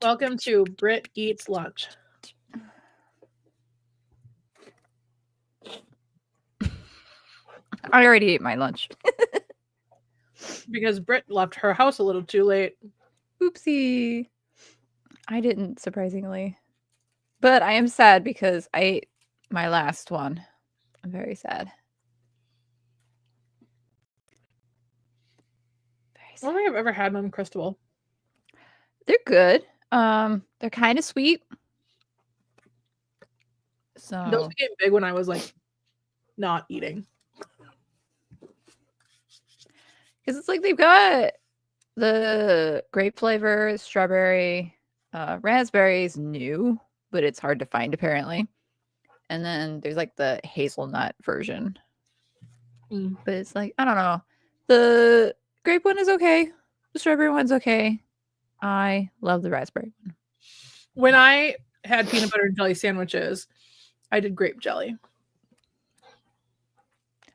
Welcome to Brit Eats Lunch. I already ate my lunch. Because Brit left her house a little too late. Oopsie. I didn't, surprisingly. But I am sad because I ate my last one. I'm very sad. I don't think I've ever had an Uncrustable. They're good. They're kind of sweet. So Those became big when I was like not eating. because it's like they've got the grape flavor, strawberry, raspberries new, but it's hard to find apparently. And then there's like the hazelnut version. But it's like, I don't know. The grape one is okay. The strawberry one's okay. I love the raspberry one. When I had peanut butter and jelly sandwiches, I did grape jelly.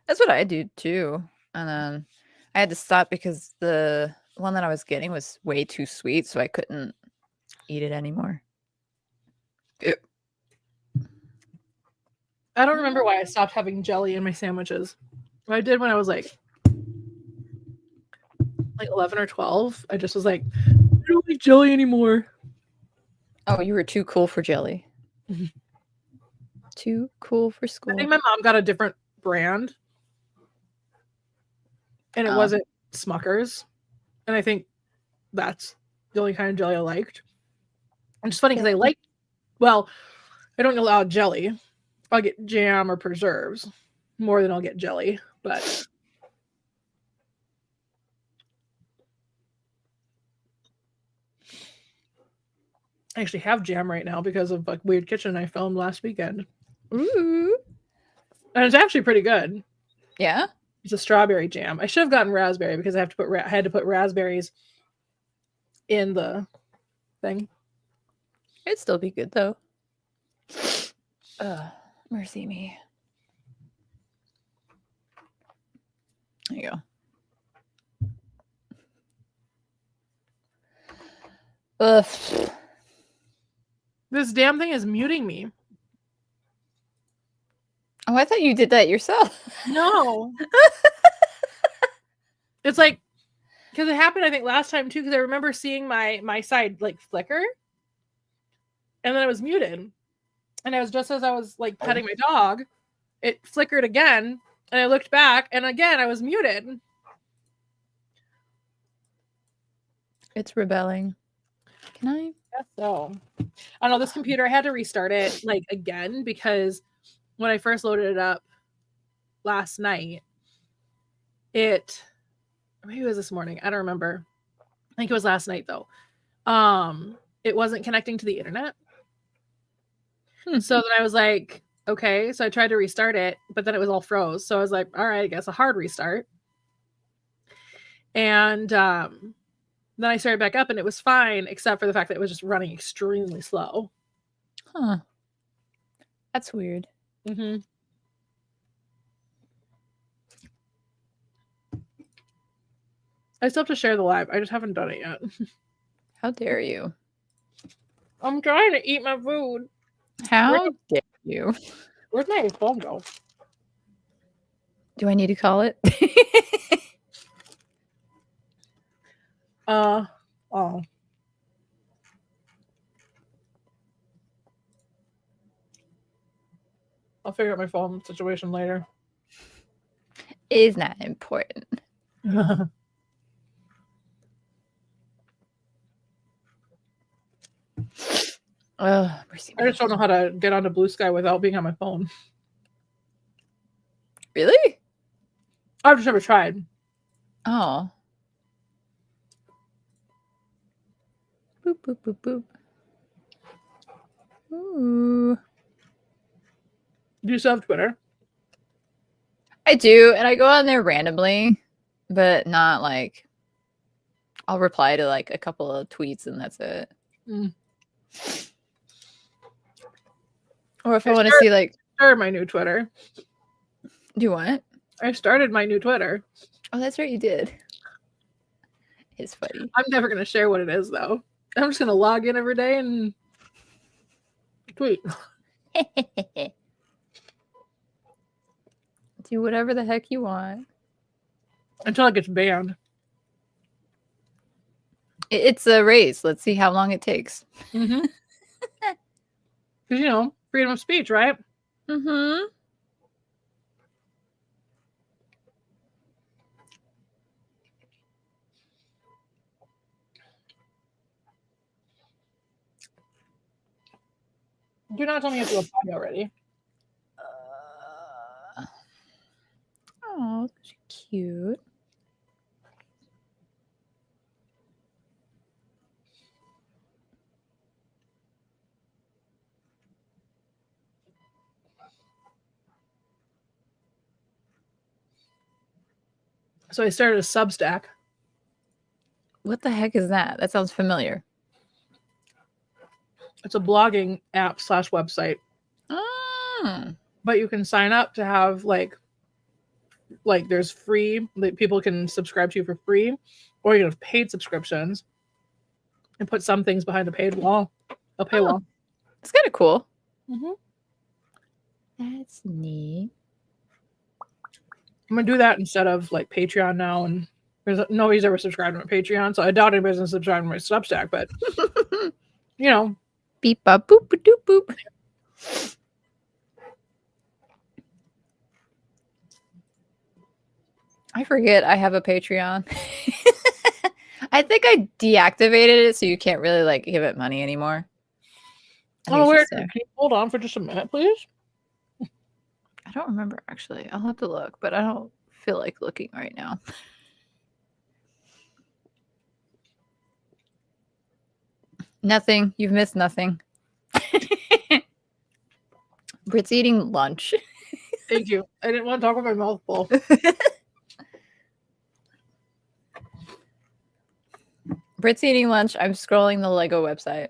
That's what I do too. And then I had to stop because the one that I was getting was way too sweet, so I couldn't eat it anymore. Ew. I don't remember why I stopped having jelly in my sandwiches. I did when I was like 11 or 12. I just was like, I don't like jelly anymore. Oh, you were too cool for jelly. Too cool for school. I think my mom got a different brand. And it wasn't Smucker's. And I think that's the only kind of jelly I liked. And it's funny because I don't allow jelly. I'll get jam or preserves more than I'll get jelly. But I actually have jam right now because of like Weird Kitchen I filmed last weekend. Ooh. And it's actually pretty good. Yeah? It's a strawberry jam. I should have gotten raspberry because I had to put raspberries in the thing. It'd still be good though. Mercy me. There you go. Ugh. This damn thing is muting me. Oh, I thought you did that yourself. No. It's like, because it happened, I think, last time too, because I remember seeing my side like flicker. And then I was muted. And it was just as I was like petting my dog, it flickered again. And I looked back, and again, I was muted. It's rebelling. Can I? Guess so. I don't know, this computer, I had to restart it like again because when I first loaded it up last night, maybe it was this morning. I don't remember. I think it was last night though. It wasn't connecting to the internet. So then I was like, okay. So I tried to restart it, but then it was all froze. So I was like, all right, I guess a hard restart. And then I started back up and it was fine, except for the fact that it was just running extremely slow. Huh. That's weird. Mm-hmm. I still have to share the live. I just haven't done it yet. How dare you? I'm trying to eat my food. How dare you? Where's my phone go? Do I need to call it? Oh. I'll figure out my phone situation later. It's not important. Mercy. I just don't know how to get onto Blue Sky without being on my phone. Really? I've just never tried. Oh. Boop, boop, boop, boop. Ooh. Do you still have Twitter? I do, and I go on there randomly, but not like I'll reply to like a couple of tweets and that's it. Or if I want to see like started my new Twitter. Do what? I started my new Twitter. Oh, that's right, you did. It's funny. I'm never gonna share what it is though. I'm just gonna log in every day and tweet. Do whatever the heck you want. Until it gets banned. It's a race. Let's see how long it takes. Mm-hmm. Because, you know, freedom of speech, right? Mm-hmm. Do not tell me you have to go potty already. Oh, cute. So I started a Substack. What the heck is that? That sounds familiar. It's a blogging app / website. Mm. But you can sign up to have like there's free, like people can subscribe to you for free, or you have paid subscriptions and put some things behind a paywall. It's kind of cool. Mm-hmm. That's neat. I'm gonna do that instead of like Patreon now, and nobody's ever subscribed to my Patreon, so I doubt anybody's gonna subscribe to my Substack. But you know, beep bop boop doop boop. I forget I have a Patreon. I think I deactivated it so you can't really like give it money anymore. oh, where? Can you hold on for just a minute, please? I don't remember actually. I'll have to look, but I don't feel like looking right now. Nothing. You've missed nothing. Brit's eating lunch. Thank you. I didn't want to talk with my mouth full. Brit's eating lunch. I'm scrolling the Lego website.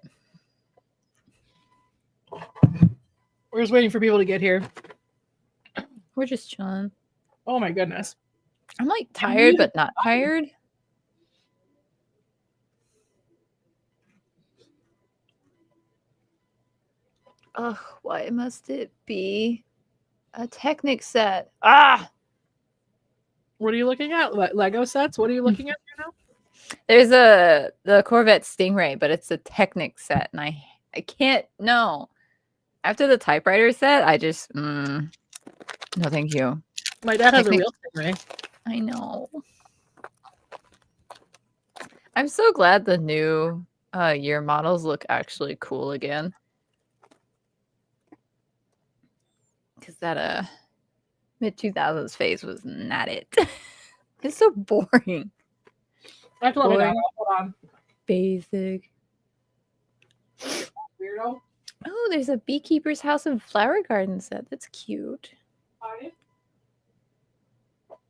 We're just waiting for people to get here. We're just chilling. Oh my goodness. I'm like tired, but not tired. Ugh, why must it be a Technic set? Ah! What are you looking at? Lego sets? What are you looking at right now? There's the Corvette Stingray, but it's a Technic set, and I can't. No. After the typewriter set, I just no, thank you. My dad has a real Stingray. I know. I'm so glad the new year models look actually cool again. Because that mid-2000s phase was not it. It's so boring. I have to let me know. Hold on. Basic. Weirdo. Oh, there's a Beekeeper's House and Flower Garden set. That's cute. Hi.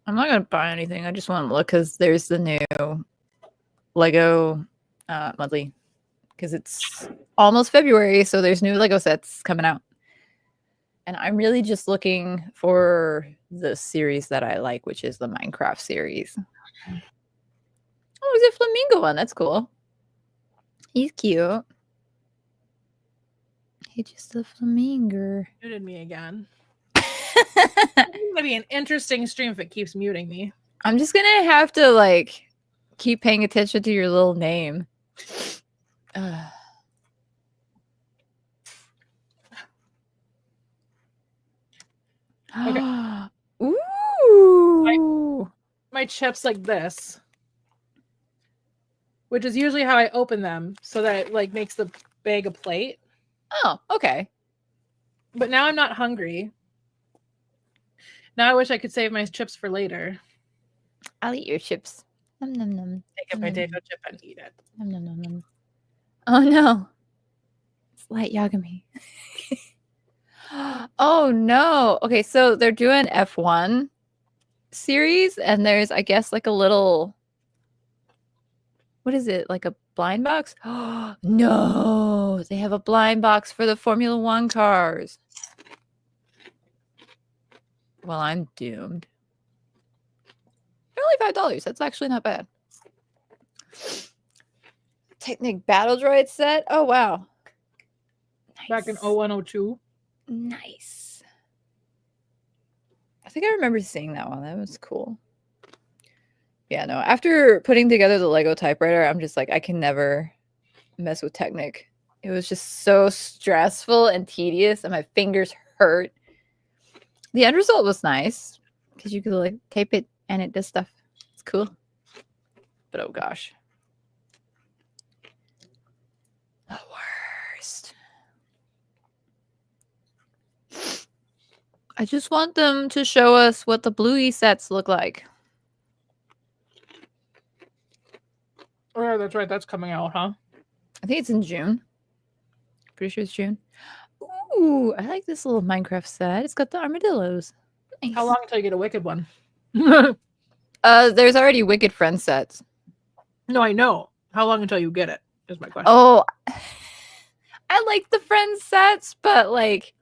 I'm not going to buy anything. I just want to look because there's the new Lego monthly. Because it's almost February, so there's new Lego sets coming out. And I'm really just looking for the series that I like, which is the Minecraft series. Oh, there's a flamingo one. That's cool. He's cute. He's just a flamingo. Muted me again. It's gonna be an interesting stream if it keeps muting me. I'm just gonna have to like keep paying attention to your little name. Okay. Ooh. My chips like this, which is usually how I open them, so that it like makes the bag a plate. Oh, okay. But now I'm not hungry. Now I wish I could save my chips for later. I'll eat your chips. Nom nom nom. Take a potato chip and eat it. Nom nom nom nom. Oh no. It's light Yagami. Oh no. Okay, so they're doing F1 series, and there's, I guess, like a little, what is it? Like a blind box? Oh no, they have a blind box for the Formula One cars. Well, I'm doomed. They're only $5. That's actually not bad. Technic Battle Droid set. Oh wow. Back in 0102. Nice. I think I remember seeing that one. That was cool. Yeah, no. After putting together the Lego typewriter, I'm just like, I can never mess with Technic. It was just so stressful and tedious, and my fingers hurt. The end result was nice because you could like tape it and it does stuff. It's cool. But oh gosh. The worst. I just want them to show us what the Bluey sets look like. Oh, yeah, that's right. That's coming out, huh? I think it's in June. Pretty sure it's June. Ooh, I like this little Minecraft set. It's got the armadillos. Nice. How long until you get a Wicked one? There's already Wicked Friend sets. No, I know. How long until you get it is my question. Oh, I like the Friend sets, but like,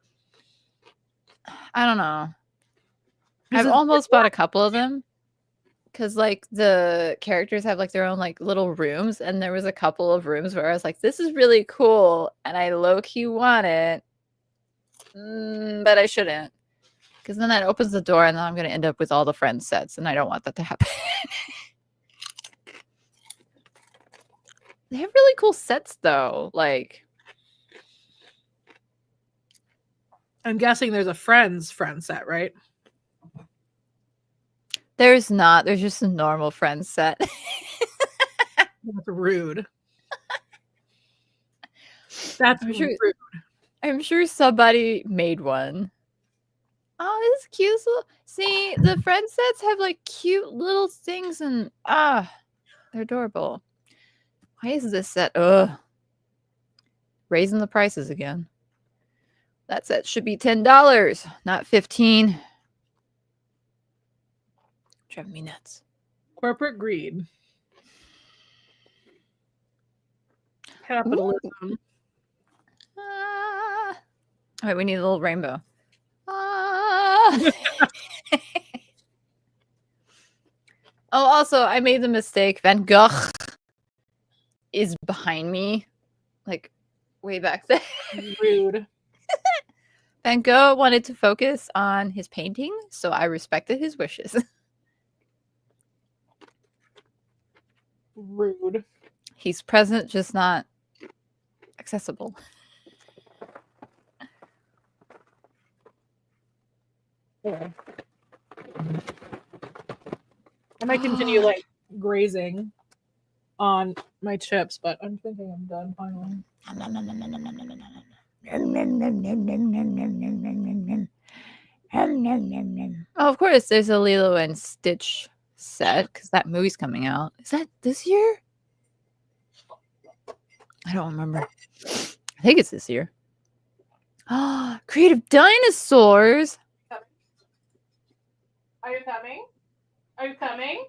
I don't know. I've almost bought a couple of them because like the characters have like their own like little rooms, and there was a couple of rooms where I was like, this is really cool, and I low-key want it, but I shouldn't, because then that opens the door and then I'm going to end up with all the Friend sets, and I don't want that to happen. They have really cool sets though. Like, I'm guessing there's a friend set, right? there's not. There's just a normal Friend set. That's rude. That's rude. I'm sure somebody made one. Oh, this is cute. See, the Friend sets have like cute little things, and they're adorable. Why is this set? Raising the prices again. That set should be $10, not $15. Driving me nuts. Corporate greed. Capitalism. All right, we need a little rainbow. Oh, also, I made the mistake. Van Gogh is behind me, like way back there. Rude. Van Gogh wanted to focus on his painting, so I respected his wishes. Rude. He's present, just not accessible. Yeah. I might continue like grazing on my chips, but I'm thinking I'm done finally. Oh, of course, there's a Lilo and Stitch set because that movie's coming out. Is that this year? I don't remember. I think it's this year. Oh, Creative Dinosaurs. Are you coming? Are you coming?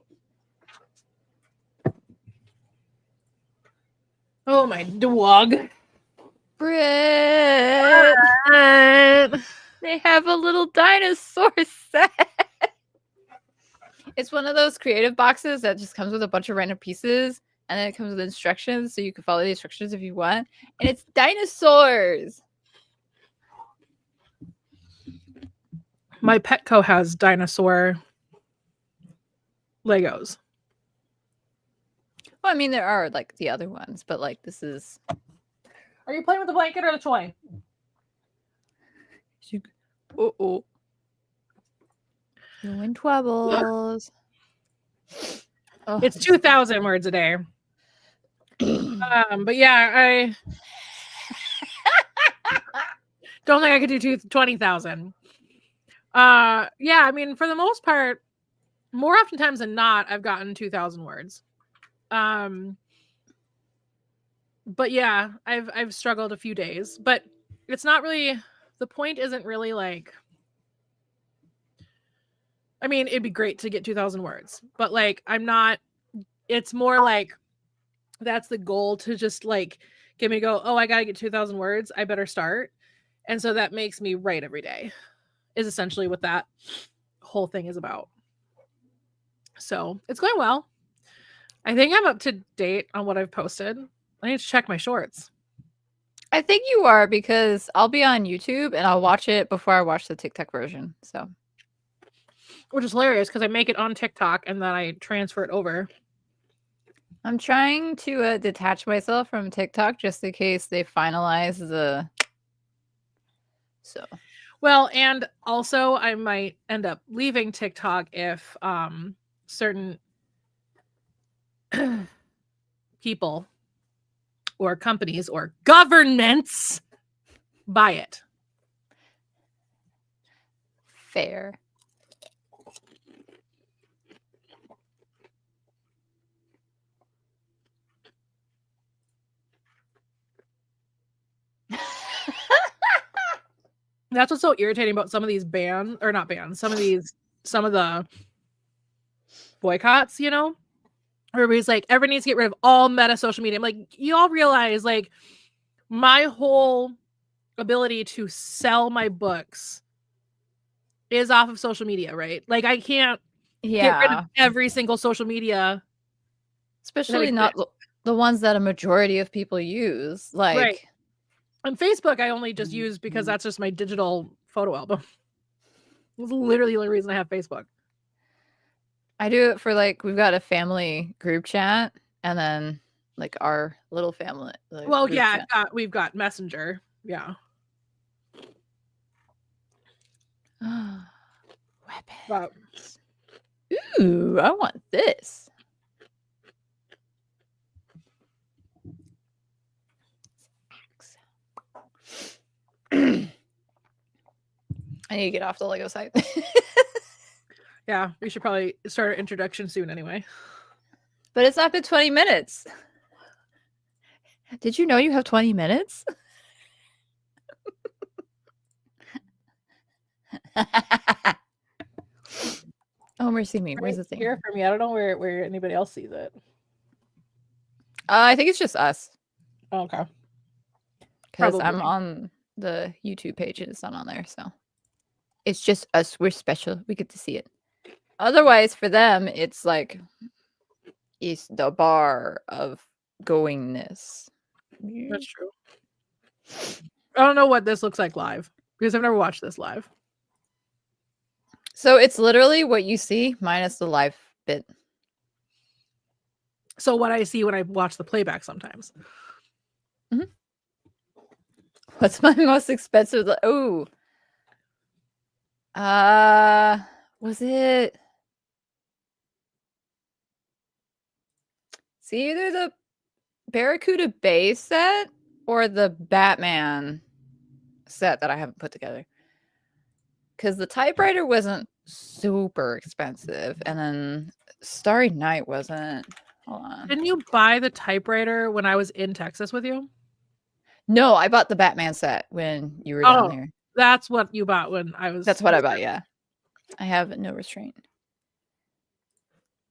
Oh, my dog. Britt. They have a little dinosaur set. It's one of those creative boxes that just comes with a bunch of random pieces, and then it comes with instructions, so you can follow the instructions if you want. And it's dinosaurs. My Petco has dinosaur Legos. Well, I mean, there are like the other ones, but like this is. Are you playing with the blanket or the toy? Oh. You in troubles. Oh, it's 2,000 words a day. But yeah, I don't think I could do 20,000. Yeah, I mean, for the most part, more oftentimes than not, I've gotten 2,000 words. But yeah, I've struggled a few days, but it's not really, the point isn't really like, I mean, it'd be great to get 2,000 words, but like, it's more like, that's the goal, to just like, get me to go, oh, I got to get 2,000 words. I better start. And so that makes me write every day, is essentially what that whole thing is about. So it's going well. I think I'm up to date on what I've posted. I need to check my shorts. I think you are, because I'll be on YouTube and I'll watch it before I watch the TikTok version. So, which is hilarious because I make it on TikTok and then I transfer it over. I'm trying to detach myself from TikTok just in case they finalize the. So, well, and also I might end up leaving TikTok if certain people or companies or governments buy it. fair. That's what's so irritating about some of these bans, or not bans, some of the boycotts, you know? Everybody's like, everybody needs to get rid of all meta social media. I'm like, you all realize, like, my whole ability to sell my books is off of social media, right? Like, I can't get rid of every single social media. Especially not the ones that a majority of people use. Like, right. And Facebook, I only just use because that's just my digital photo album. It's literally the only reason I have Facebook. I do it for, like, we've got a family group chat, and then, like, our little family. Like, well, yeah, we've got Messenger. Yeah. Weapons. Ooh, I want this. I need to get off the Lego site. Yeah, we should probably start our introduction soon anyway. But it's not been 20 minutes. Did you know you have 20 minutes? Oh, mercy me. Where's the thing? Hear from me. I don't know where anybody else sees it. I think it's just us. Oh, okay. Because I'm on the YouTube page and it's not on there, so it's just us. We're special. We get to see it. Otherwise, for them, it's like it's the bar of goingness. That's true. I don't know what this looks like live because I've never watched this live. So it's literally what you see minus the live bit. So what I see when I watch the playback sometimes. Mm-hmm. What's my most expensive? Oh, was it? It's either the Barracuda Bay set or the Batman set that I haven't put together. Because the typewriter wasn't super expensive, and then Starry Night wasn't. Hold on. Didn't you buy the typewriter when I was in Texas with you? No, I bought the Batman set when you were down there. That's what you bought when I was. That's what I bought, yeah. I have no restraint.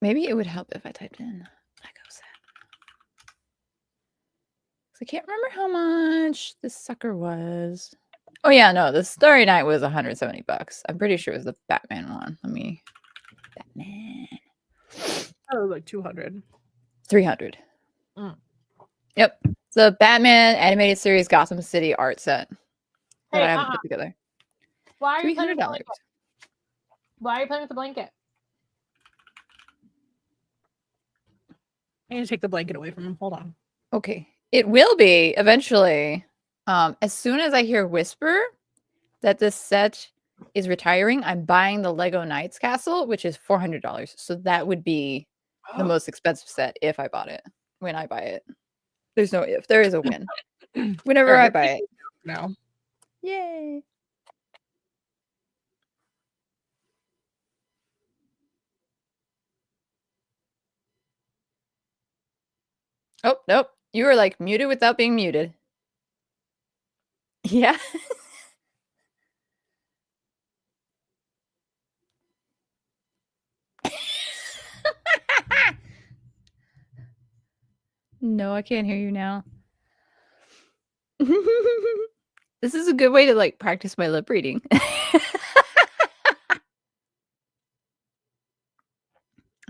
Maybe it would help if I typed in Lego set. I can't remember how much this sucker was. Oh yeah, no, the Starry Night was $170. I'm pretty sure it was the Batman one. Let me. Batman. Oh, like 200. 300. Yep. The Batman animated series Gotham City art set that I haven't put together. Why are you $300. Why are you playing with the blanket? I need to take the blanket away from him. Hold on. Okay. It will be eventually. As soon as I hear whisper that this set is retiring, I'm buying the Lego Knights Castle, which is $400. So that would be the most expensive set if I bought it. When I buy it. There's no if. There is a win. Whenever I buy it. No. Yay. Oh, nope. You were like muted without being muted. Yeah. No, I can't hear you now. This is a good way to like practice my lip reading. I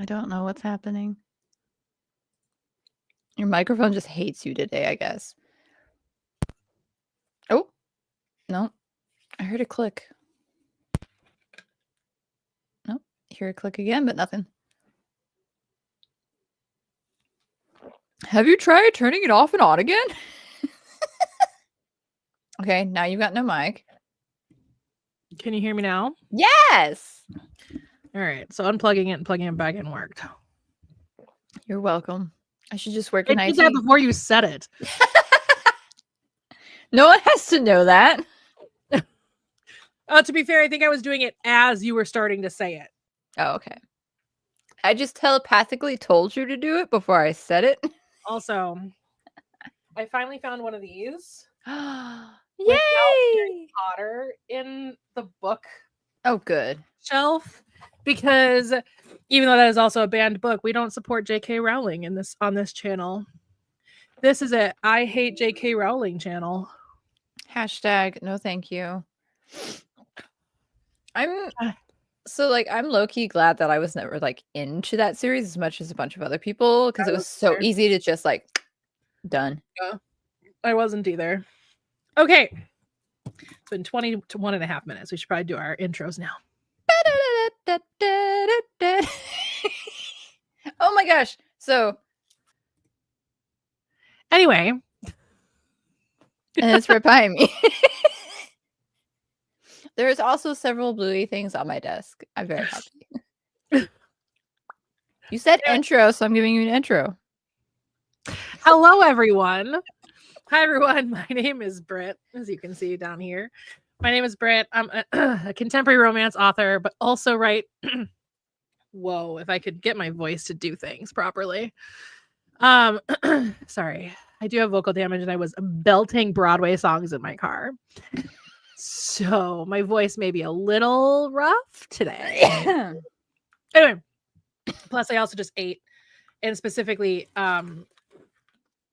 don't know what's happening. Your microphone just hates you today, I guess. Oh, no. I heard a click. Nope. Hear a click again, but nothing. Have you tried turning it off and on again? Okay, now you've got no mic. Can you hear me now? Yes! All right, so unplugging it and plugging it back in worked. You're welcome. I should just work I in did IT. that before you said it. No one has to know that. To be fair, I think I was doing it as you were starting to say it. Oh, okay. I just telepathically told you to do it before I said it. Also, I finally found one of these. Yay! Harry Potter in the book Oh, good. shelf, because even though that is also a banned book, we don't support J.K. Rowling on this channel. This is a I hate J.K. Rowling channel. Hashtag no thank you. I'm low-key glad that I was never like into that series as much as a bunch of other people, because it was so easy to just like done. Yeah, I wasn't either. Okay. It's been 21.5 minutes. We should probably do our intros now. Oh my gosh. So anyway. And it's right behind me. There's also several bluey things on my desk. I'm very happy. You said intro, so I'm giving you an intro. Hello, everyone. Hi, everyone. My name is Britt, as you can see down here. My name is Britt. I'm a contemporary romance author, but also write. Whoa, if I could get my voice to do things properly. Sorry. I do have vocal damage, and I was belting Broadway songs in my car. So my voice may be a little rough today. Anyway, plus I also just ate, and specifically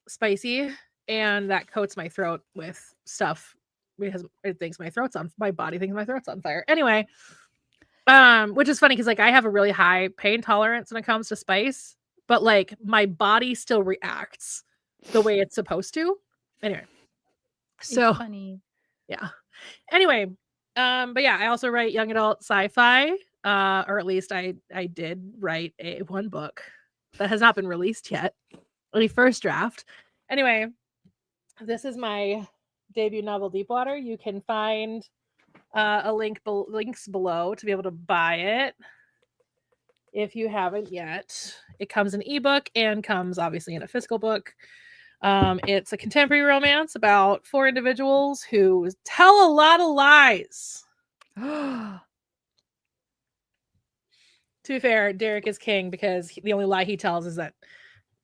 spicy, and that coats my throat with stuff because it thinks my body thinks my throat's on fire. Anyway, which is funny because like I have a really high pain tolerance when it comes to spice, but like my body still reacts the way it's supposed to. Anyway, so it's funny. Yeah. Anyway, but yeah, I also write young adult sci-fi, or at least I did write one book that has not been released yet, the first draft. Anyway, this is my debut novel, Deepwater. You can find links below to be able to buy it if you haven't yet. It comes in ebook and comes obviously in a physical book. It's a contemporary romance about 4 individuals who tell a lot of lies. To be fair, Derek is king because the only lie he tells is that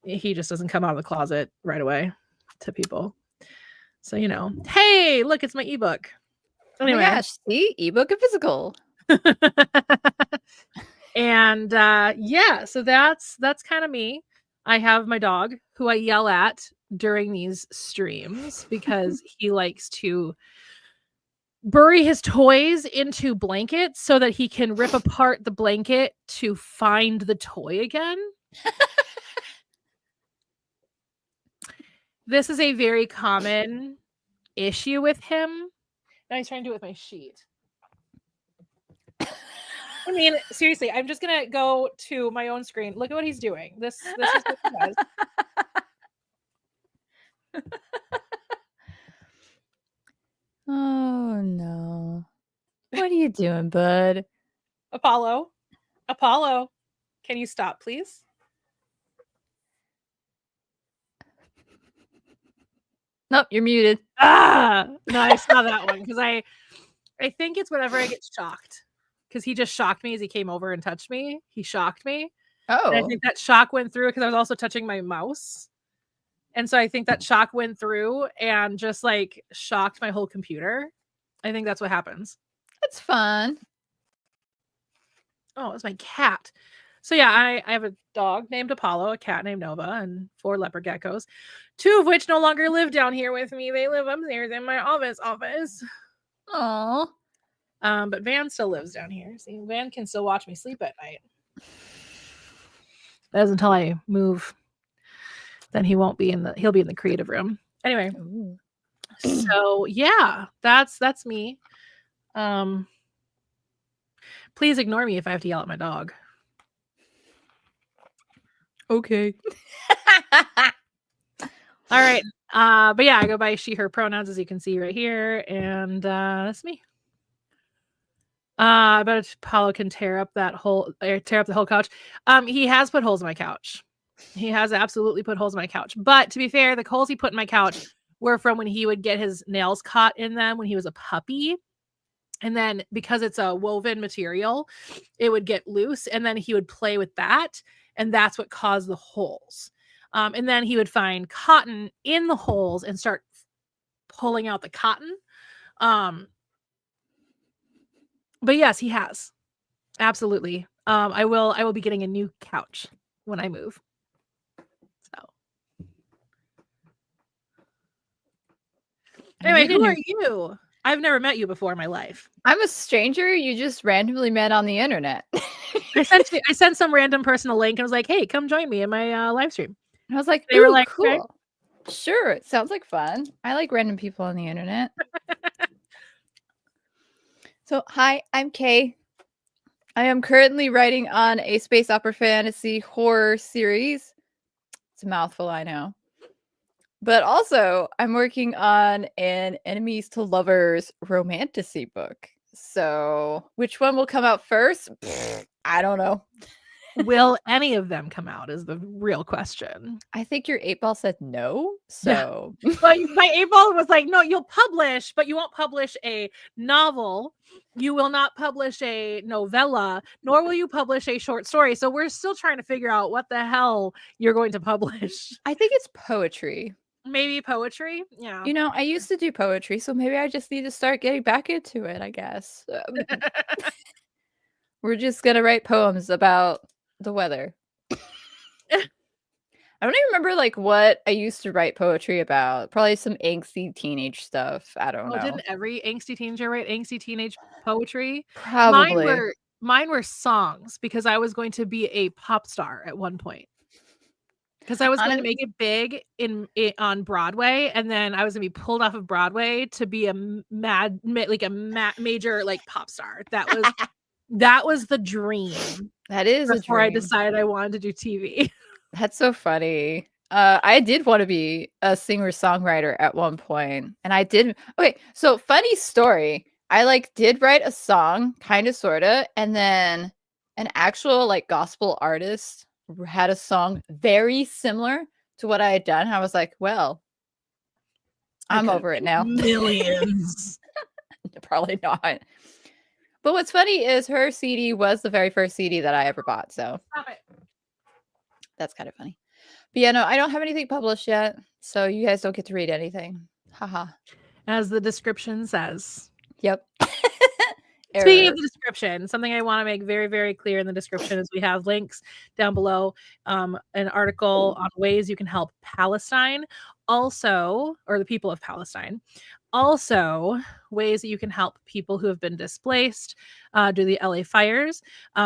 he just doesn't come out of the closet right away to people. So, hey, look, it's my ebook. Anyway. Oh my gosh, see? Ebook and physical. And yeah, so that's kind of me. I have my dog who I yell at during these streams because he likes to bury his toys into blankets so that he can rip apart the blanket to find the toy again. This is a very common issue with him. Now he's trying to do it with my sheet. I mean, seriously, I'm just gonna go to my own screen. Look at what he's doing. This is what he does. Oh no. What are you doing, bud? Apollo, can you stop, please? Nope, you're muted. No, I saw that one because I think it's whenever I get shocked, because he just shocked me as he came over and touched me. He shocked me. Oh. And I think that shock went through because I was also touching my mouse. And so I think that shock went through and just like shocked my whole computer. I think that's what happens. That's fun. Oh, it's my cat. So yeah, I have a dog named Apollo, a cat named Nova, and 4 leopard geckos, 2 of which no longer live down here with me. They live upstairs in my office. Aww. But Van still lives down here. See, Van can still watch me sleep at night. That is until I move then he'll be in the creative room. Anyway, Ooh. so yeah, that's me. Please ignore me if I have to yell at my dog. Okay. All right. But yeah, I go by she, her pronouns, as you can see right here, and that's me. I bet Paulo can tear up the whole couch. He has put holes in my couch. He has absolutely put holes in my couch. But to be fair, the holes he put in my couch were from when he would get his nails caught in them when he was a puppy. And then because it's a woven material, it would get loose, and then he would play with that, and that's what caused the holes. And then he would find cotton in the holes and start pulling out the cotton. But yes, he has. Absolutely. I will be getting a new couch when I move. So anyway, who are you? I've never met you before in my life. I'm a stranger you just randomly met on the internet. I sent some random person a link and was like, hey, come join me in my live stream. And I was like, they were like, cool. okay. Sure, it sounds like fun. I like random people on the internet. So, hi, I'm Kay. I am currently writing on a space opera fantasy horror series. It's a mouthful, I know. But also, I'm working on an enemies to lovers romantasy book. So, which one will come out first? I don't know. Will any of them come out is the real question. I think your 8-ball said no. So, well, my 8-ball was like, no, you'll publish, but you won't publish a novel. You will not publish a novella, nor will you publish a short story. So we're still trying to figure out what the hell you're going to publish. I think it's poetry. Maybe poetry. Yeah. You know, I used to do poetry, so maybe I just need to start getting back into it, I guess. We're just going to write poems about the weather. I don't even remember like what I used to write poetry about. Probably some angsty teenage stuff. I don't know. Didn't every angsty teenager write angsty teenage poetry? Probably. Mine were songs because I was going to be a pop star at one point. Because I was going to make it big on Broadway, and then I was going to be pulled off of Broadway to be a major like pop star. That was the dream. That is a dream. Before I decided I wanted to do TV. That's so funny. I did want to be a singer-songwriter at one point, and I did. Okay, so funny story. I did write a song, kind of, sorta, and then an actual gospel artist had a song very similar to what I had done. I was like, well, I'm over it now. Millions. Probably not. But what's funny is her CD was the very first CD that I ever bought. So Stop it. That's kind of funny. But yeah, no, I don't have anything published yet. So you guys don't get to read anything. Haha. As the description says. Yep. Speaking of the description, something I want to make very, very clear in the description is we have links down below, an article on ways you can help Palestine, also, or the people of Palestine. Also, ways that you can help people who have been displaced due to the LA fires.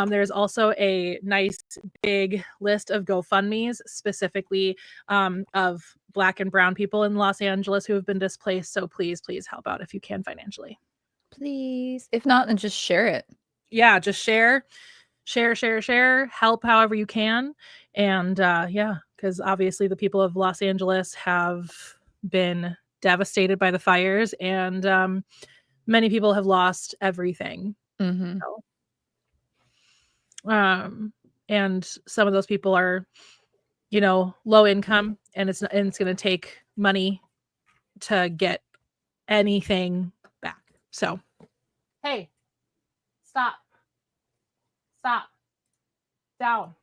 There's also a nice big list of GoFundMes, specifically of Black and Brown people in Los Angeles who have been displaced. So please, please help out if you can financially. Please. If not, then just share it. Yeah, just share. Help however you can. And yeah, because obviously the people of Los Angeles have been devastated by the fires, and many people have lost everything. Mm-hmm. So, and some of those people are, low income, and it's going to take money to get anything back. So, hey, stop, down.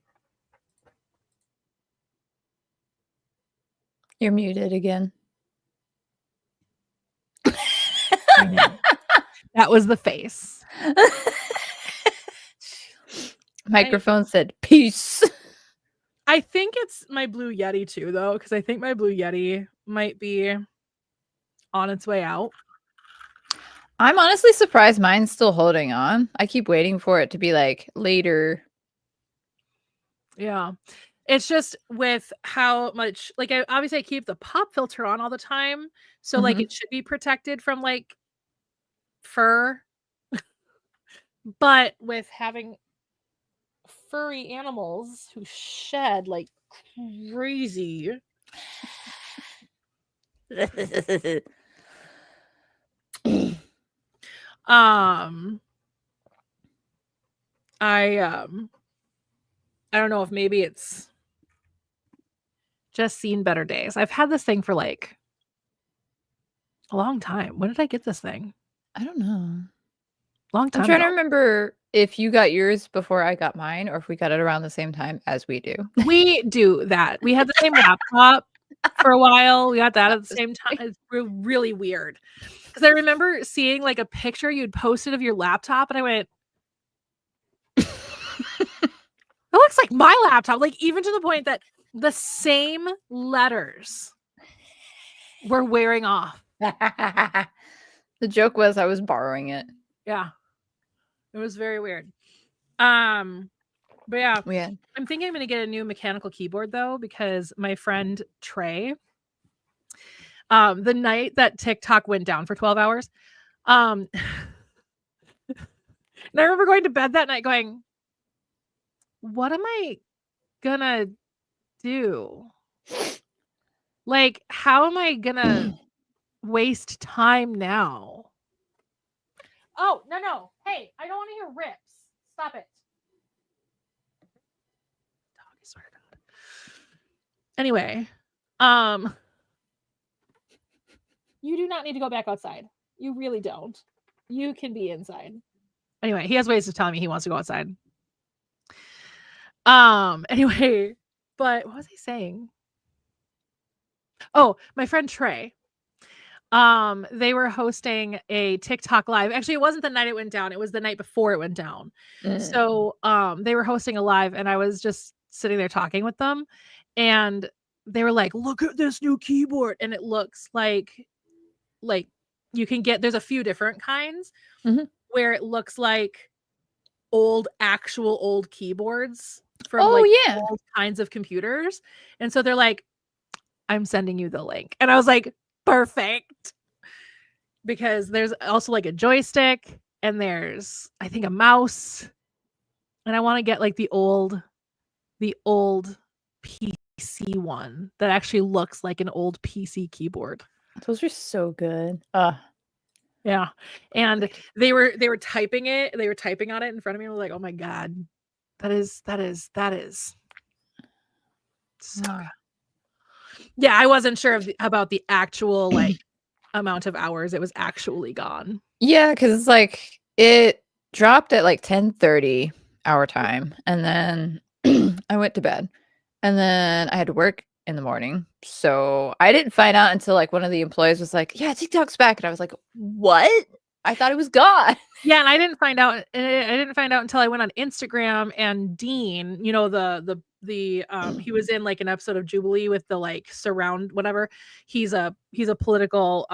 You're muted again. That was the face. Microphone said peace. I think it's my Blue Yeti too, though, because I think my Blue Yeti might be on its way out. I'm honestly surprised mine's still holding on. I keep waiting for it to be later. Yeah. It's just with how much, like, obviously I keep the pop filter on all the time, so like Mhm. it should be protected from like fur, but with having furry animals who shed like crazy. Um, I don't know if maybe it's just seen better days. I've had this thing for like a long time. When did I get this thing? I don't know. Long I'm time trying to ago. remember if you got yours before I got mine or if we got it around the same time as we do. We do that. We had the same laptop for a while. We got that at the Just same time. It's really weird. Because I remember seeing like a picture you'd posted of your laptop, and I went, it looks like my laptop. Like, even to the point that the same letters were wearing off. The joke was I was borrowing it. Yeah. It was very weird. But yeah, Yeah. I'm thinking I'm gonna get a new mechanical keyboard though, because my friend Trey, the night that TikTok went down for 12 hours, and I remember going to bed that night going, what am I gonna do? Like, how am I gonna waste time now? Oh, no. Hey, I don't want to hear rips. Stop it. Dog, I swear to God. Anyway, you do not need to go back outside. You really don't. You can be inside. Anyway, he has ways of telling me he wants to go outside. Anyway, but what was I saying? Oh, my friend Trey. They were hosting a TikTok live. Actually, it wasn't the night it went down. It was the night before it went down. So, they were hosting a live, and I was just sitting there talking with them, and they were like, "Look at this new keyboard," and it looks like you can get. There's a few different kinds where it looks like actual old keyboards from Oh, like yeah. old kinds of computers, and so they're like, "I'm sending you the link," and I was like, perfect, because there's also like a joystick, and there's I think a mouse, and I want to get like the old PC one that actually looks like an old PC keyboard. Those are so good. Yeah, and they were typing it. They were typing on it in front of me. I was like, oh my God, that is so good. Yeah, I wasn't sure about the actual like amount of hours it was actually gone. Yeah, because it's like it dropped at like 10:30 our time, and then I went to bed, and then I had to work in the morning. So I didn't find out until like one of the employees was like, "Yeah, TikTok's back," and I was like, "What? I thought it was gone." Yeah, and I didn't find out. I didn't find out until I went on Instagram, and Dean, you know, he was in like an episode of Jubilee with the like surround whatever. He's a political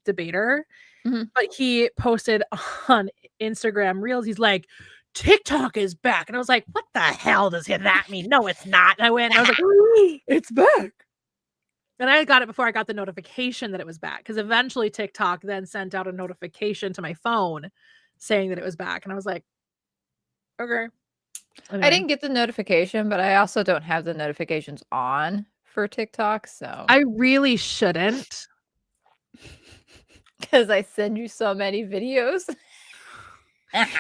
debater, but he posted on Instagram Reels. He's like, TikTok is back, and I was like, what the hell does that mean? No, it's not. And I went, and I was like, it's back. And I got it before I got the notification that it was back, because eventually TikTok then sent out a notification to my phone saying that it was back. And I was like, okay. Anyway. I didn't get the notification, but I also don't have the notifications on for TikTok. So I really shouldn't. Because I send you so many videos.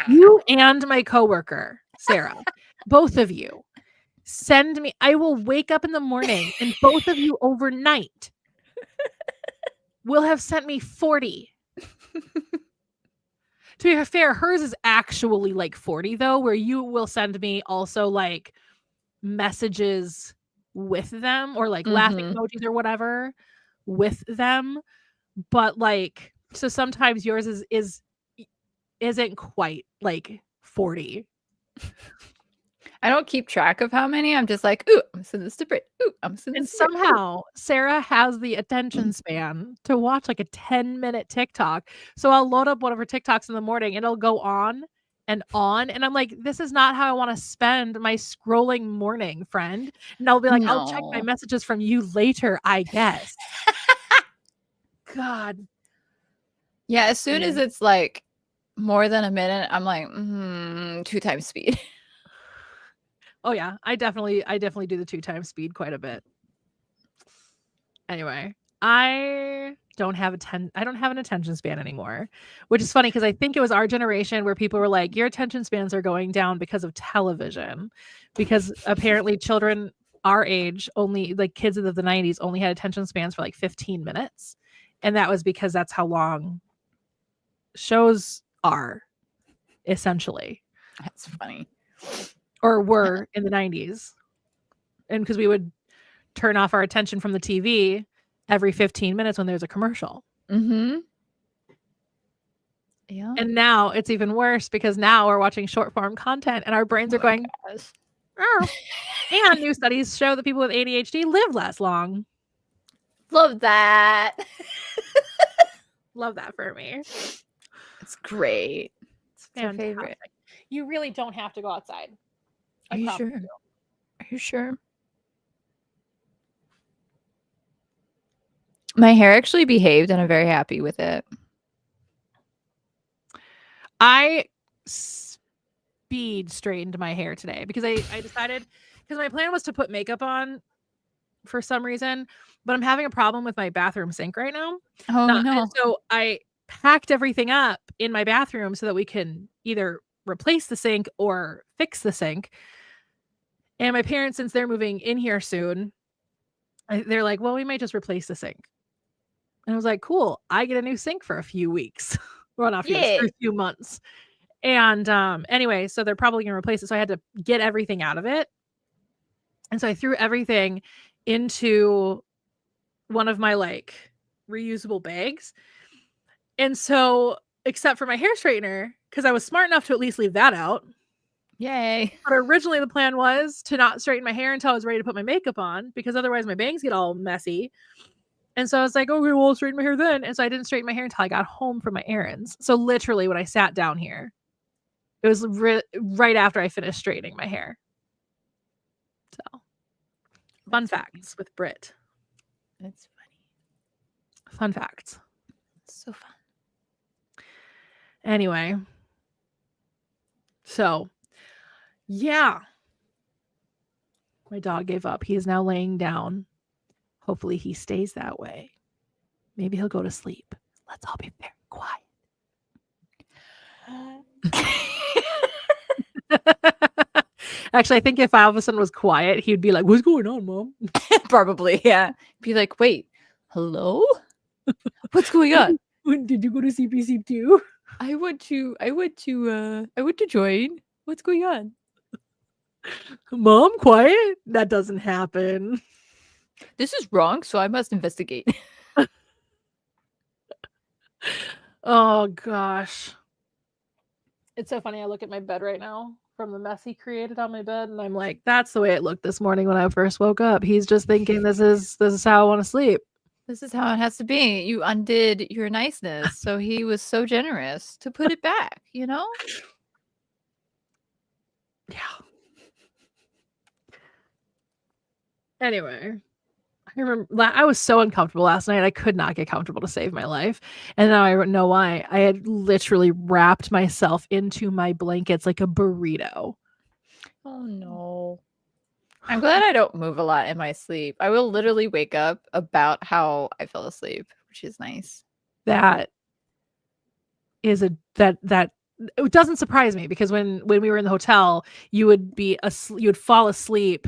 You and my coworker, Sarah, both of you send me. I will wake up in the morning, and both of you overnight will have sent me 40. To be fair, hers is actually like 40 though, where you will send me also like messages with them, or like laughing emojis or whatever with them. But like, so sometimes yours isn't quite like 40. I don't keep track of how many. I'm just like, ooh, I'm sending this to Brit. Ooh, I'm sending And this to Brit. somehow Sarah has the attention span to watch like a 10-minute TikTok. So I'll load up one of her TikToks in the morning, and it'll go on, and on. And I'm like, this is not how I want to spend my scrolling morning, friend. And I'll be like, I'll check my No. messages from you later, I guess. God. Yeah, as soon as Yeah. it's like more than a minute, I'm like, 2 times speed. Oh yeah, I definitely do the 2 times speed quite a bit. Anyway, I don't have an attention span anymore, which is funny because I think it was our generation where people were like, your attention spans are going down because of television, because apparently children our age, only like kids of the 90s, only had attention spans for like 15 minutes, and that was because that's how long shows are, essentially, That's funny. or were in the 90s, and because we would turn off our attention from the TV every 15 minutes when there's a commercial. Mm-hmm. Yeah. And now it's even worse because now we're watching short form content and our brains are going, Gosh. oh. And new studies show that people with ADHD live less long. Love that. Love that for me. It's great. It's It's our fantastic. favorite. You really don't have to go outside. Are you sure? Are you sure? My hair actually behaved and I'm very happy with it. I speed straightened my hair today because I decided, because my plan was to put makeup on for some reason, but I'm having a problem with my bathroom sink right now. Oh And no. so I packed everything up in my bathroom so that we can either replace the sink or fix the sink. And my parents, since they're moving in here soon, they're like, well, we might just replace the sink. And I was like, cool, I get a new sink for a few weeks. Well, not a few weeks, for Yeah. a few months. And anyway, so they're probably gonna replace it. So I had to get everything out of it. And so I threw everything into one of my like reusable bags. And so, except for my hair straightener, because I was smart enough to at least leave that out. Yay. But originally the plan was to not straighten my hair until I was ready to put my makeup on, because otherwise my bangs get all messy. And so I was like, okay, well, I'll straighten my hair then. And so I didn't straighten my hair until I got home from my errands. So literally when I sat down here, it was right after I finished straightening my hair. So fun facts with Brit. That's funny. Fun facts. So fun. Anyway. So, yeah. My dog gave up. He is now laying down. Hopefully he stays that way. Maybe he'll go to sleep. Let's all be very quiet. Actually, I think if Alvison was quiet, he'd be like, what's going on, Mom? Probably, yeah. Be like, wait, hello? What's going on? Did you go to CPC too? I want to join. What's going on? Mom, quiet? That doesn't happen. This is wrong, so I must investigate. Oh gosh. It's so funny. I look at my bed right now from the mess he created on my bed, and I'm like, that's the way it looked this morning when I first woke up. He's just thinking this is how I want to sleep. This is how it has to be. You undid your niceness, so he was so generous to put it back, you know? Yeah. Anyway, I remember I was so uncomfortable last night. I could not get comfortable to save my life. And now I know why. I had literally wrapped myself into my blankets like a burrito. Oh no. I'm glad I don't move a lot in my sleep. I will literally wake up about how I fell asleep, which is nice. That is that it doesn't surprise me, because when we were in the hotel, you would fall asleep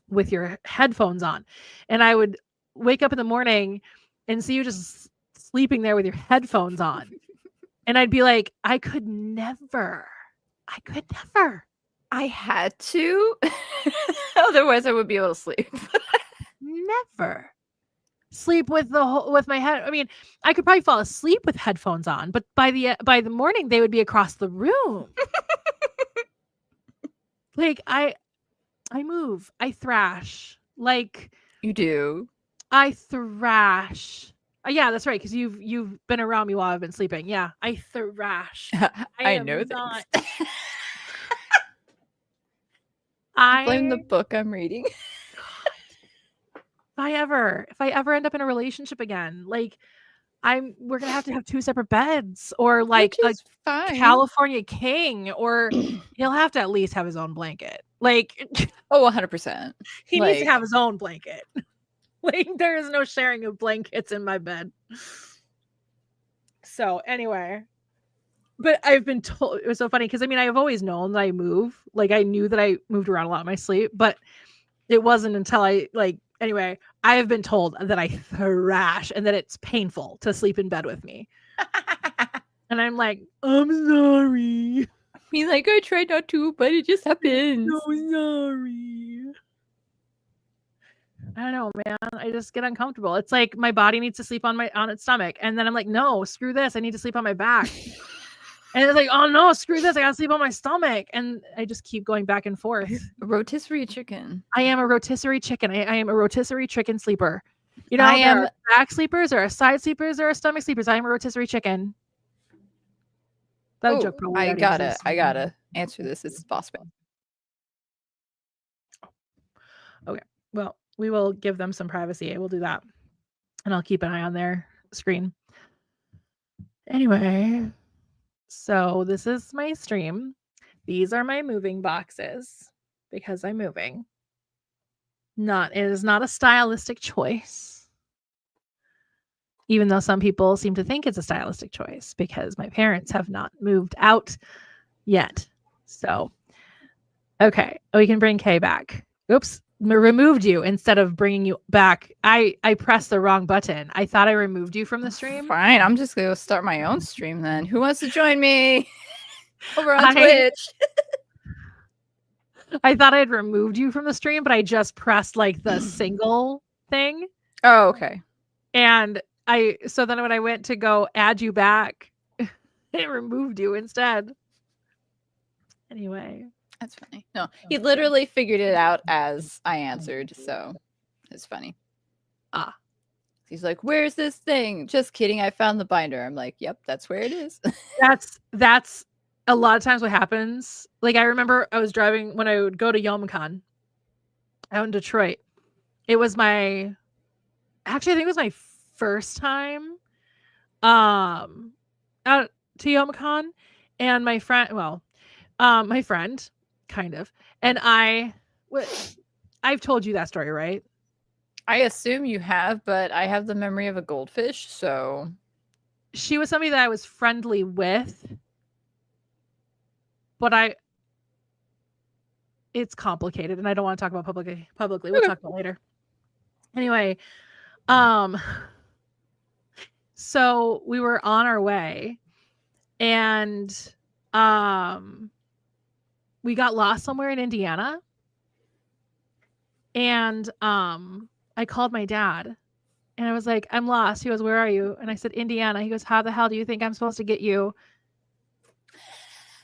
with your headphones on, and I would wake up in the morning and see you just sleeping there with your headphones on, and I'd be like, I could never. I had to. Otherwise I would be able to sleep. Never sleep with my head. I mean, I could probably fall asleep with headphones on, but by the morning they would be across the room. Like I move, I thrash. Like You do. I thrash. Yeah, that's right. Because you've been around me while I've been sleeping. Yeah, I thrash. I know not. things. I blame the book I'm reading. If I ever end up in a relationship again, like we're gonna have to have 2 separate beds, or like Which a is fine. California king, or he'll have to at least have his own blanket. Like Oh, 100%. he needs to have his own blanket. Like there is no sharing of blankets in my bed. So anyway, but I've been told, it was so funny because I mean I've always known that I move. Like I knew that I moved around a lot in my sleep, but it wasn't until anyway, I have been told that I thrash and that it's painful to sleep in bed with me. And I'm like, I'm sorry. He's like, I tried not to, but it just happens. So sorry. I don't know, man. I just get uncomfortable. It's like my body needs to sleep on its stomach. And then I'm like, no, screw this. I need to sleep on my back. And it's like, oh no, screw this. I gotta sleep on my stomach. And I just keep going back and forth. A rotisserie chicken. I am a rotisserie chicken. I am a rotisserie chicken sleeper. You know, there are back sleepers, there are side sleepers, there are stomach sleepers. I am a rotisserie chicken. That joke probably I gotta answer this. It's boss man. Okay. Well, we will give them some privacy. I will do that. And I'll keep an eye on their screen. Anyway, so this is my stream. These are my moving boxes because I'm moving. It is not a stylistic choice. Even though some people seem to think it's a stylistic choice because my parents have not moved out yet. So, okay, we can bring Kay back. Oops, removed you instead of bringing you back. I pressed the wrong button. I thought I removed you from the stream. Fine, I'm just going to start my own stream then. Who wants to join me over on Twitch? I thought I had removed you from the stream, but I just pressed like the single thing. Oh, okay. And so then when I went to go add you back, it removed you instead. Anyway. That's funny. No, he literally figured it out as I answered, so it's funny. He's like, where's this thing? Just kidding, I found the binder. I'm like, yep, that's where it is. That's a lot of times what happens. Like I remember I was driving when I would go to Youmacon out in Detroit. It was I think it was my first time out to Youmacon, and my friend kind of, and I've told you that story, right? I assume you have, but I have the memory of a goldfish, so she was somebody that I was friendly with, but it's complicated and I don't want to talk about publicly. We'll talk about it later. Anyway, so we were on our way and we got lost somewhere in Indiana. And I called my dad and I was like, I'm lost. He goes, where are you? And I said, Indiana. He goes, how the hell do you think I'm supposed to get you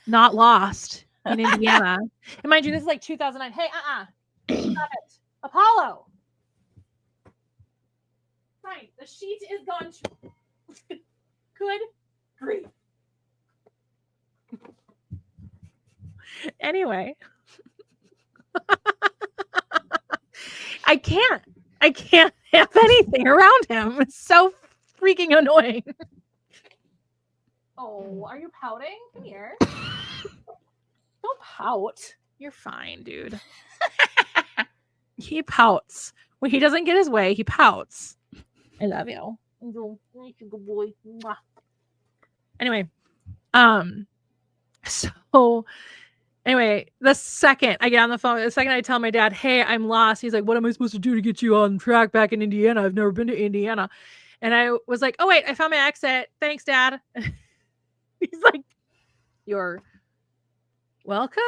not lost in Indiana? And mind you, this is like 2009. Hey, stop it. Apollo. Fine. The sheet is gone. Good grief. Anyway. I can't have anything around him. It's so freaking annoying. Oh, are you pouting? Come here. Don't pout. You're fine, dude. He pouts. When he doesn't get his way, he pouts. I love you. Good boy. Anyway, so anyway, the second I get on the phone, the second I tell my dad, hey, I'm lost, he's like, what am I supposed to do to get you on track back in Indiana? I've never been to Indiana. And I was like, oh, wait, I found my exit. Thanks, Dad. He's like, you're welcome.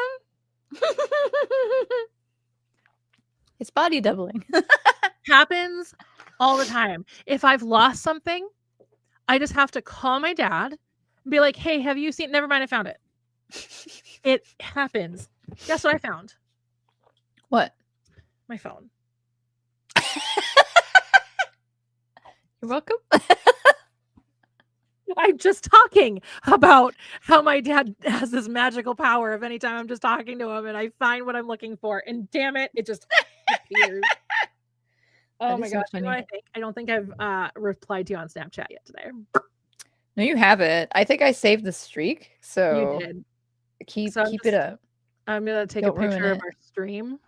It's body doubling. Happens all the time. If I've lost something, I just have to call my dad and be like, hey, have you seen? Never mind, I found it. It happens. Guess what I found? What? My phone. You're welcome. I'm just talking about how my dad has this magical power of anytime I'm just talking to him and I find what I'm looking for, and damn it, it just appears. Oh my gosh, you know what I think? I don't think I've replied to you on Snapchat yet today. No, you haven't. I think I saved the streak, so You did. keep So it up. I'm gonna take Don't a picture ruin of it. our stream.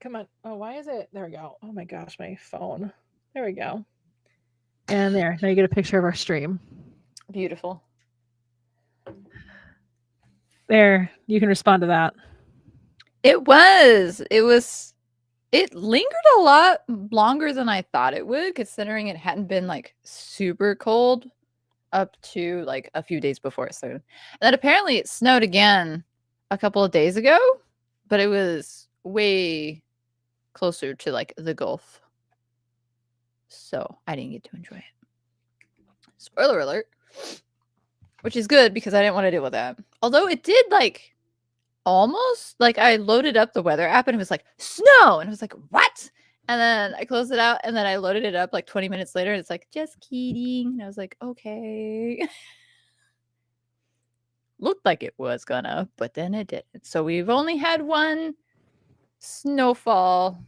Come on. Oh, why is it? There we go. Oh my gosh, my phone. There we go. And there. Now you get a picture of our stream. Beautiful. There. You can respond to that. It lingered a lot longer than I thought it would, considering it hadn't been like super cold up to like a few days before. So, and then apparently it snowed again a couple of days ago, but it was way closer to like the Gulf. So I didn't get to enjoy it. Spoiler alert. Which is good because I didn't want to deal with that. Although it did like almost like I loaded up the weather app and it was like snow and I was like, what? And then I closed it out and then I loaded it up like 20 minutes later and it's like, just kidding. And I was like, okay. Looked like it was gonna, but then it didn't. So we've only had one snowfall,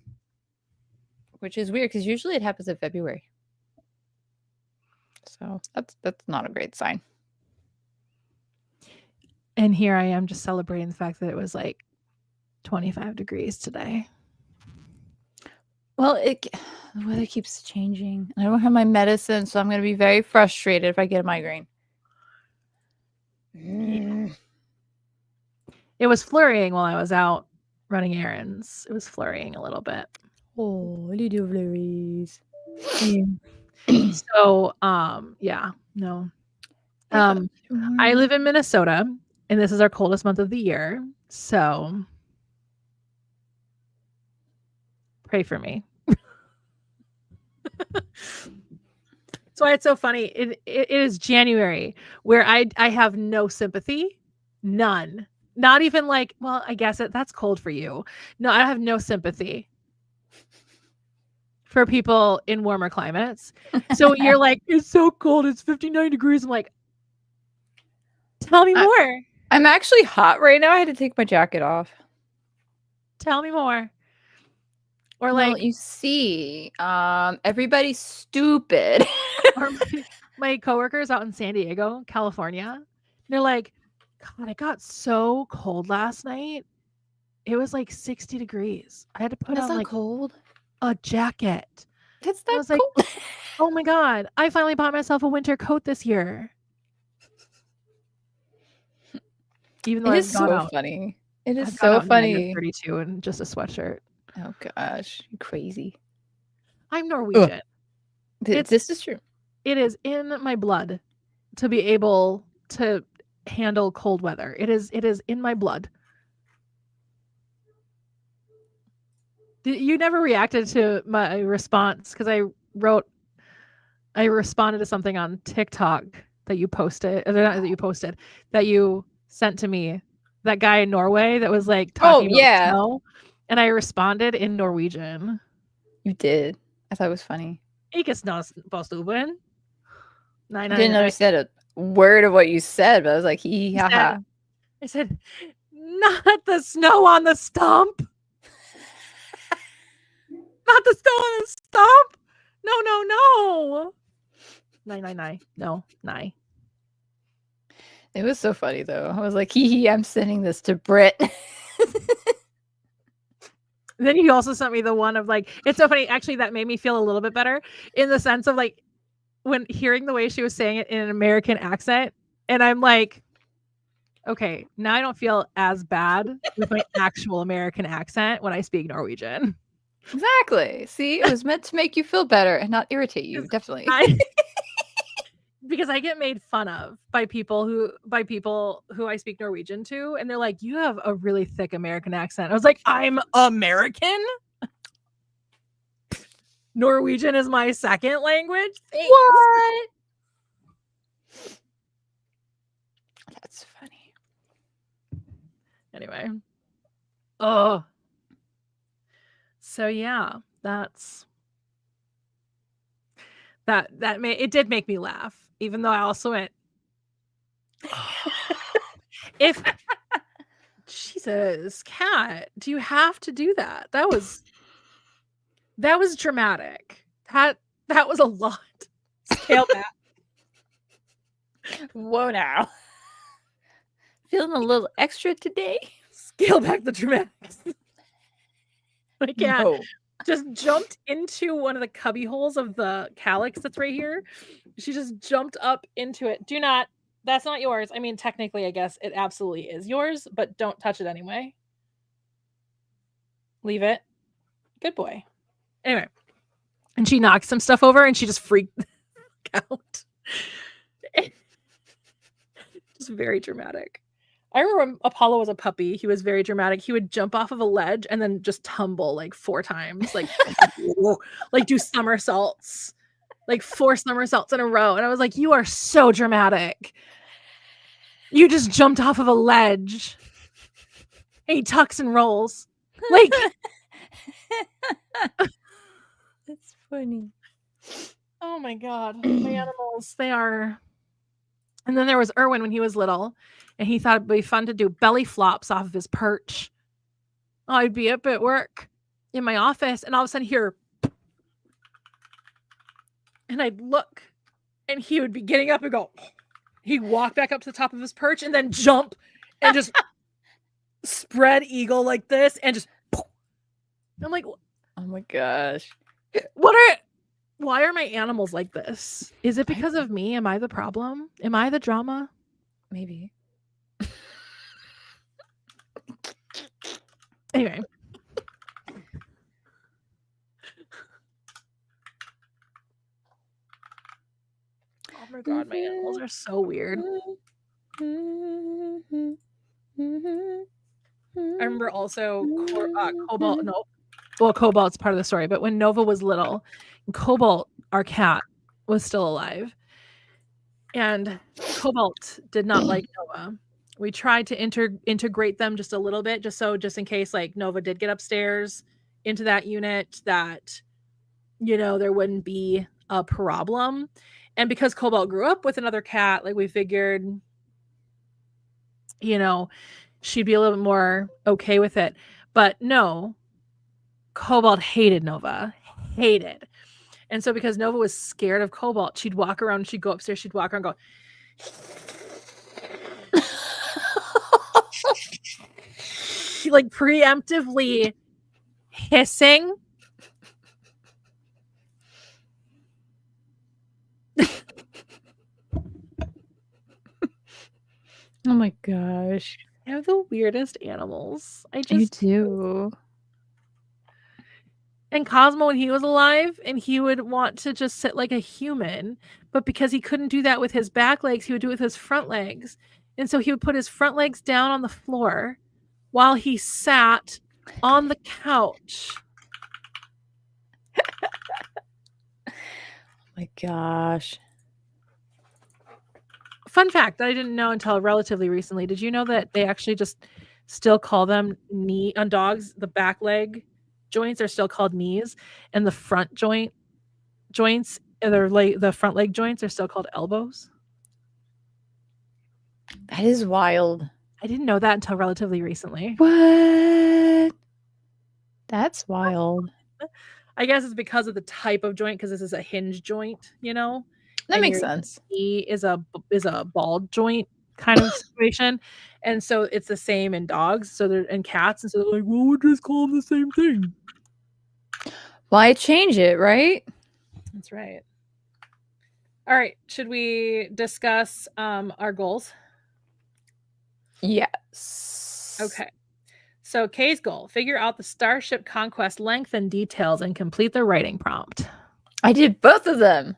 which is weird because usually it happens in February. So that's not a great sign. And here I am just celebrating the fact that it was like 25 degrees today. Well, the weather keeps changing. I don't have my medicine, so I'm going to be very frustrated if I get a migraine. It was flurrying while I was out running errands. It was flurrying a little bit. Oh, little flurries. So, yeah, no. I live in Minnesota, and this is our coldest month of the year. So, pray for me. That's why it's so funny. It is January where I have no sympathy, none. Not even like, well, I guess that's cold for you. No, I have no sympathy for people in warmer climates. So you're like, it's so cold. It's 59 degrees. I'm like, tell me more. I'm actually hot right now. I had to take my jacket off. Tell me more. Or well, like, you see, everybody's stupid. or my coworkers out in San Diego, California, they're like, God, it got so cold last night. It was like 60 degrees. I had to put on like cold. a jacket. That's I not was cold. like, oh my God, I finally bought myself a winter coat this year. Even though It I've is gone so out, funny. It is I've gone so out in funny. -32 and just a sweatshirt. Oh gosh, crazy. I'm Norwegian. This is true. It is in my blood to be able to handle cold weather. It is in my blood. You never reacted to my response because I responded to something on TikTok that you posted, that you sent to me. That guy in Norway that was like talking about snow, and I responded in Norwegian. You did. I thought it was funny. Ikke snø på stuben. I didn't understand a word of what you said, but I was like, hee ha ha. I said, not the snow on the stump. Not the snow on the stump. No. No. It was so funny though. I was like, hee, I'm sending this to Britt. Then you also sent me the one of like, it's so funny. Actually, that made me feel a little bit better in the sense of like when hearing the way she was saying it in an American accent. And I'm like, okay, now I don't feel as bad with my actual American accent when I speak Norwegian. Exactly. See, it was meant to make you feel better and not irritate you. Definitely. Because I get made fun of by people who I speak Norwegian to, and they're like, you have a really thick American accent. I was like, I'm American? Norwegian is my second language? Thanks. What? That's funny. Anyway. Oh. So yeah, that's it did make me laugh, even though I also went, if Jesus, Cat, do you have to do that? That was dramatic. That was a lot. Scale back. Whoa now. Feeling a little extra today? Scale back the dramatics. My cat No. just jumped into one of the cubby holes of the calyx that's right here. She just jumped up into it. That's not yours. I mean, technically, I guess it absolutely is yours, but don't touch it anyway. Leave it. Good boy. Anyway. And she knocked some stuff over and she just freaked out. Just very dramatic. I remember when Apollo was a puppy, he was very dramatic. He would jump off of a ledge and then just tumble like 4 times, like like do somersaults, like 4 somersaults in a row. And I was like, you are so dramatic. You just jumped off of a ledge. And he tucks and rolls. Like That's funny. Oh my God. My animals, they are. And then there was Erwin when he was little, and he thought it'd be fun to do belly flops off of his perch. I'd be up at work in my office, and all of a sudden here, and I'd look, and he would be getting up and go, he'd walk back up to the top of his perch and then jump and just spread eagle like this and just, I'm like, oh my gosh. Why are my animals like this? Is it because of me? Am I the problem? Am I the drama? Maybe. Anyway. Oh my God, my animals are so weird. I remember also Cobalt. No, well, Cobalt's part of the story, but when Nova was little, Cobalt, our cat, was still alive, and Cobalt did not like Nova. We tried to integrate them just a little bit, just in case like Nova did get upstairs into that unit, that there wouldn't be a problem. And because Cobalt grew up with another cat, like we figured, she'd be a little bit more okay with it. But no, Cobalt hated Nova. Hated. And so because Nova was scared of Cobalt, she'd walk around, she'd go upstairs, she'd walk around and go like preemptively hissing. Oh my gosh. I have the weirdest animals. You do. And Cosmo, when he was alive, and he would want to just sit like a human, but because he couldn't do that with his back legs, he would do it with his front legs. And so he would put his front legs down on the floor while he sat on the couch. Oh my gosh. Fun fact that I didn't know until relatively recently. Did you know that they actually just still call them knee on dogs? The back leg joints are still called knees, and the front joints, the front leg joints are still called elbows. That is wild. I didn't know that until relatively recently. What? That's wild. I guess it's because of the type of joint, because this is a hinge joint, That makes sense. Knee is a ball joint kind of situation, and so it's the same in dogs. So they're in cats, and so they're like, well, we'll just call them the same thing. Why change it, right? That's right. All right, should we discuss our goals? Yes. Okay. So Kay's goal: figure out the Starship Conquest length and details, and complete the writing prompt. I did both of them.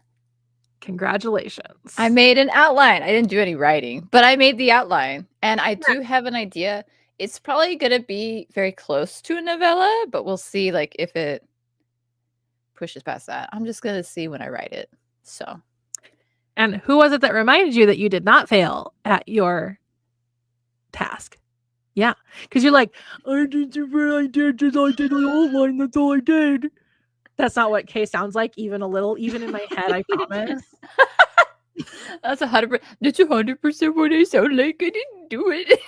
Congratulations. I made an outline. I didn't do any writing, but I made the outline. And I do have an idea. It's probably going to be very close to a novella, but we'll see like if it pushes past that. I'm just going to see when I write it. So. And who was it that reminded you that you did not fail at your task? Yeah. Because you're like, I did the outline. That's all I did. That's not what Kay sounds like, even a little, even in my head, I promise. That's 100%. That's 100% what I sound like. I didn't do it.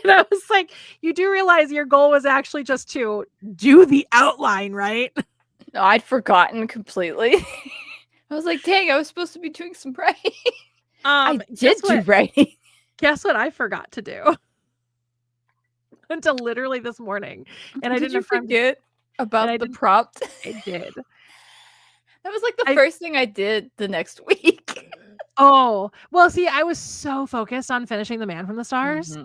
And I was like, you do realize your goal was actually just to do the outline, right? No, I'd forgotten completely. I was like, dang, I was supposed to be doing some writing. I did do writing. Guess what I forgot to do? Until literally this morning. And I didn't forget about the prompt. I did. That was like the first thing I did the next week. Oh, well, see, I was so focused on finishing The Man from the Stars.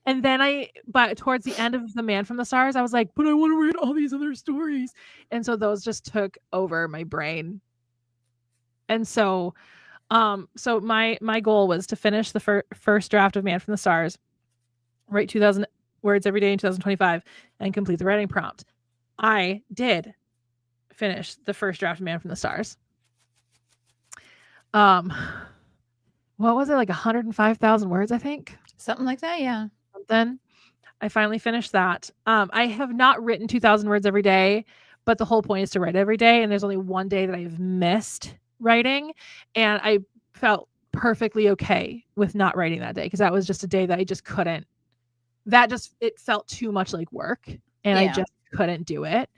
And then but towards the end of The Man from the Stars, I was like, but I want to read all these other stories. And so those just took over my brain. And so, so my goal was to finish the first draft of Man from the Stars, write 2,000 words every day in 2025, and complete the writing prompt. I did finish the first draft of Man from the Stars. What was it, like 105,000 words, I think? Something like that, yeah. Then I finally finished that. I have not written 2,000 words every day, but the whole point is to write every day. And there's only one day that I've missed writing. And I felt perfectly okay with not writing that day because that was just a day that I just couldn't. It felt too much like work and I just couldn't do it.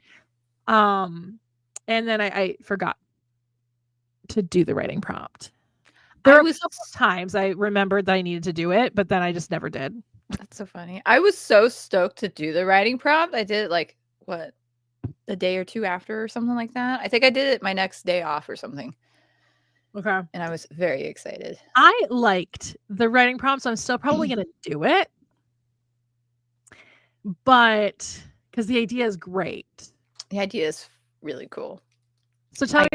And then I forgot to do the writing prompt. There were a couple of times I remembered that I needed to do it, but then I just never did. That's so funny. I was so stoked to do the writing prompt. I did it like, what, a day or two after or something like that. I think I did it my next day off or something. Okay. And I was very excited. I liked the writing prompt, so I'm still probably going to do it. But because the idea is great. The idea is really cool. So tell me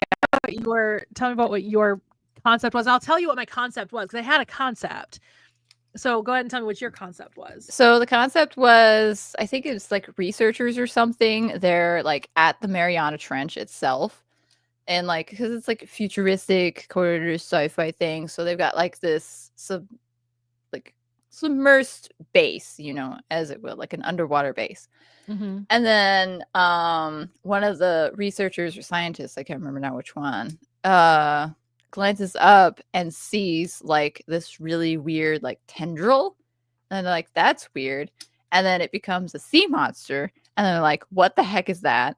about what your concept was. I'll tell you what my concept was because I had a concept. So go ahead and tell me what your concept was. So the concept was, I think it's like researchers or something. They're like at the Mariana Trench itself. And like, because it's like futuristic corridors sci-fi thing. So they've got like this submersed base, you know, as it will, like an underwater base. Mm-hmm. And then one of the researchers or scientists, I can't remember now which one, glances up and sees like this really weird like tendril. And they're like, that's weird. And then it becomes a sea monster. And they're like, what the heck is that?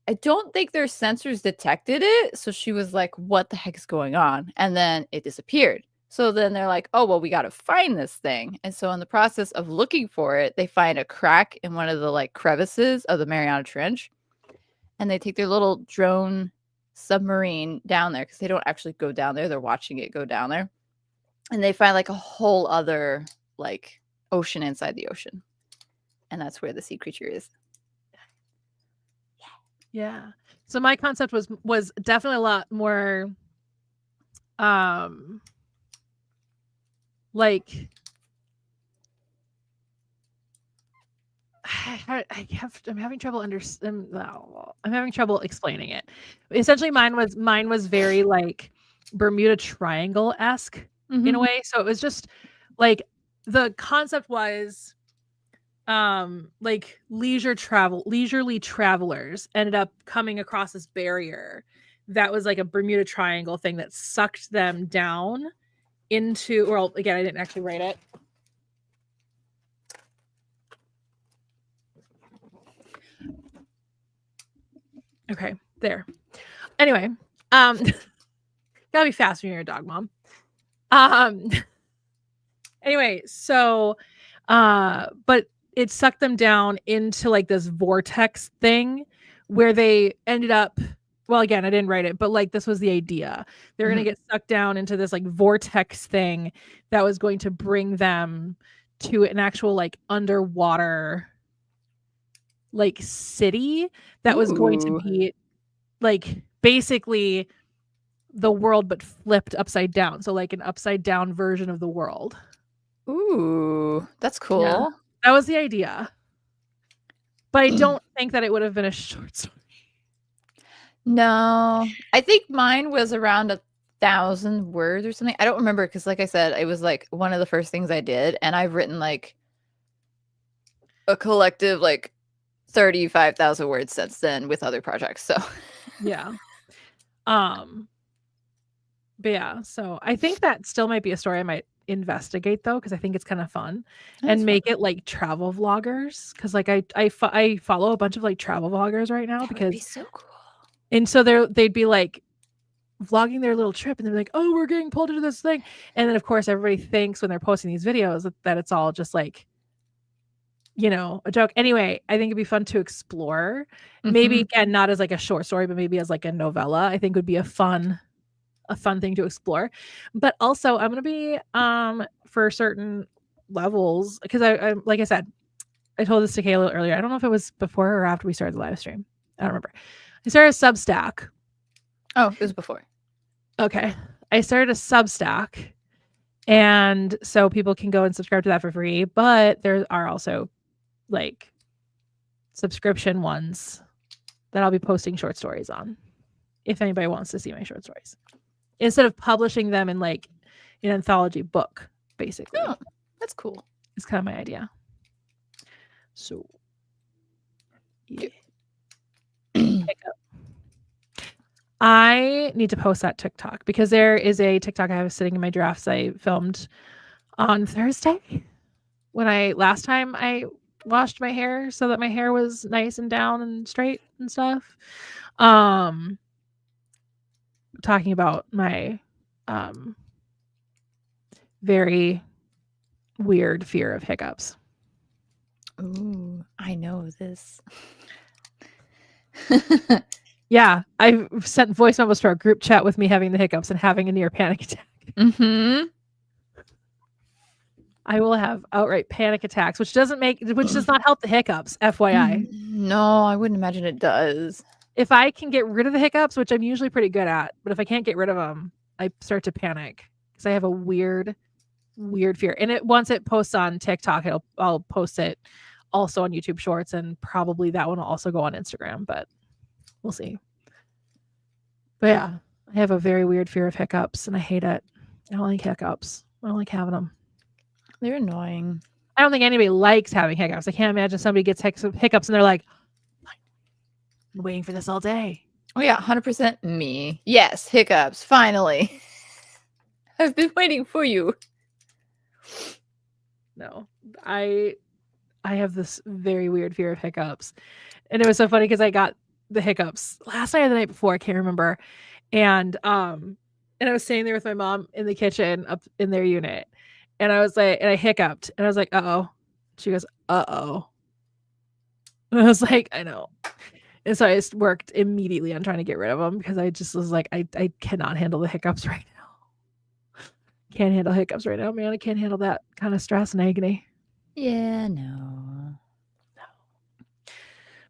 I don't think their sensors detected it. So she was like, what the heck is going on? And then it disappeared. So then they're like, oh, well, we got to find this thing. And so in the process of looking for it, they find a crack in one of the like crevices of the Mariana Trench. And they take their little drone submarine down there because they don't actually go down there. They're watching it go down there. And they find like a whole other like ocean inside the ocean. And that's where the sea creature is. Yeah. So my concept was definitely a lot more like I'm having trouble I'm having trouble explaining it. Essentially mine was very like Bermuda Triangle-esque in a way. So it was just like the concept was like leisurely travelers ended up coming across this barrier that was like a Bermuda Triangle thing that sucked them down into, well, again, I didn't actually write it. Okay, there. Anyway, gotta be fast when you're a dog mom. Anyway, so but it sucked them down into like this vortex thing where they ended up, well, again, I didn't write it, but like this was the idea. They're going to get sucked down into this like vortex thing that was going to bring them to an actual like underwater like city that was going to be like basically the world but flipped upside down. So like an upside down version of the world. Ooh, that's cool. Yeah, that was the idea. But I don't think that it would have been a short story. No, I think mine was around 1,000 words or something. I don't remember because, like I said, it was like one of the first things I did, and I've written like a collective like 35,000 words since then with other projects. So Yeah. But yeah, so I think that still might be a story I might investigate though, because I think it's kind of fun, and make it like travel vloggers. Because like I follow a bunch of like travel vloggers right now that would be because, so cool. and so they'd be like vlogging their little trip, and they're like, oh, we're getting pulled into this thing, and then of course everybody thinks when they're posting these videos that it's all just like, you know, a joke. Anyway, I think it'd be fun to explore. Maybe again, not as like a short story, but maybe as like a novella. I think would be a fun thing to explore. But also I'm going to be for certain levels, because I like I said, I told this to Kayla earlier. I don't know if it was before or after we started the live stream. I don't remember. I started a Substack. Oh, it was before. Okay. I started a Substack, and so people can go and subscribe to that for free, but there are also like subscription ones that I'll be posting short stories on if anybody wants to see my short stories, instead of publishing them in like an anthology book, basically. Oh, that's cool. It's kind of my idea. So yeah. I need to post that TikTok, because there is a TikTok I have sitting in my drafts I filmed on Thursday when last time I washed my hair so that my hair was nice and down and straight and stuff. Talking about my very weird fear of hiccups. Ooh, I know this. Yeah, I've sent voice memos to our group chat with me having the hiccups and having a near panic attack. I will have outright panic attacks, which does not help the hiccups, FYI. No, I wouldn't imagine it does. If I can get rid of the hiccups, which I'm usually pretty good at, but if I can't get rid of them, I start to panic because I have a weird fear. And once it posts on TikTok, I'll post it also on YouTube Shorts, and probably that one will also go on Instagram, but we'll see. But yeah, I have a very weird fear of hiccups, and I hate it. I don't like hiccups. I don't like having them. They're annoying. I don't think anybody likes having hiccups. I can't imagine somebody gets hiccups and they're like, I'm waiting for this all day. Oh yeah, 100% me. Yes, hiccups, finally. I've been waiting for you. No, I have this very weird fear of hiccups. And it was so funny because I got the hiccups last night or the night before, I can't remember. And I was sitting there with my mom in the kitchen up in their unit. And I was like, and I hiccuped, and I was like, uh-oh. She goes, uh-oh. And I was like, I know. And so I just worked immediately on trying to get rid of them, because I just was like, I cannot handle the hiccups right now. Can't handle hiccups right now, man. I can't handle that kind of stress and agony. Yeah, no.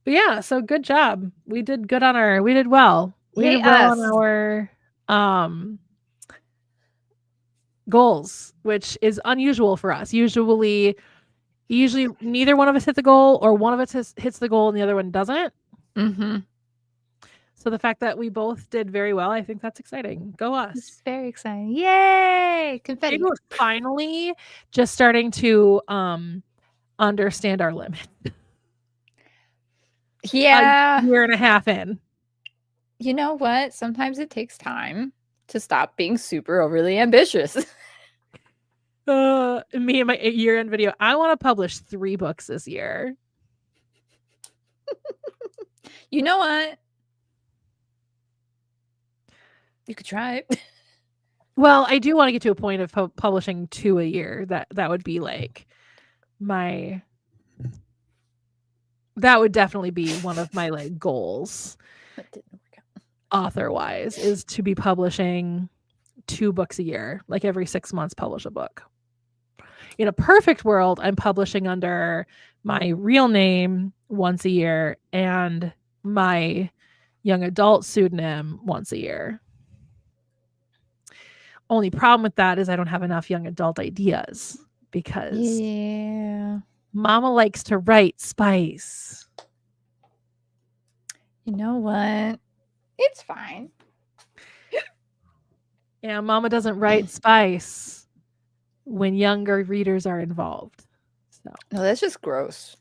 But yeah, so good job. We did good on we did well. We did well on our goals, which is unusual for us. Usually neither one of us hit the goal, or one of us hits the goal and the other one doesn't. So the fact that we both did very well, I think that's exciting. Go us. It's very exciting. Yay! Confetti. Maybe we're finally just starting to understand our limit. Yeah. A year and a half in. You know what? Sometimes it takes time to stop being super overly ambitious. Me and my year-end video. I want to publish 3 books this year. You know what? You could try it. Well, I do want to get to a point of publishing 2 a year. That would be like that would definitely be one of my like goals. That didn't work out. Author-wise, is to be publishing 2 books a year, like every 6 months publish a book. In a perfect world, I'm publishing under my real name once a year and my young adult pseudonym once a year. Only problem with that is I don't have enough young adult ideas, because Mama likes to write spice. You know what? It's fine. Yeah, Mama doesn't write spice when younger readers are involved. So No, that's just gross.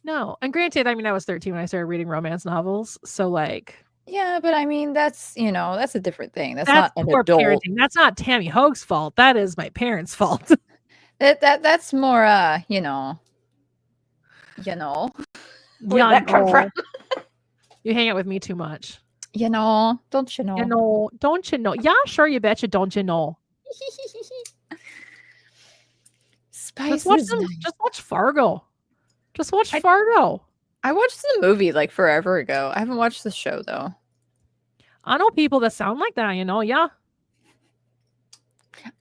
No. And granted, I mean, I was 13 when I started reading romance novels. So, like, Yeah, but I mean, that's, that's a different thing. That's that's not an poor adult. parenting. That's not Tammy Hoag's fault. That is my parents' fault. That's more, you know. Where did that come from? You hang out with me too much. Don't you know? Don't you know? Yeah, sure, you betcha, don't you know? Spice Just watch Fargo. Just watch Fargo. I watched the movie like forever ago. I haven't watched the show though. I know people that sound like that, yeah.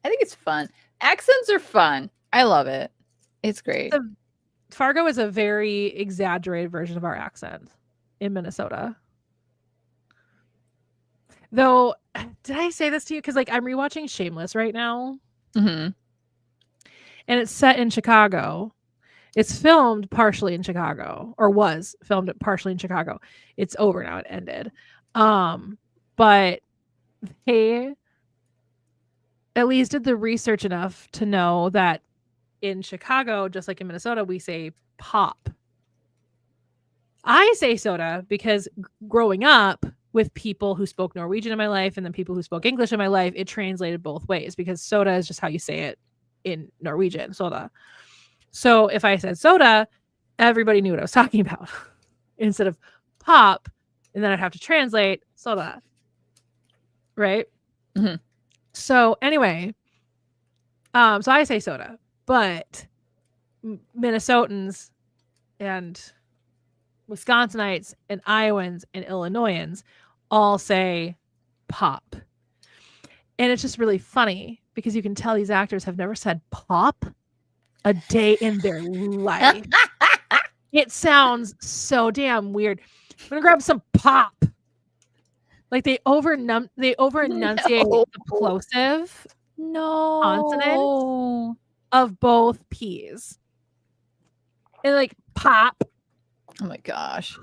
I think it's fun. Accents are fun. I love it. It's great. Fargo is a very exaggerated version of our accent in Minnesota. Though, did I say this to you? Because like I'm rewatching Shameless right now. Mm-hmm. And it's set in Chicago. It's filmed partially in Chicago, or was filmed partially in Chicago. It's over now. It ended. But they at least did the research enough to know that in Chicago, just like in Minnesota, we say pop. I say soda because growing up with people who spoke Norwegian in my life and then people who spoke English in my life, it translated both ways because soda is just how you say it in Norwegian, soda. So if I said soda, everybody knew what I was talking about instead of pop. And then I'd have to translate soda. Right? Mm-hmm. So anyway, so I say soda, but Minnesotans and Wisconsinites and Iowans and Illinoisans all say pop. And it's just really funny because you can tell these actors have never said pop a day in their life. It sounds so damn weird. I'm gonna grab some pop. Like they over enunciate the plosive consonant of both P's. And like pop. Oh my gosh.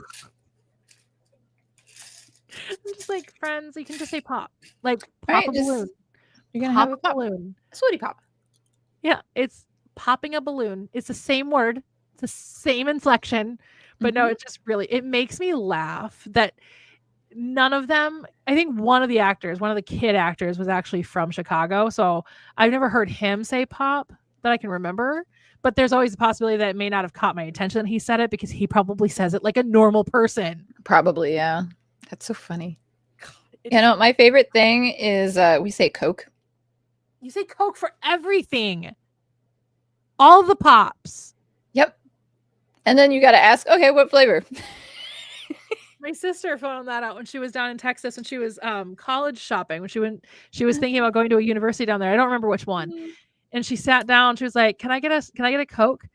I'm just like, friends, you can just say pop. Like pop a balloon. You're gonna have a pop. balloon. Sweetie pop. Yeah, it's popping a balloon. It's the same word. It's the same inflection. But no, it just really, it makes me laugh that none of them, I think one of the kid actors was actually from Chicago. So I've never heard him say pop that I can remember. But there's always a possibility that it may not have caught my attention that he said it because he probably says it like a normal person. Probably, yeah. That's so funny. God, my favorite thing is we say Coke. You say Coke for everything. All the pops. Yep. And then you got to ask, okay, what flavor? My sister found that out when she was down in Texas and she was college shopping when she was thinking about going to a university down there. I don't remember which one. And she sat down. She was like, can I get a Coke?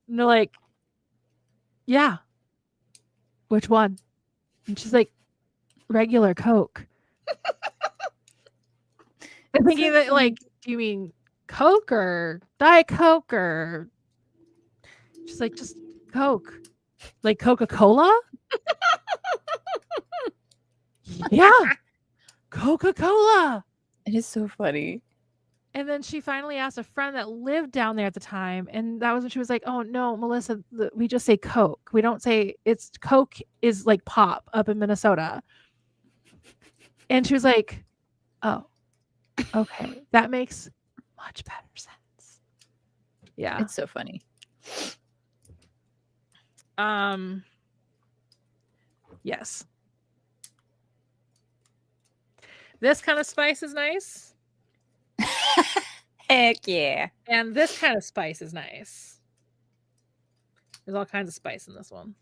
And they're like, yeah. Which one? And she's like, regular Coke. I'm thinking that like, do you mean Coke or Diet Coke or she's like, just Coke. Like Coca-Cola? Yeah. Coca-Cola. It is so funny. And then she finally asked a friend that lived down there at the time. And that was when she was like, oh, no, Melissa, we just say Coke. We don't say it's Coke is like pop up in Minnesota. And she was like, oh, okay. That makes much better sense. Yeah. It's so funny. Yes. This kind of spice is nice. Heck yeah. And this kind of spice is nice. There's all kinds of spice in this one.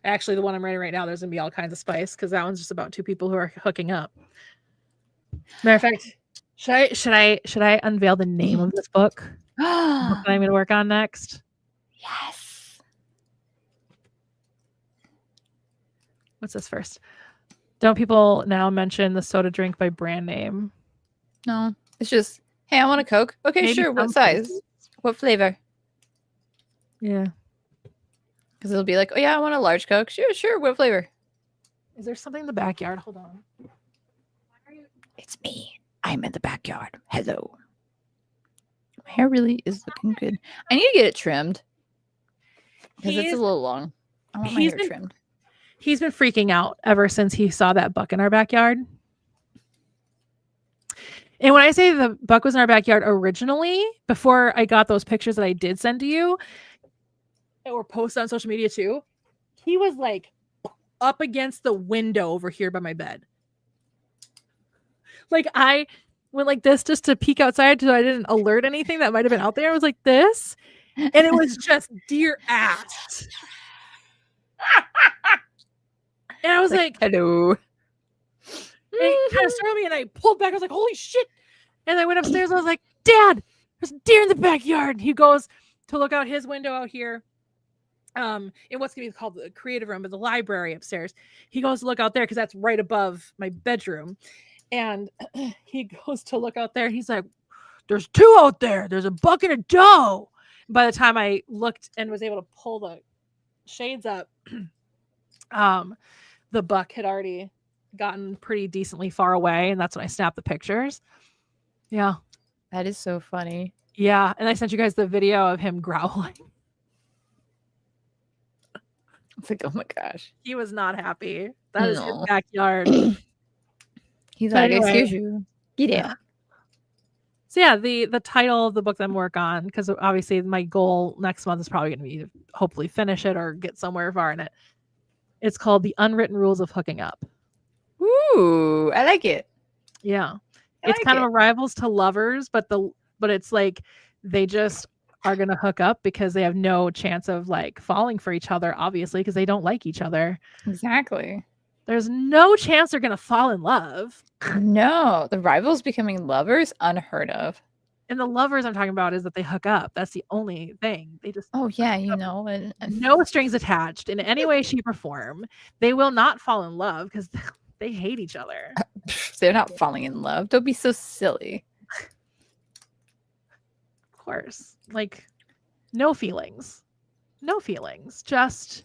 Actually, the one I'm writing right now, there's going to be all kinds of spice because that one's just about two people who are hooking up. Matter of fact, should I unveil the name of this book? What I'm going to work on next? Yes. What's this first? Don't people now mention the soda drink by brand name? No, it's just, hey, I want a Coke. Okay, maybe sure. What size? What flavor? Yeah. Because it'll be like, oh, yeah, I want a large Coke. Sure. What flavor? Is there something in the backyard? Hold on. It's me. I'm in the backyard. Hello. My hair really is looking good. I need to get it trimmed. Because it's a little long. I want my hair trimmed. He's been freaking out ever since he saw that buck in our backyard. And when I say the buck was in our backyard originally, before I got those pictures that I did send to you, that were posted on social media too, he was like up against the window over here by my bed. Like I went like this just to peek outside so I didn't alert anything that might have been out there. I was like this. And it was just deer ass. And I was like hello. It kind of startled me and I pulled back. I was like, holy shit. And I went upstairs. I was like, Dad, there's a deer in the backyard. He goes to look out his window out here. In what's going to be called the creative room, but the library upstairs. He goes to look out there because that's right above my bedroom. And he goes to look out there. He's like, there's two out there. There's a buck and a doe. By the time I looked and was able to pull the shades up, the buck had already gotten pretty decently far away. And that's when I snapped the pictures. Yeah. That is so funny. Yeah. And I sent you guys the video of him growling. It's like, oh my gosh. He was not happy. That is his backyard. He's like, excuse you. Get out. So yeah, the title of the book that I'm working on, because obviously my goal next month is probably going to be to hopefully finish it or get somewhere far in it. It's called The Unwritten Rules of Hooking Up. Ooh, I like it. Yeah. It's kind of a rivals to lovers, but it's like they just are going to hook up because they have no chance of like falling for each other, obviously, because they don't like each other. Exactly. There's no chance they're going to fall in love. No, the rivals becoming lovers, unheard of. And the lovers I'm talking about is that they hook up. That's the only thing. They just and no strings attached in any way, shape, or form. They will not fall in love because they hate each other. They're not falling in love. Don't be so silly. Of course. Like, no feelings. No feelings. Just,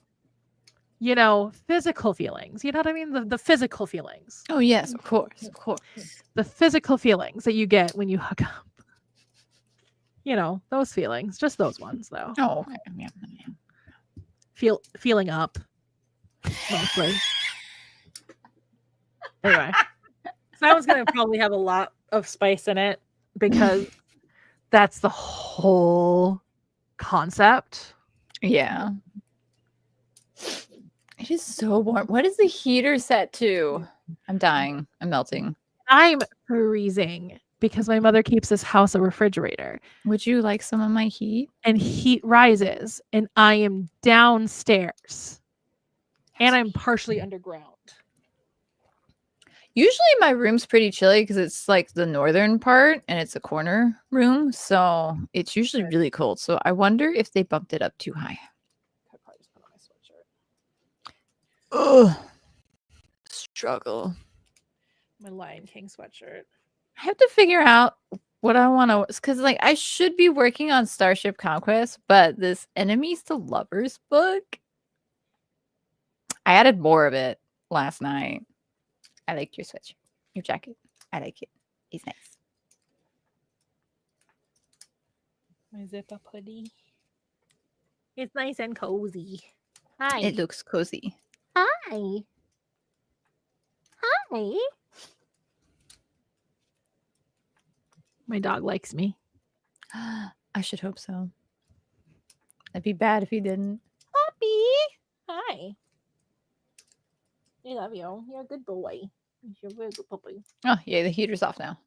physical feelings. You know what I mean? The physical feelings. Oh, yes, of course. Of course. The physical feelings that you get when you hook up. Those feelings. Just those ones, though. Oh, okay. Yeah. Feeling up. Mostly. Anyway. So that one's going to probably have a lot of spice in it because that's the whole concept. Yeah. It is so warm. What is the heater set to? I'm dying. I'm melting. I'm freezing because my mother keeps this house a refrigerator. Would you like some of my heat? And heat rises, and I am downstairs, and I'm partially underground. Usually my room's pretty chilly because it's like the northern part and it's a corner room. So it's usually really cold. So I wonder if they bumped it up too high. I probably just put on my sweatshirt. Ugh. Struggle. My Lion King sweatshirt. I have to figure out what I want to, because like I should be working on Starship Conquest, but this Enemies to Lovers book, I added more of it last night. I liked your sweatshirt, your jacket. I like it. It's nice. My zip up hoodie. It's nice and cozy. Hi. It looks cozy. Hi. Hi. My dog likes me. I should hope so. That'd be bad if he didn't. Puppy. Hi. I love you. You're a good boy. You're a very good puppy. Oh, yeah, the heater's off now.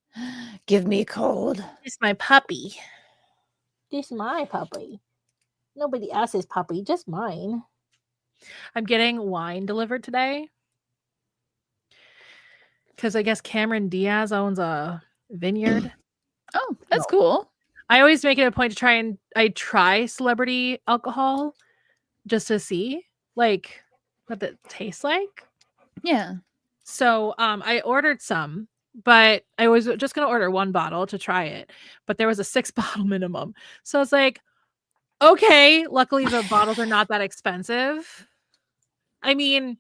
Give me cold. This is my puppy. This is my puppy. Nobody else's puppy, just mine. I'm getting wine delivered today. Because I guess Cameron Diaz owns a vineyard. Oh, that's cool. I always make it a point to try celebrity alcohol just to see like what it tastes like. Yeah. So I ordered some, but I was just going to order one bottle to try it, but there was a 6-bottle minimum. So I was like, okay, luckily the bottles are not that expensive. I mean,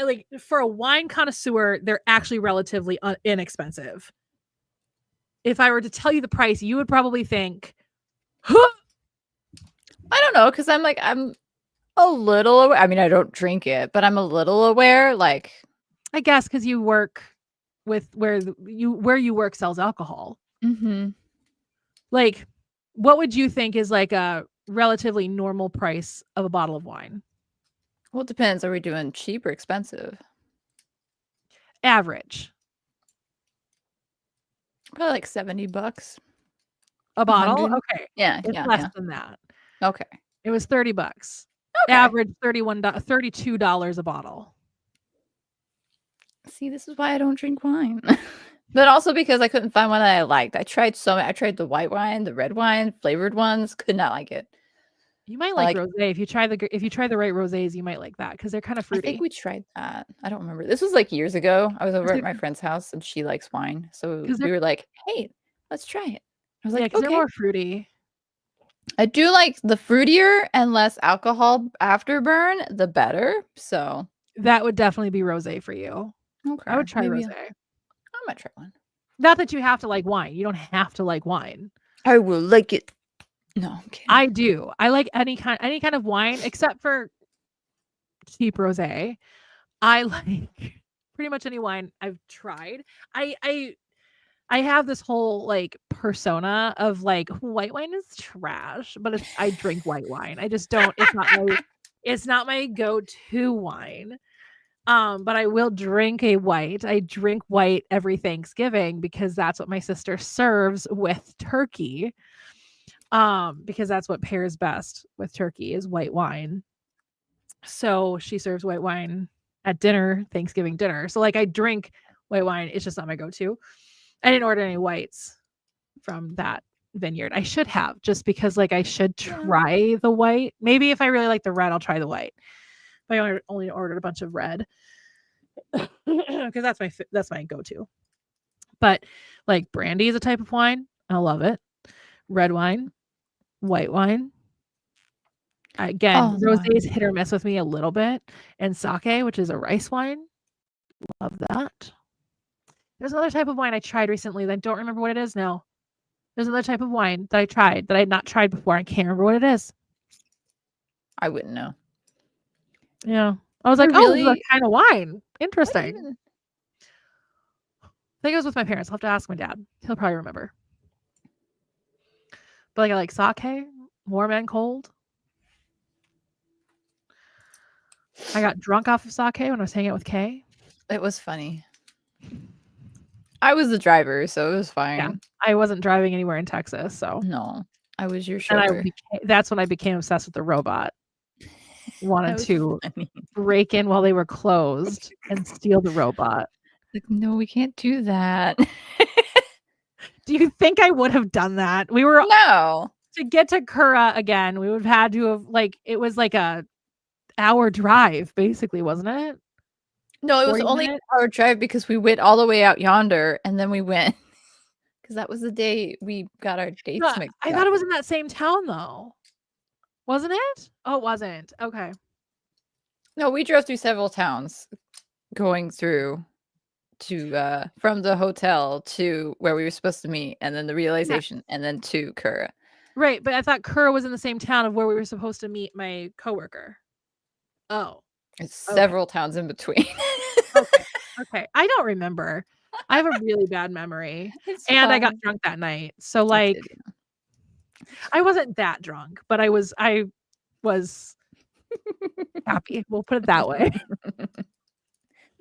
like for a wine connoisseur, they're actually relatively inexpensive. If I were to tell you the price, you would probably think, huh! I don't know, because I'm a little aware. I mean, I don't drink it, but I'm a little aware. Like, I guess because you work with where you work sells alcohol. mm-hmm. Like, what would you think is like a relatively normal price of a bottle of wine? Well, it depends. Are we doing cheap or expensive? Average. Probably like $70. A bottle? 100. Okay. Yeah, It's yeah, less yeah. than that. Okay. It was $30. Okay. Average $32 a bottle. See, this is why I don't drink wine. But also because I couldn't find one that I liked. I tried I tried the white wine, the red wine, flavored ones. Could not like it. You might I like like. rosé. If you try the right rosés, you might like that because they're kind of I think fruity. we tried that. I don't remember. This was like years ago. I was over at Because my friend's house and she likes wine. So they're we were like, hey, let's try it. I was yeah, like, because they're okay. more fruity. I do like the fruitier and less alcohol afterburn, the better. So That would definitely be rosé for you. okay, I would try maybe rosé. I might try one. Not that you have to like wine. You don't have to like wine. I will like it. No, I'm kidding. I do. I like any kind of wine except for cheap rosé. I like pretty much any wine I've tried. I have this whole like persona of like white wine is trash, but I drink white wine. I just don't. It's not my go-to wine. But I will drink a white. I drink white every Thanksgiving because that's what my sister serves with turkey. Because that's what pairs best with turkey is white wine. So she serves white wine at dinner, Thanksgiving dinner. So like I drink white wine. It's just not my go-to. I didn't order any whites from that vineyard. I should have just because like I should try the white. Maybe if I really like the red, I'll try the white. But I only ordered a bunch of red because that's my go-to. But like brandy is a type of wine. I love it. Red wine, white wine. Again, rosé is hit or miss with me a little bit. And sake, which is a rice wine. Love that. There's another type of wine I tried recently that I don't remember what it is now. There's another type of wine that I tried that I had not tried before. I can't remember what it is. I wouldn't know. Yeah. I was like, oh, this is a kind of wine. Interesting. I think it was with my parents. I'll have to ask my dad. He'll probably remember. But like I like sake, warm and cold. I got drunk off of sake when I was hanging out with Kay. It was funny. I was the driver, so it was fine. Yeah, I wasn't driving anywhere in Texas, so no, I was your chauffeur. That's when I became obsessed with the robot. Wanted to break in while they were closed and steal the robot. Like, no, we can't do that. Do you think I would have done that? We were to get to Kura again. We would have had to have it was like a hour drive, basically, wasn't it? No, it was only an hour drive because we went all the way out yonder, and then we went because that was the day we got our dates mixed up. I thought it was in that same town, though. Wasn't it? Oh, it wasn't. Okay. No, we drove through several towns going through to from the hotel to where we were supposed to meet, and then the realization, and then to Kura. Right, but I thought Kura was in the same town of where we were supposed to meet my coworker. Oh. It's several towns in between. Okay. I don't remember. I have a really bad memory. And I got drunk that night. So like I wasn't that drunk, but I was happy. We'll put it that way.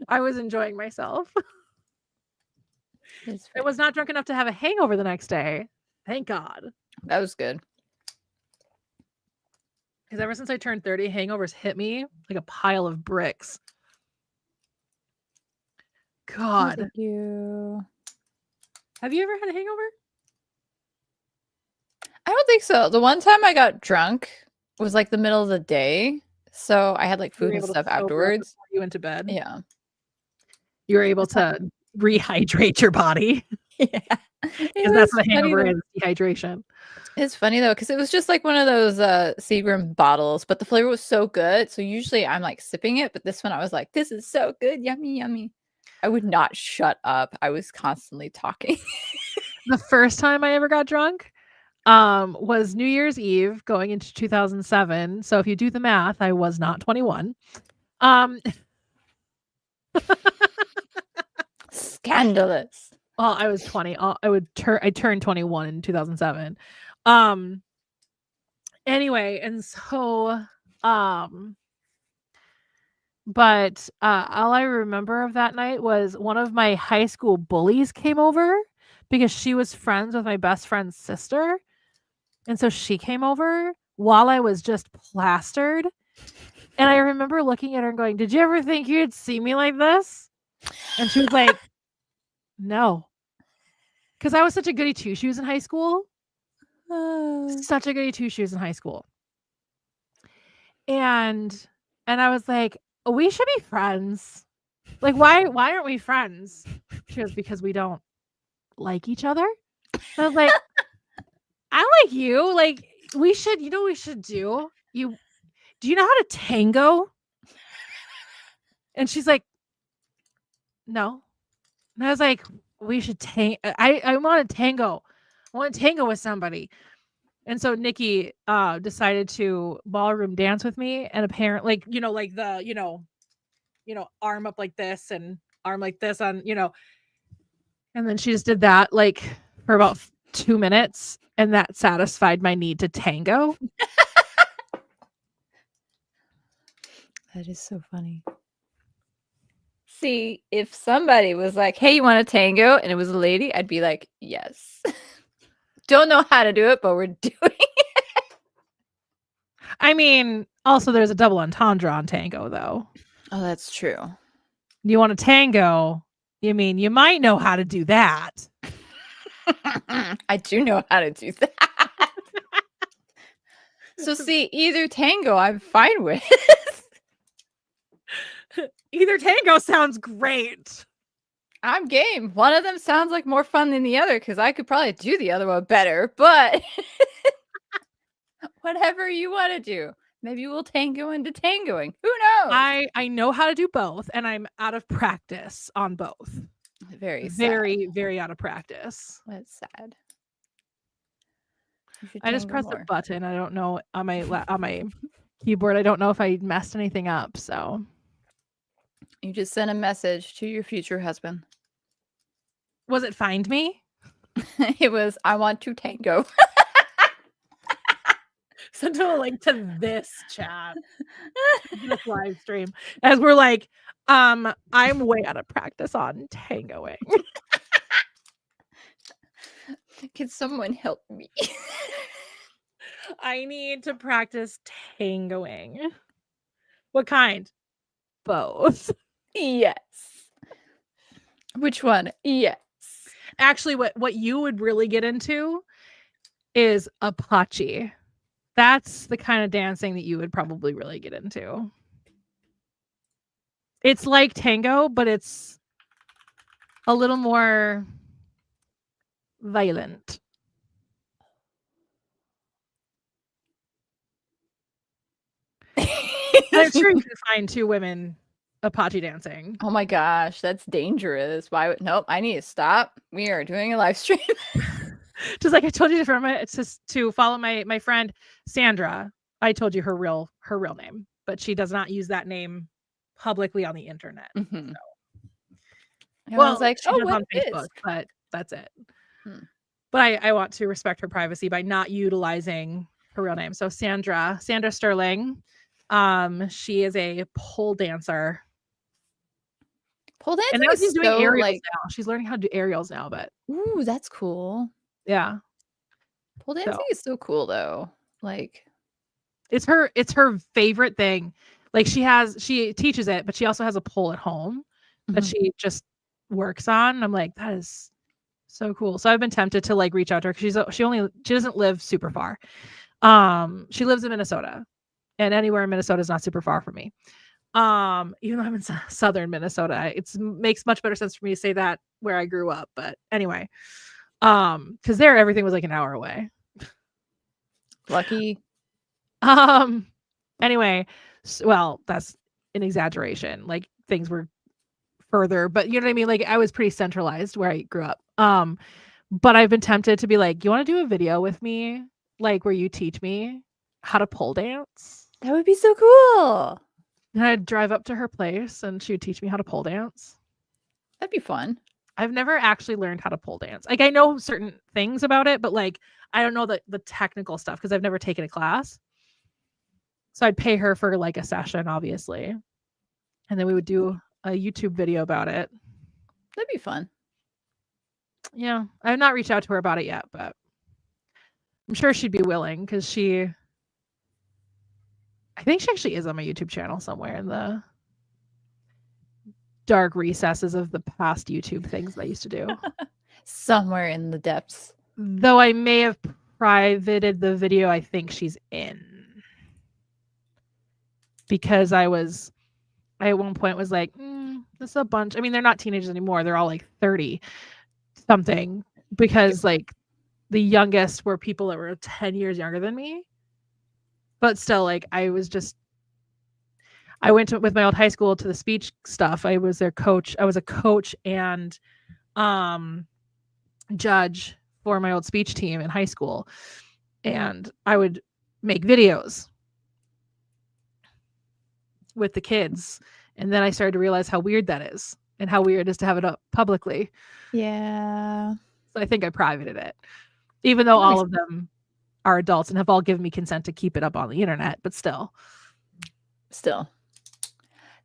I was enjoying myself. I was not drunk enough to have a hangover the next day. Thank God. That was good. Because ever since I turned 30, hangovers hit me like a pile of bricks. God. Thank you. Have you ever had a hangover? I don't think so. The one time I got drunk was like the middle of the day. So I had like food and stuff afterwards. You went to bed? Yeah. You were able to rehydrate your body. Yeah. Because that's what a hangover is, dehydration. It's funny though, because it was just like one of those Seagram bottles, but the flavor was so good. So usually I'm like sipping it, but this one I was like, this is so good. Yummy, yummy. I would not shut up. I was constantly talking. The first time I ever got drunk, was New Year's Eve going into 2007. So if you do the math, I was not 21. Scandalous. Well, I was 20. I turned 21 in 2007. Anyway, and so but all I remember of that night was one of my high school bullies came over because she was friends with my best friend's sister. And so she came over while I was just plastered. And I remember looking at her and going, "Did you ever think you'd see me like this?" And she was like, "No." Because I was such a goody two shoes in high school. Such a goody two shoes in high school. And I was like, "We should be friends. Like, why aren't we friends?" She goes, "Because we don't like each other." And I was like, "I like you. Like, we should, you know what we should do? Do you know how to tango?" And she's like, "No." And I was like, "We should I want to tango. I want to tango with somebody." And so Nikki decided to ballroom dance with me, and apparently, like, like the, arm up like this and arm like this on, and then she just did that like for about 2 minutes, and that satisfied my need to tango. That is so funny. See, if somebody was like, "Hey, you want a tango?" and it was a lady, I'd be like, "Yes." Don't know how to do it, but we're doing it. I mean, also there's a double entendre on tango, though. Oh, that's true. You want a tango? You mean you might know how to do that? I do know how to do that. So see, either tango I'm fine with. Either tango sounds great. I'm game. One of them sounds like more fun than the other because I could probably do the other one better, but whatever you want to do. Maybe we'll tango into tangoing. Who knows? I know how to do both, and I'm out of practice on both. Very sad. Very, very out of practice. That's sad. I just pressed a button. I don't know on my keyboard. I don't know if I messed anything up. So you just sent a message to your future husband. Was it find me? It was, "I want to tango." Send him a link to this chat, this live stream, as we're like, I'm way out of practice on tangoing. Can someone help me? I need to practice tangoing. What kind? Both. Yes. Which one? Yes. Actually, what you would really get into is Apache. That's the kind of dancing that you would probably really get into. It's like tango, but it's a little more violent. I'm sure you can find two women Apache dancing. Oh my gosh, that's dangerous. Why would nope, I need to stop. We are doing a live stream. Just like I told you it's just to follow my friend Sandra. I told you her real name, but she does not use that name publicly on the internet. Mm-hmm. So. Well, I was like, she does on Facebook, but that's it. But I want to respect her privacy by not utilizing her real name. So Sandra Sterling, she is a pole dancer. Pole dancing, and now she's doing aerials like now. She's learning how to do aerials now, but ooh, that's cool. Yeah. Pole dancing is so cool though. Like it's her favorite thing. Like she teaches it, but she also has a pole at home that she just works on. I'm like, that is so cool. So I've been tempted to like reach out to her because she doesn't live super far. She lives in Minnesota, and anywhere in Minnesota is not super far from me. Even though I'm in southern Minnesota, it makes much better sense for me to say that where I grew up. But anyway, because there everything was like an hour away. Lucky. Anyway, well, that's an exaggeration. Like things were further, but you know what I mean? Like I was pretty centralized where I grew up. But I've been tempted to be like, you want to do a video with me? Like where you teach me how to pole dance? That would be so cool. And I'd drive up to her place and she would teach me how to pole dance. That'd be fun. I've never actually learned how to pole dance. Like I know certain things about it, but like I don't know the technical stuff because I've never taken a class. So I'd pay her for like a session, obviously. And then we would do a YouTube video about it. That'd be fun. Yeah. I have not reached out to her about it yet, but I'm sure she'd be willing because I think she actually is on my YouTube channel somewhere in the dark recesses of the past YouTube things that I used to do. Somewhere in the depths. Though I may have privated the video I think she's in. Because I at one point was like, this is a bunch. I mean, they're not teenagers anymore. They're all like 30 something. Because like the youngest were people that were 10 years younger than me. But still, like I went with my old high school to the speech stuff. I was their coach. I was a coach and judge for my old speech team in high school. And I would make videos with the kids. And then I started to realize how weird that is and how weird it is to have it up publicly. Yeah. So I think I privated it, even though all of them are adults and have all given me consent to keep it up on the internet, but still.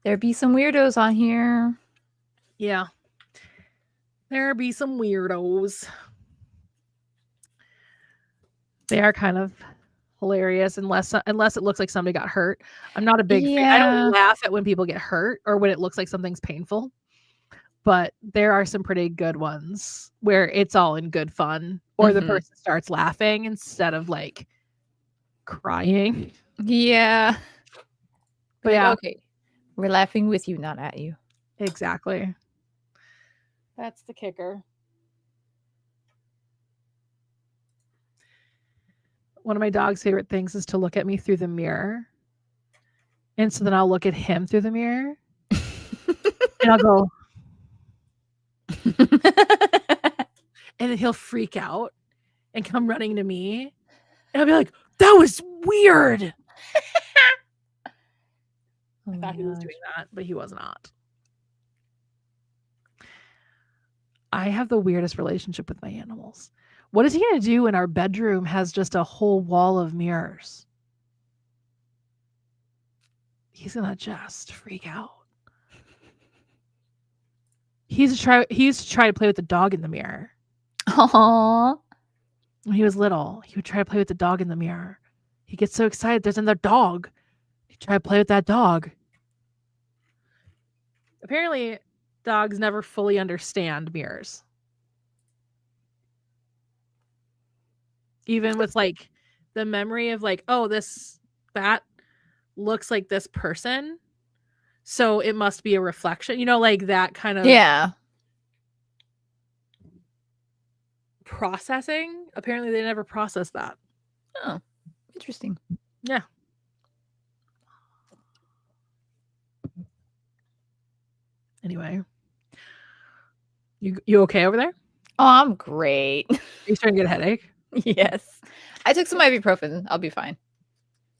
There be some weirdos on here. Yeah. There be some weirdos. They are kind of hilarious unless it looks like somebody got hurt. I'm not a big fan. I don't laugh at when people get hurt or when it looks like something's painful. But there are some pretty good ones where it's all in good fun or the person starts laughing instead of like crying. Yeah. But yeah. Okay. We're laughing with you, not at you. Exactly. That's the kicker. One of my dog's favorite things is to look at me through the mirror. And so then I'll look at him through the mirror. And I'll go. And then he'll freak out and come running to me. And I'll be like, that was weird. I thought he was doing that, but he was not. I have the weirdest relationship with my animals. What is he going to do when our bedroom has just a whole wall of mirrors? He's going to just freak out. He used to try to play with the dog in the mirror. Aww. When he was little, he would try to play with the dog in the mirror. He gets so excited. There's another dog. He tried to play with that dog. Apparently, dogs never fully understand mirrors. Even with like the memory of like, oh, that looks like this person. So it must be a reflection. You know, like that kind of processing. Apparently they never process that. Oh, interesting. Yeah. Anyway. You okay over there? Oh, I'm great. Are you starting to get a headache? Yes. I took some ibuprofen. I'll be fine.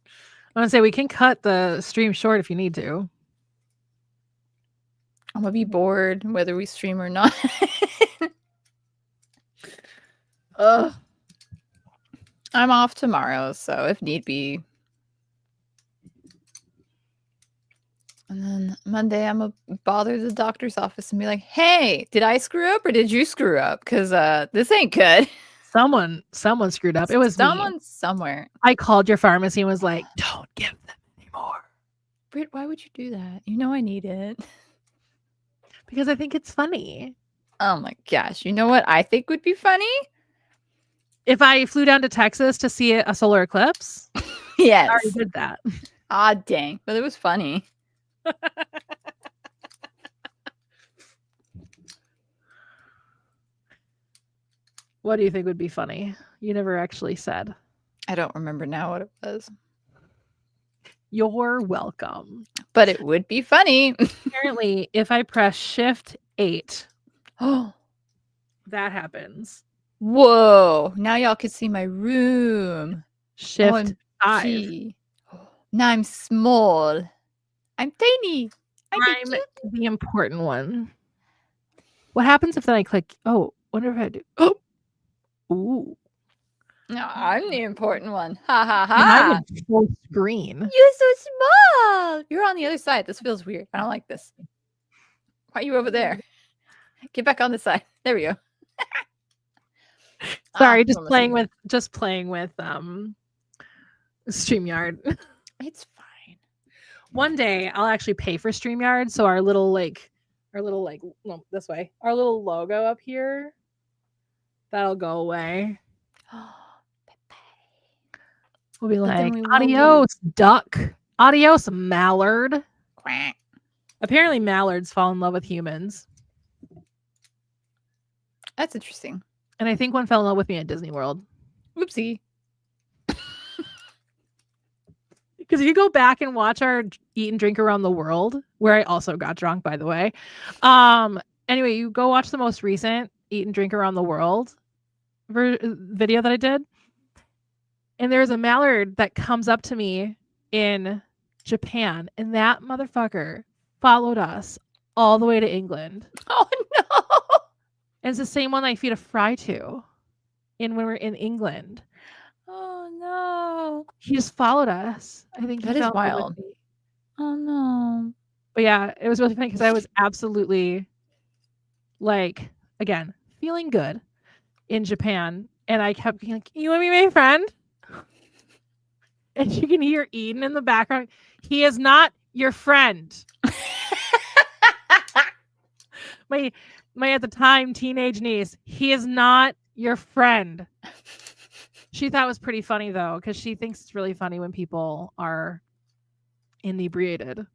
I want to say we can cut the stream short if you need to. I'm going to be bored whether we stream or not. Ugh. I'm off tomorrow, so if need be. And then Monday, I'm going to bother the doctor's office and be like, hey, did I screw up or did you screw up? Because this ain't good. Someone screwed up. It was someone me. Somewhere. I called your pharmacy and was like, don't give them anymore. Britt, why would you do that? You know I need it. Because I think it's funny. Oh my gosh. You know what I think would be funny? If I flew down to Texas to see a solar eclipse. Yes. I already did that. Ah, dang. But it was funny. What do you think would be funny? You never actually said. I don't remember now what it was. You're welcome. But it would be funny. Apparently, if I press Shift 8, oh, that happens. Whoa! Now y'all can see my room. Shift 5. OMG. Now I'm small. I'm tiny. I'm the important one. What happens if then I click? Oh, wonder if I do. Oh, ooh. No, I'm the important one. Ha ha ha. And I'm in full screen. You're so small. You're on the other side. This feels weird. I don't like this. Why are you over there? Get back on this side. There we go. Sorry, just playing with StreamYard. It's fine. One day I'll actually pay for StreamYard, so our little no, this way. Our little logo up here, that'll go away. We'll be like, adios, duck. Adios, mallard. Quack. Apparently mallards fall in love with humans. That's interesting. And I think one fell in love with me at Disney World. Oopsie. Because if you go back and watch our Eat and Drink Around the World, where I also got drunk, by the way. Anyway, you go watch the most recent Eat and Drink Around the World video that I did. And there's a mallard that comes up to me in Japan, and that motherfucker followed us all the way to England. Oh no! And it's the same one I feed a fry to when we're in England. Oh no! He just followed us. I think that is wild. Oh no! But yeah, it was really funny because I was absolutely like, again, feeling good in Japan, and I kept being like, "You want to be my friend?" And you can hear Eden in the background. He is not your friend. my at the time teenage niece. He is not your friend. She thought it was pretty funny though, because she thinks it's really funny when people are inebriated.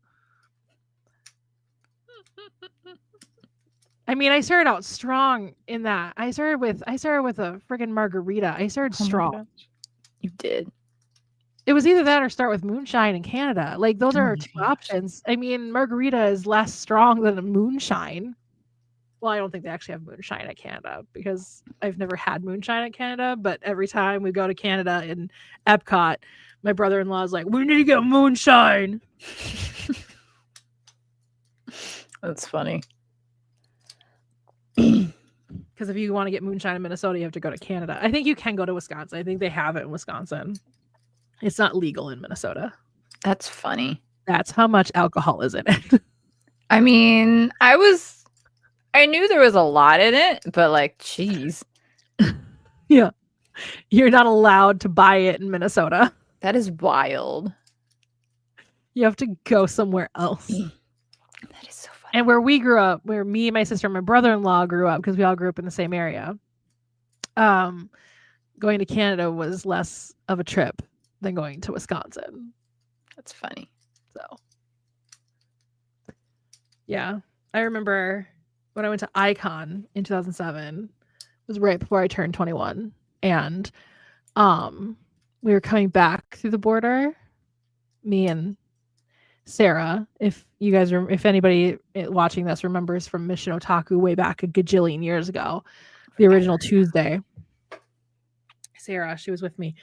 I mean, I started out strong in that. I started with a friggin' margarita. I started strong. You did. It was either that or start with moonshine in Canada. Like, those are our two options. I mean, margarita is less strong than a moonshine. Well, I don't think they actually have moonshine at Canada because I've never had moonshine at Canada. But every time we go to Canada in Epcot, my brother-in-law is like, "We need to get moonshine." That's funny. Because if you want to get moonshine in Minnesota, you have to go to Canada. I think you can go to Wisconsin. I think they have it in Wisconsin. It's not legal in Minnesota. That's funny. That's how much alcohol is in it. I mean, I knew there was a lot in it, but like, geez. Yeah. You're not allowed to buy it in Minnesota. That is wild. You have to go somewhere else. That is so funny. And where we grew up, where me, my sister, and my brother-in-law grew up, because we all grew up in the same area, going to Canada was less of a trip than going to Wisconsin. That's funny. So, yeah. I remember when I went to Icon in 2007, it was right before I turned 21. And we were coming back through the border, me and Sarah. If you guys if anybody watching this remembers from Mission Otaku way back a gajillion years ago, the original Tuesday, Sarah, she was with me.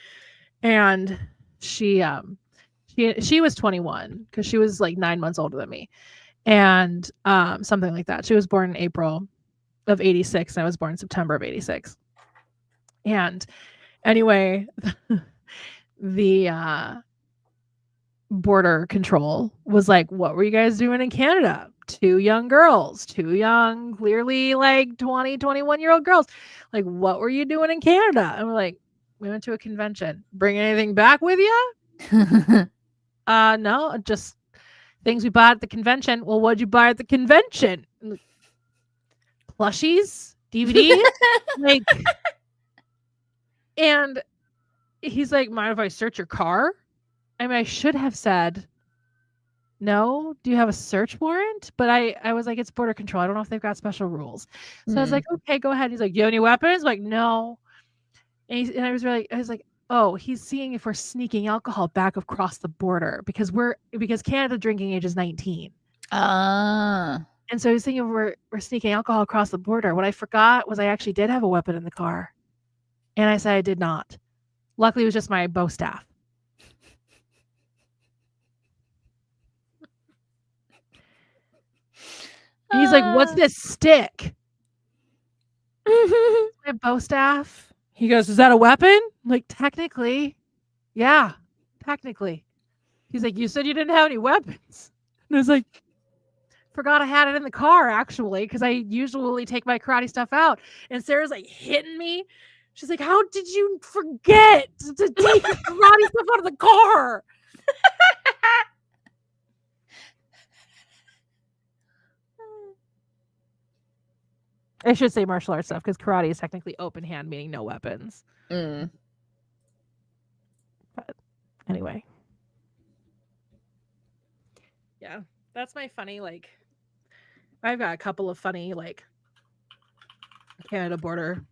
And she was 21 because she was like 9 months older than me. And something like that. She was born in April of 86 and I was born in September of 86. And anyway, the border control was like, "What were you guys doing in Canada? Two young girls, clearly like 20, 21-year-old girls. Like, what were you doing in Canada?" And we're like, "We went to a convention." "Bring anything back with you?" No, just things we bought at the convention." "Well, what'd you buy at the convention?" "Plushies, DVDs." Like, and he's like, "Mind if I search your car?" I mean, I should have said, "No, do you have a search warrant?" But I was like, it's border control. I don't know if they've got special rules. So I was like, "Okay, go ahead." He's like, "Do you have any weapons?" I'm like, "No." And I was like, oh, he's seeing if we're sneaking alcohol back across the border because Canada drinking age is 19. And so he's thinking we're sneaking alcohol across the border. What I forgot was I actually did have a weapon in the car. And I said I did not. Luckily, it was just my bow staff. And he's like, "What's this stick?" My bow staff. He goes, "Is that a weapon?" I'm like, technically, yeah, technically. He's like, "You said you didn't have any weapons." And I was like, "Forgot I had it in the car, actually, because I usually take my karate stuff out." And Sarah's like hitting me. She's like, "How did you forget to take your karate stuff out of the car?" I should say martial arts stuff because karate is technically open hand, meaning no weapons. Mm. But anyway. Yeah, that's my funny, like, I've got a couple of funny, like, Canada border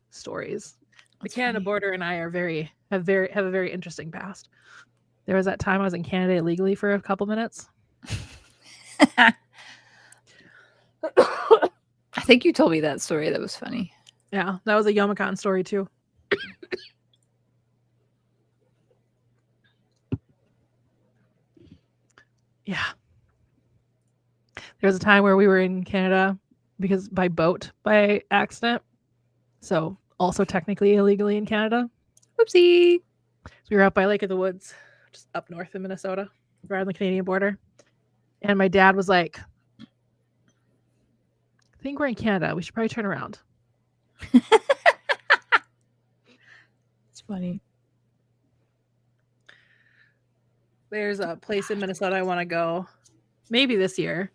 stories. The Canada border and I are have a very interesting past. There was that time I was in Canada illegally for a couple minutes. I think you told me that story. That was funny. Yeah, that was a Yomicon story too. Yeah. There was a time where we were in Canada because by boat by accident. So also technically illegally in Canada. Whoopsie. So we were out by Lake of the Woods, just up north in Minnesota, right on the Canadian border. And my dad was like, "I think we're in Canada. We should probably turn around." It's funny. There's a place in Minnesota I want to go. Maybe this year.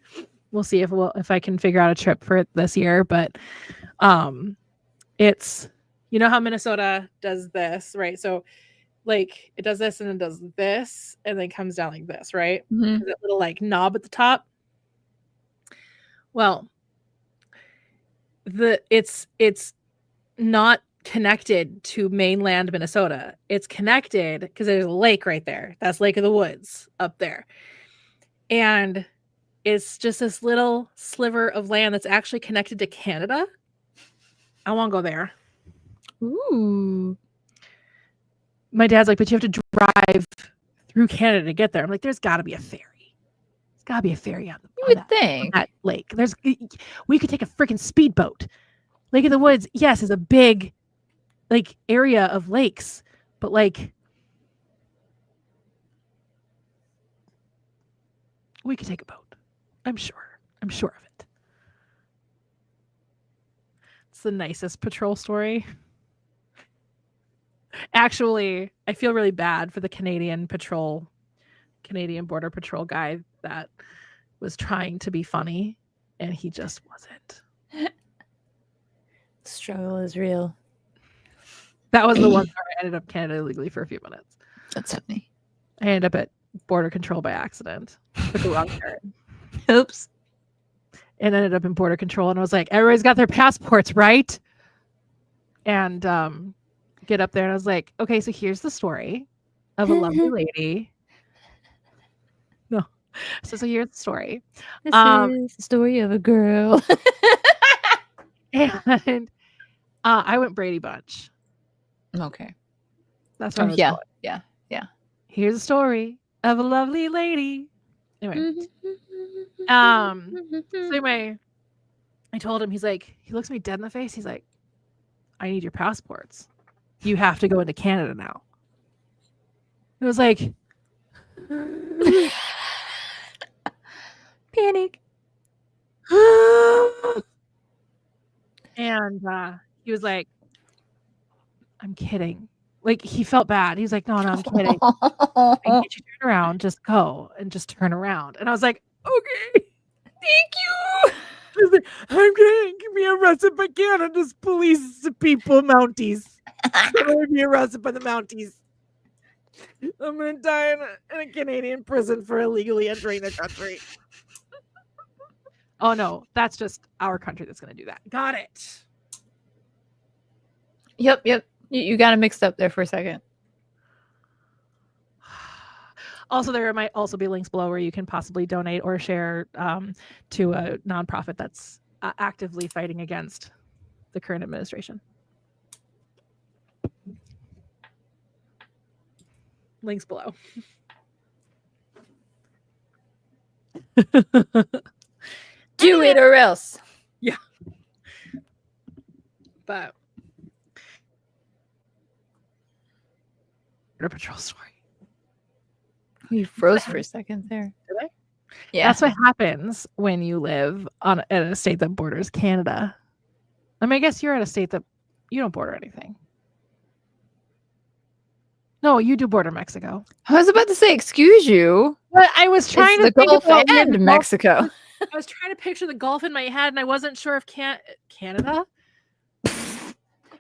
We'll see if I can figure out a trip for it this year. But it's, you know how Minnesota does this, right? So like it does this and then does this and then comes down like this, right? Mm-hmm. That little like knob at the top. Well, it's not connected to mainland Minnesota. It's connected because there's a lake right there. That's Lake of the Woods up there. And it's just this little sliver of land that's actually connected to Canada. I want to go there. Ooh. My dad's like, "But you have to drive through Canada to get there." I'm like, "There's got to be a ferry. There's got to be a ferry on that lake. We could take a freaking speedboat. Lake of the Woods, yes, is a big like area of lakes, but like we could take a boat. I'm sure of it." It's the nicest patrol story. Actually, I feel really bad for the Canadian Border Patrol guy that was trying to be funny and he just wasn't. Struggle is real. That was the one where I ended up Canada illegally for a few minutes. That's funny. I ended up at border control by accident. Took a wrong turn. Oops. And ended up in border control and I was like, "Everybody's got their passports, right?" And get up there and I was like, "Okay, so here's the story of a lovely lady." No. So here's the story. This is the story of a girl. And I went Brady Bunch. Okay. That's what I was yeah. going. Yeah. Here's a story of a lovely lady. Anyway. So anyway, I told him, he looks me dead in the face. He's like, "I need your passports. You have to go into Canada now." It was like panic. And he was like, "I'm kidding." Like he felt bad. He was like, "No, I'm kidding. I get you turn around, just go and just turn around." And I was like, "Okay, thank you." I was like, "I'm gonna be arrested by Canada's police people, Mounties. I'm gonna be arrested by the Mounties. I'm gonna die in a Canadian prison for illegally entering the country." Oh no, that's just our country that's gonna do that. Got it. Yep. You got it mixed up there for a second. Also, there might also be links below where you can possibly donate or share to a nonprofit that's actively fighting against the current administration. Links below. Do it or else. Yeah. But Border Patrol story. You froze for a second there. Did I? Yeah. That's what happens when you live in a state that borders Canada. I mean, I guess you're at a state that you don't border anything. No, you do border Mexico. I was about to say, excuse you. But I was trying to the think Gulf about where the and Gulf- Mexico. I was trying to picture the Gulf in my head, and I wasn't sure if Canada.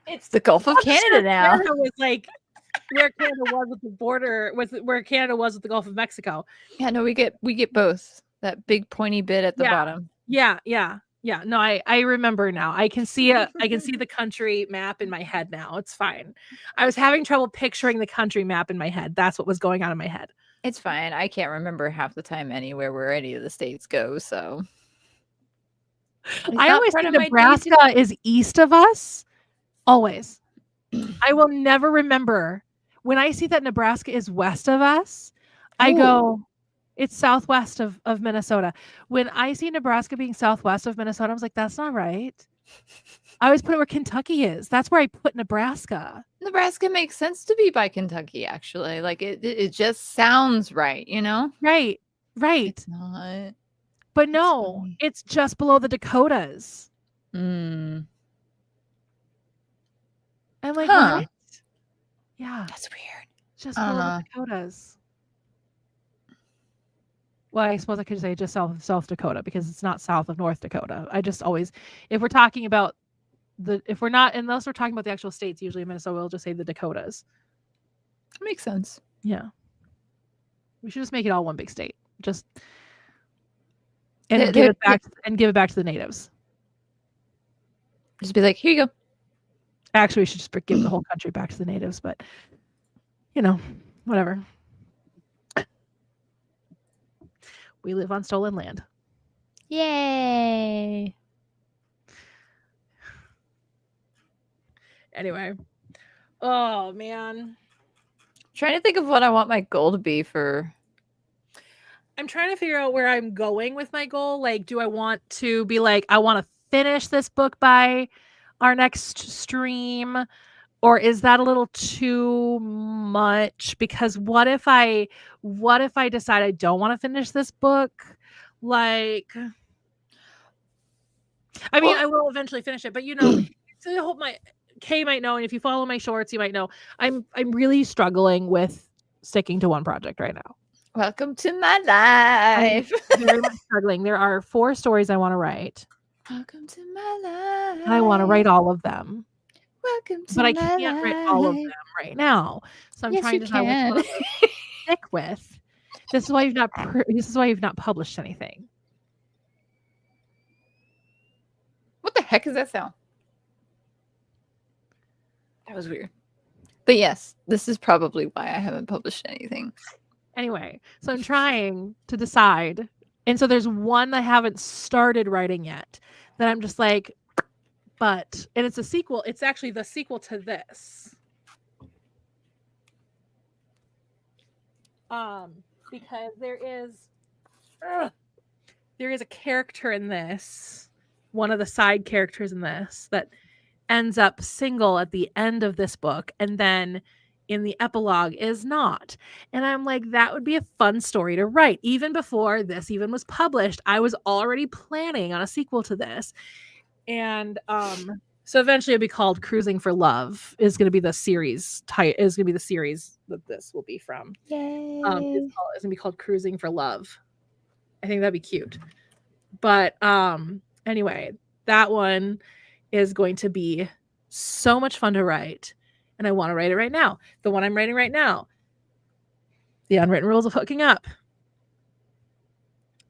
It's the Gulf of Canada now. Canada was like where Canada was with the border, where Canada was with the Gulf of Mexico. Yeah, no, we get both. That big pointy bit at the bottom. Yeah. No, I remember now. I can see the country map in my head now. It's fine. I was having trouble picturing the country map in my head. That's what was going on in my head. It's fine. I can't remember half the time anywhere where any of the states go. So I always think Nebraska is east of us. Always. I will never remember when I see that Nebraska is west of us. I go, it's southwest of Minnesota. When I see Nebraska being southwest of Minnesota, I was like, that's not right. I always put it where Kentucky is. That's where I put Nebraska. Nebraska makes sense to be by Kentucky, actually. Like it just sounds right, you know? Right. It's not. But no, it's just below the Dakotas. Mm. I'm like, what? Yeah. That's weird. Just below the Dakotas. Well, I suppose I could say just south of South Dakota because it's not south of North Dakota. I just always, if we're talking about unless we're talking about the actual states, usually in Minnesota, we'll just say the Dakotas. Makes sense. Yeah. We should just make it all one big state. Just give it back to the natives. Just be like, here you go. Actually, we should just give the whole country back to the natives, but whatever. We live on stolen land. Yay. Anyway. Oh, man. I'm trying to think of what I want my goal to be for. I'm trying to figure out where I'm going with my goal. Like, do I want to be like, I want to finish this book by our next stream? Or is that a little too much? Because what if I decide I don't want to finish this book? Like, I mean, I will eventually finish it, but I hope Kay might know, and if you follow my shorts, you might know I'm really struggling with sticking to one project right now. Welcome to my life. I'm very much struggling. There are 4 stories I want to write. Welcome to my life. And I want to write all of them. Welcome to but I my can't write all of them right now. So I'm trying to decide which one to stick with. This is why you've not published anything. What the heck is that sound? That was weird. But yes, this is probably why I haven't published anything. Anyway, so I'm trying to decide. And so there's one I haven't started writing yet that I'm just like, and it's a sequel. It's actually the sequel to this. Because there is a character in this, one of the side characters in this, that ends up single at the end of this book, and then in the epilogue is not. And I'm like, that would be a fun story to write. Even before this even was published, I was already planning on a sequel to this. And so eventually it'll be called Cruising for Love is going to be the series that this will be from. Yay. It's going to be called Cruising for Love. I think that'd be cute. But anyway, that one is going to be so much fun to write. And I want to write it right now. The one I'm writing right now, The Unwritten Rules of Hooking Up.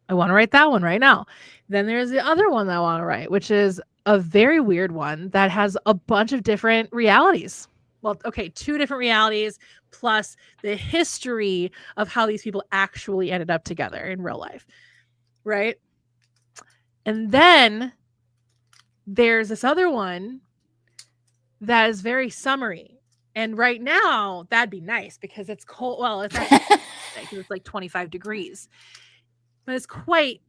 I want to write that one right now. Then there's the other one that I want to write, which is a very weird one that has a bunch of different realities. Well, okay, 2 different realities plus the history of how these people actually ended up together in real life, right? And then there's this other one that is very summary. And right now, that'd be nice because it's cold. Well, it's actually because it's like 25 degrees, but it's quite,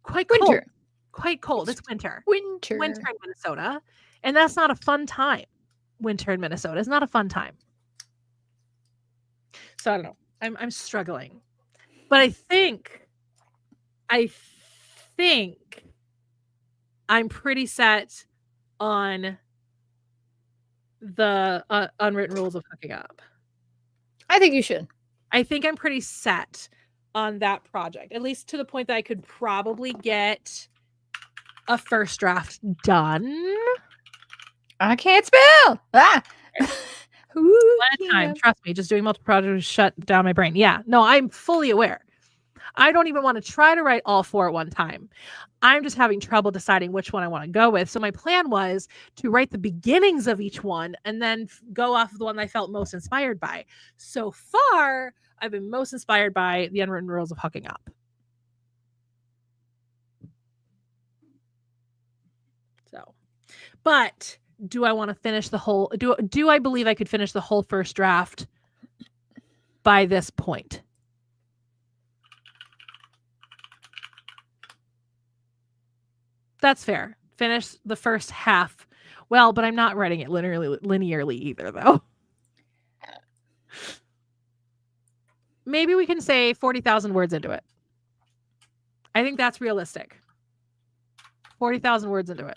quite cold. Winter. Quite cold. It's winter. Winter. Winter in Minnesota. And that's not a fun time. Winter in Minnesota is not a fun time. So I don't know. I'm struggling. But I think I'm pretty set on the unwritten rules of hooking up. I think you should. I think I'm pretty set on that project, at least to the point that I could probably get a first draft done. I can't spell. Ah. One time, trust me, just doing multiple projects shut down my brain. Yeah, no, I'm fully aware. I don't even want to try to write all 4 at one time. I'm just having trouble deciding which one I want to go with. So my plan was to write the beginnings of each one and then go off of the one I felt most inspired by. So far, I've been most inspired by the unwritten rules of hooking up. So, but do I want to finish the whole? Do I believe I could finish the whole first draft by this point? That's fair. Finish the first half. Well, but I'm not writing it linearly either, though. Maybe we can say 40,000 words into it. I think that's realistic. 40,000 words into it.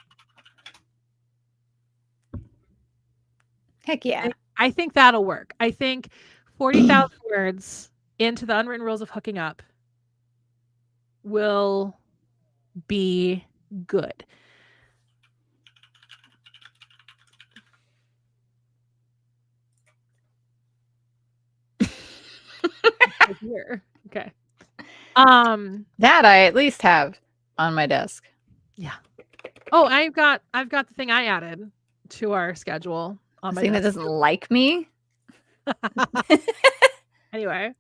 Heck yeah. I think that'll work. I think 40,000 words into the unwritten rules of hooking up will be good. Here. Okay. That I at least have on my desk. Yeah. Oh, I've got the thing I added to our schedule on my thing that doesn't like me. Anyway.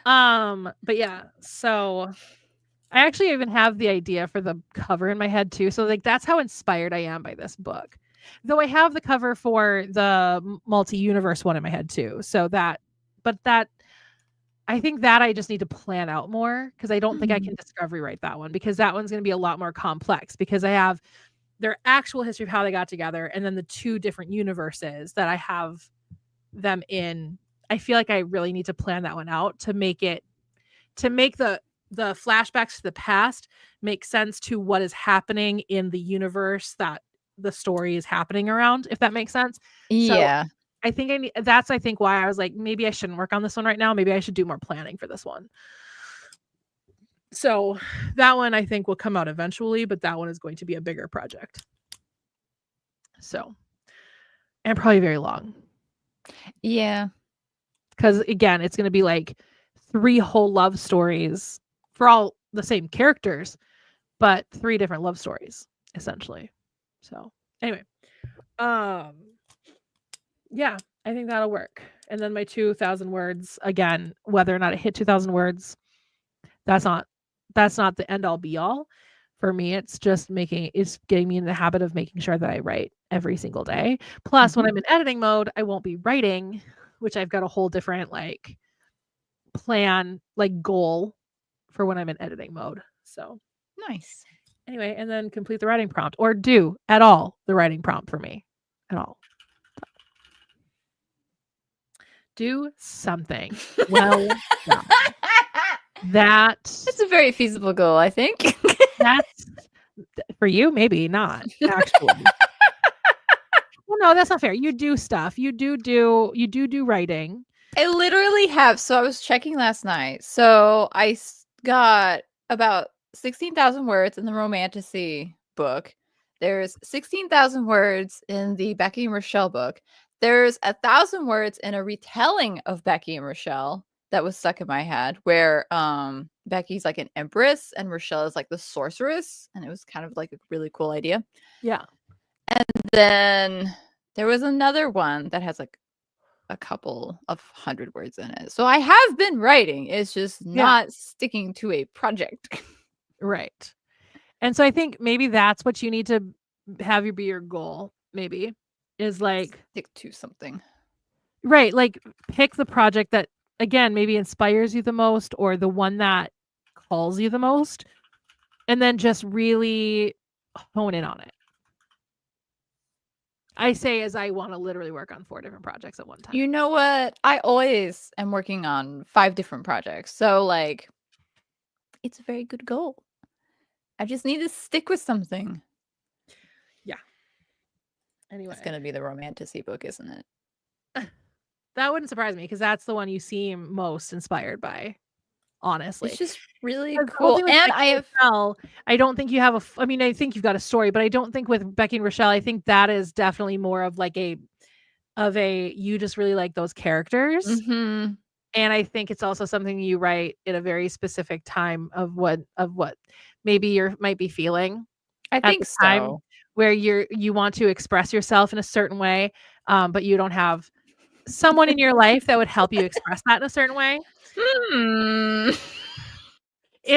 But yeah, so I actually even have the idea for the cover in my head too. So like that's how inspired I am by this book. Though I have the cover for the multi-universe one in my head too. So I think that I just need to plan out more because I don't think I can discovery write that one because that one's going to be a lot more complex because I have their actual history of how they got together and then the 2 different universes that I have them in. I feel like I really need to plan that one out to make the flashbacks to the past make sense to what is happening in the universe that the story is happening around, if that makes sense. Yeah. So I think that's why I was like, maybe I shouldn't work on this one right now. Maybe I should do more planning for this one. So that one I think will come out eventually, but that one is going to be a bigger project. So, and probably very long. Yeah. Because again, it's going to be like 3 whole love stories for all the same characters, but 3 different love stories essentially. So anyway, yeah, I think that'll work. And then my 2,000 words again, whether or not it hit 2,000 words, that's not the end all be all. For me, it's just getting me in the habit of making sure that I write every single day. Plus, when I'm in editing mode, I won't be writing, which I've got a whole different like plan, like goal for when I'm in editing mode. So nice. Anyway, and then complete the writing prompt or do at all the writing prompt for me at all. Do something. Well, that's a very feasible goal, I think. That's for you, maybe not actually. Well, no, that's not fair. You do stuff. You do writing. I literally have. So I was checking last night. So I got about 16,000 words in the Romantasy book. There's 16,000 words in the Becky and Rochelle book. There's 1,000 words in a retelling of Becky and Rochelle that was stuck in my head where Becky's like an empress and Rochelle is like the sorceress. And it was kind of like a really cool idea. Yeah. And then there was another one that has like a couple of 100 words in it. So I have been writing. It's just not sticking to a project. Right. And so I think maybe that's what you need to have be your goal, maybe. is like, stick to something. right, like pick the project that again maybe inspires you the most or the one that calls you the most, and then just really hone in on it. I say as I want to literally work on 4 different projects at one time. You know what? I always am working on 5 different projects. So like it's a very good goal. I just need to stick with something. Anyway, It's gonna be the romantasy book, isn't it? that wouldn't surprise me because that's the one you seem most inspired by. Honestly, It's just really the whole cool. thing with And Becky I and have Rochelle, I don't think you have I mean, I think you've got a story, but I don't think with Becky and Rochelle, I think that is definitely more of like you just really like those characters. Mhm. And I think it's also something you write in a very specific time of what maybe you might be feeling I at think the time so. where you want to express yourself in a certain way, but you don't have someone in your life that would help you express that in a certain way. Hmm. Is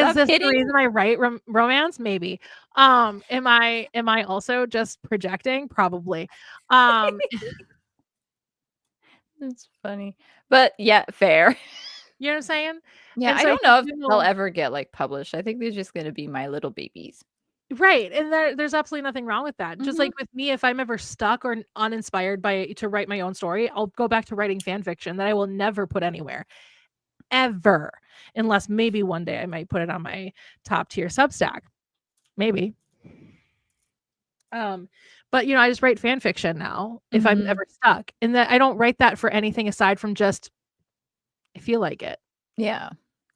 Stop this the hitting. reason I write romance? Maybe. Am I also just projecting? Probably. That's funny. But yeah, fair. You know what I'm saying? Yeah, And I so I don't know think if they'll ever get like published. I think they're just gonna be my little babies. right, and there's absolutely nothing wrong with that. Just Mhm. like with me, if I'm ever stuck or uninspired to write my own story, I'll go back to writing fan fiction that I will never put anywhere, ever, unless maybe one day I might put it on my top tier Substack, maybe. But I just write fan fiction now if I'm Mhm. ever stuck, and that I don't write that for anything aside from just I feel like it. Yeah.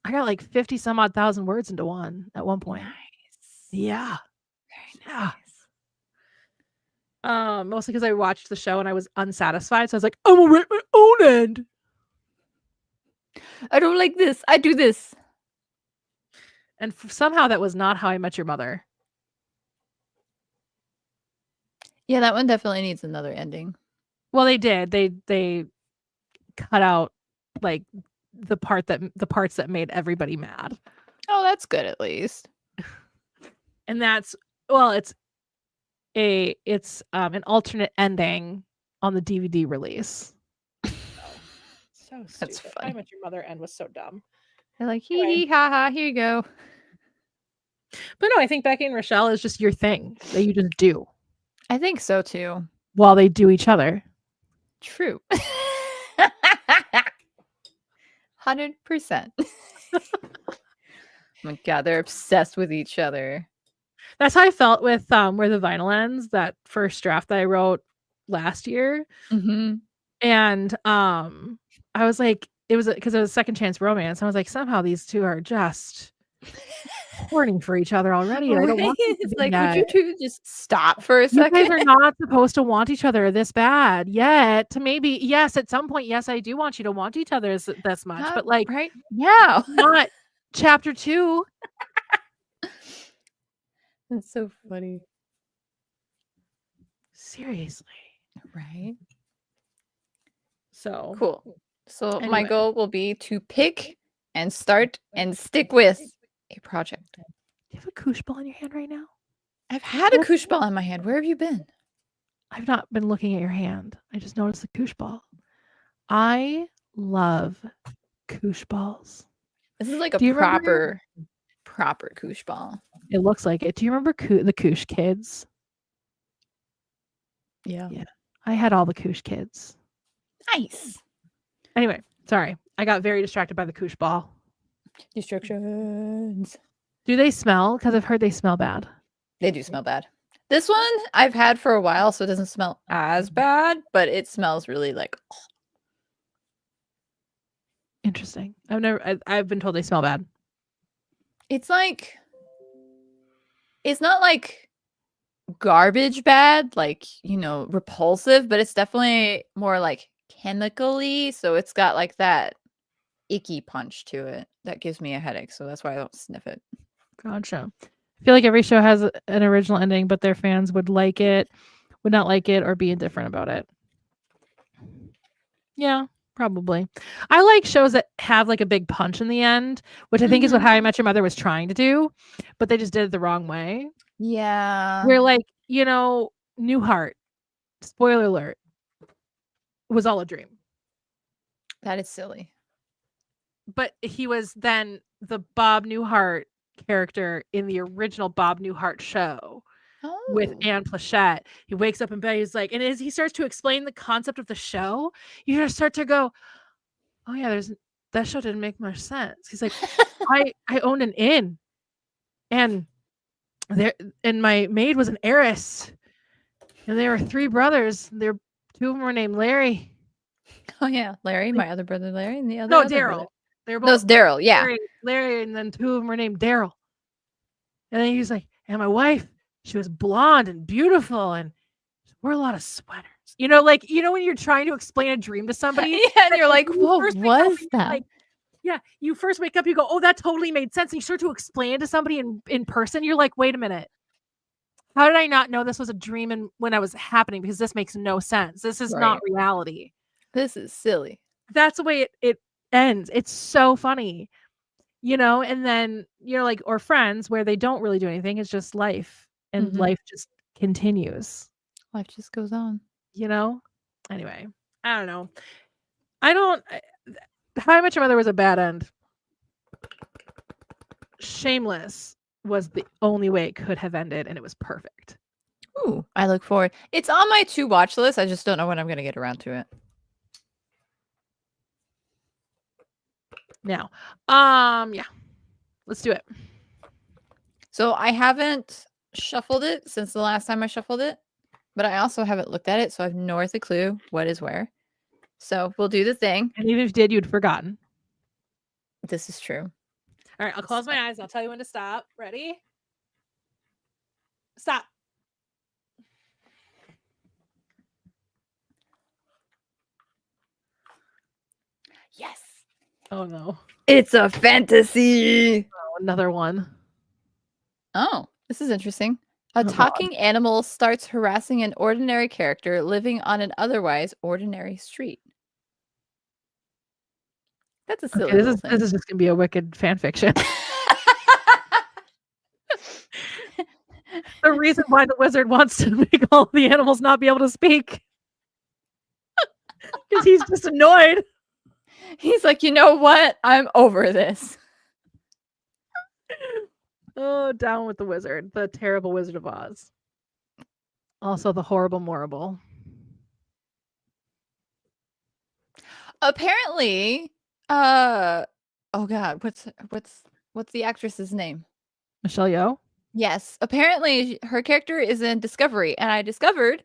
I got like 50 some odd thousand words into one at one point. Nice. Yeah. Very Yeah. nice. Mostly because I watched the show and I was unsatisfied. So I was like, I'm gonna write my own end. I don't like this. I do this. And somehow that was not How I Met Your Mother. Yeah, that one definitely needs another ending. Well, they did. They cut out like the parts that made everybody mad. Oh, that's good at least. And it's an alternate ending on the DVD release. So stupid. That's How I funny. Met Your Mother end was so dumb. They're like, hee Anyway. hee ha ha, here you go. But no, I think Becky and Rochelle is just your thing that you just do I think so too. while they do each other. True. 100%. Oh my god, they're obsessed with each other. That's how I felt with Where the Vinyl Ends, that first draft that I wrote last year. Mhm. And I was like, it was because it was a second chance romance. I was like, somehow these two are just horny for each other already. I don't want them to It's be like, would yet. you two just stop for a You guys second? are not supposed to want each other this bad yet. To maybe, yes, at some point, yes, I do want you to want each other this much, Not but like right now. not chapter 2. That's so funny. Seriously. Right? So Cool. So my Anyway. goal will be to pick and start and stick with a project. Do you have a koosh ball in your hand right now? I've had a koosh ball in my hand. Where have you been? I've not been looking at your hand. I just noticed the koosh ball. I love koosh balls. This is like a Do you remember- proper koosh ball. It looks like it. Do you remember the koosh kids? Yeah. I had all the koosh kids. Nice. Anyway, sorry. I got very distracted by the koosh ball. Distractions. Do they smell? Because I've heard they smell bad. They do smell bad. This one I've had for a while, so it doesn't smell as bad, but it smells really like. Interesting. I've been told they smell bad. It's like. It's not like garbage bad, like, repulsive, but it's definitely more like chemically. So it's got like that icky punch to it that gives me a headache. So that's why I don't sniff it. Gotcha. I feel like every show has an original ending, but their fans would not like it, or be indifferent about it. Yeah, probably. I like shows that have like a big punch in the end, which I think is what How I Met Your Mother was trying to do, but they just did it the wrong way. Yeah. Where like, Newhart spoiler alert, was all a dream. That is silly. But he was then the Bob Newhart character in the original Bob Newhart show with Oh. Anne Plachette. He wakes up in bed, he's like, and as he starts to explain the concept of the show, you just start to go, oh yeah, that show didn't make much sense. He's like, I owned an inn, and my maid was an heiress, and there were 3 brothers. 2 of them were named Larry. Oh yeah, Larry, my other brother Larry, and the other No, brother. Daryl. They're No, it's both Daryl. Yeah. Larry, and then 2 of them were named Daryl. And then he's like, and my wife, she was blonde and beautiful, and she wore a lot of sweaters. You know, like, you know, when you're trying to explain a dream to somebody, Yeah, and you're like, what first wake up was and you're that? like, yeah, you first wake up, you go, oh, that totally made sense. And you start to explain it to somebody in person. You're like, wait a minute. How did I not know this was a dream when I was happening? Because this makes no sense. This is not reality. This is silly. That's the way it ends. It's so funny, you know? And then you're like, or Friends, where they don't really do anything. It's just life, and life just continues. Life just goes on. You know? Anyway, I don't know. How I Met Your Mother was a bad end. Shameless was the only way it could have ended, and it was perfect. Ooh, I look forward. It's on my to watch list. I just don't know when I'm going to get around to it. Now, yeah, let's do it. So I haven't shuffled it since the last time I shuffled it, but I also haven't looked at it, so I have no earthly clue what is where. So we'll do the thing. And even if you did, you'd forgotten. This is true. All right, I'll close my eyes. I'll tell you when to stop. Ready? Stop. Yes. Oh no. It's a fantasy. Oh, another one. Oh, this is interesting. A talking animal starts harassing an ordinary character living on an otherwise ordinary street. That's a silly this is just gonna be a wicked fan fiction. The reason why the wizard wants to make all the animals not be able to speak, because he's just annoyed. He's like, you know what? I'm over this. Oh, down with the wizard, the terrible Wizard of Oz. Also, the horrible Morrible. Apparently, oh god, what's the actress's name? Michelle Yeoh. Yes, apparently her character is in Discovery, and I discovered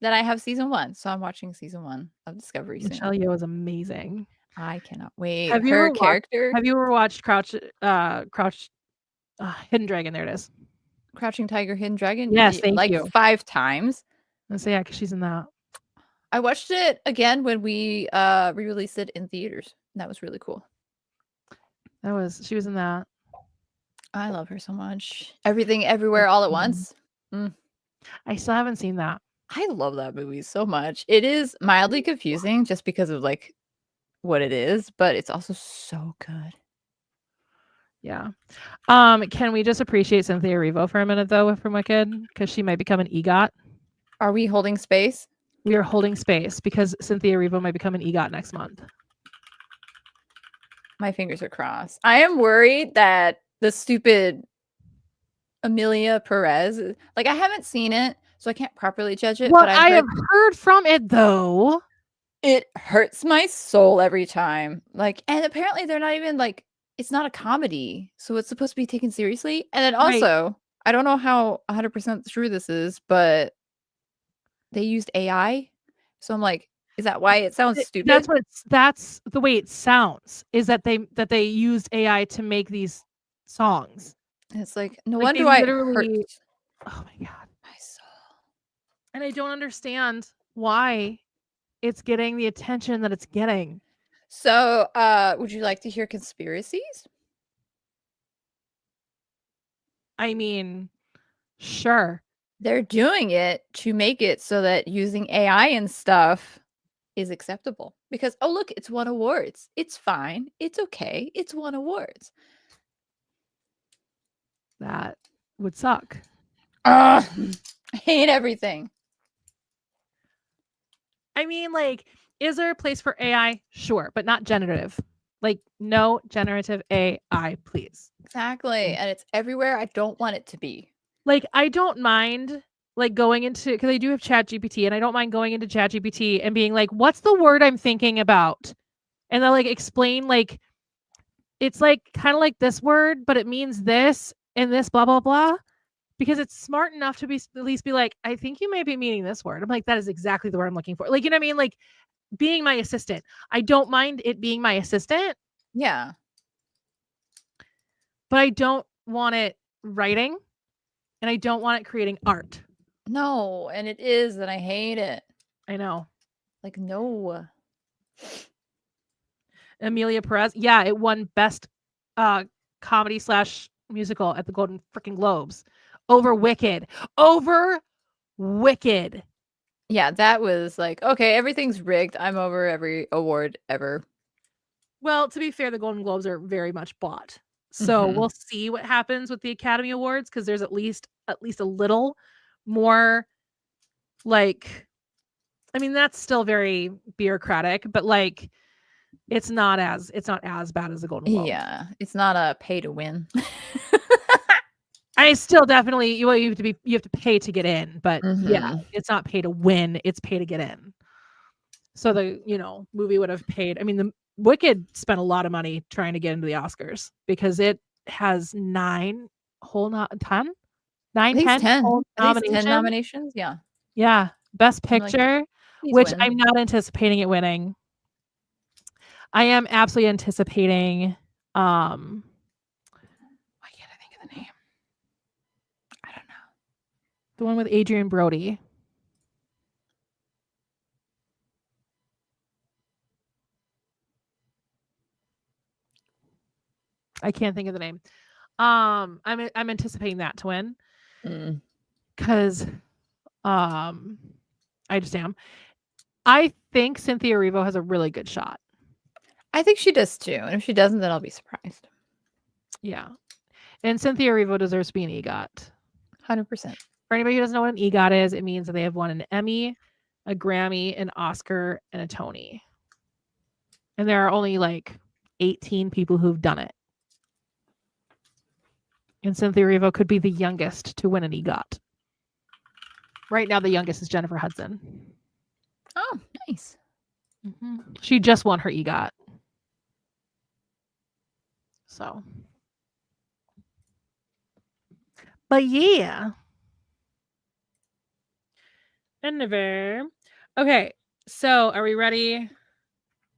that I have season 1, so I'm watching season 1 of Discovery soon. Michelle Yeoh is amazing. I cannot wait. Have you her ever character? Have you ever watched Hidden Dragon? There it is. Crouching Tiger, Hidden Dragon? Yes, thank like you. 5 times. Let's say, yeah, because she's in that. I watched it again when we re-released it in theaters. And that was really cool. She was in that. I love her so much. Everything, Everywhere, All at Once. I still haven't seen that. I love that movie so much. It is mildly confusing just because of like what it is, but it's also so good. Yeah. Can we just appreciate Cynthia Erivo for a minute though from Wicked? Because she might become an EGOT. Are we holding space? We are holding space because Cynthia Erivo might become an EGOT next month. My fingers are crossed. I am worried that the stupid Amelia Perez, like I haven't seen it, so I can't properly judge it. What but I have heard from it though, it hurts my soul every time. Like, and apparently they're not even like, it's not a comedy, so it's supposed to be taken seriously. And then also, I don't know how 100% true this is, but they used AI, so I'm like, is that why it sounds stupid? That's the way it sounds. Is that they used AI to make these songs? And it's like, no wonder why it hurts. Oh my god, my soul. And I don't understand why it's getting the attention that it's getting. So, would you like to hear conspiracies? I mean, sure. They're doing it to make it so that using AI and stuff is acceptable. Because, oh, look, it's won awards. It's fine. It's okay. It's won awards. That would suck. I hate everything. I mean, like, is there a place for AI? Sure, but not generative. Like, no generative AI, please. Exactly. And it's everywhere I don't want it to be. Like, I don't mind like going into because I do have Chat GPT, and I don't mind going into Chat GPT and being like, what's the word I'm thinking about? And they'll like explain like it's like kind of like this word, but it means this and this blah blah blah. Because it's smart enough to be at least be like, I think you may be meaning this word. I'm like, that is exactly the word I'm looking for. Like, you know what I mean? Like being my assistant. I don't mind it being my assistant, Yeah. but I don't want it writing and I don't want it creating art. No, and it is, and I hate it. I know. Like, no. Amelia Perez. Yeah, it won best comedy / musical at the Golden freaking Globes over Wicked. Over Wicked. Yeah, that was like, okay, everything's rigged. I'm over every award ever. Well, to be fair, the Golden Globes are very much bought. So we'll see what happens with the Academy Awards because there's at least a little more like I mean that's still very bureaucratic, but like it's not as bad as the Golden Globes. Yeah, it's not a pay to win. I still definitely you have to pay to get in, but yeah, Mhm. it's not pay to win, it's pay to get in. So the, movie would have paid. I mean, the Wicked spent a lot of money trying to get into the Oscars because it has 9 whole not 10? 9, At least 10 10. whole At least 10 nominations. nominations. Yeah. Yeah, Best I'm like, Picture, please which win. I'm not anticipating it winning. I am absolutely anticipating, why can't I think of the name? I don't know. The one with Adrian Brody. I can't think of the name. I'm anticipating that to win Mm. because I just am. I think Cynthia Erivo has a really good shot. I think she does too. And if she doesn't, then I'll be surprised. Yeah. And Cynthia Erivo deserves to be an EGOT. 100%. For anybody who doesn't know what an EGOT is, it means that they have won an Emmy, a Grammy, an Oscar, and a Tony. And there are only like 18 people who've done it. And Cynthia Erivo could be the youngest to win an EGOT. Right now, the youngest is Jennifer Hudson. Oh, nice. Mm-hmm. She just won her EGOT. So. But yeah. Anyway. Okay. So are we ready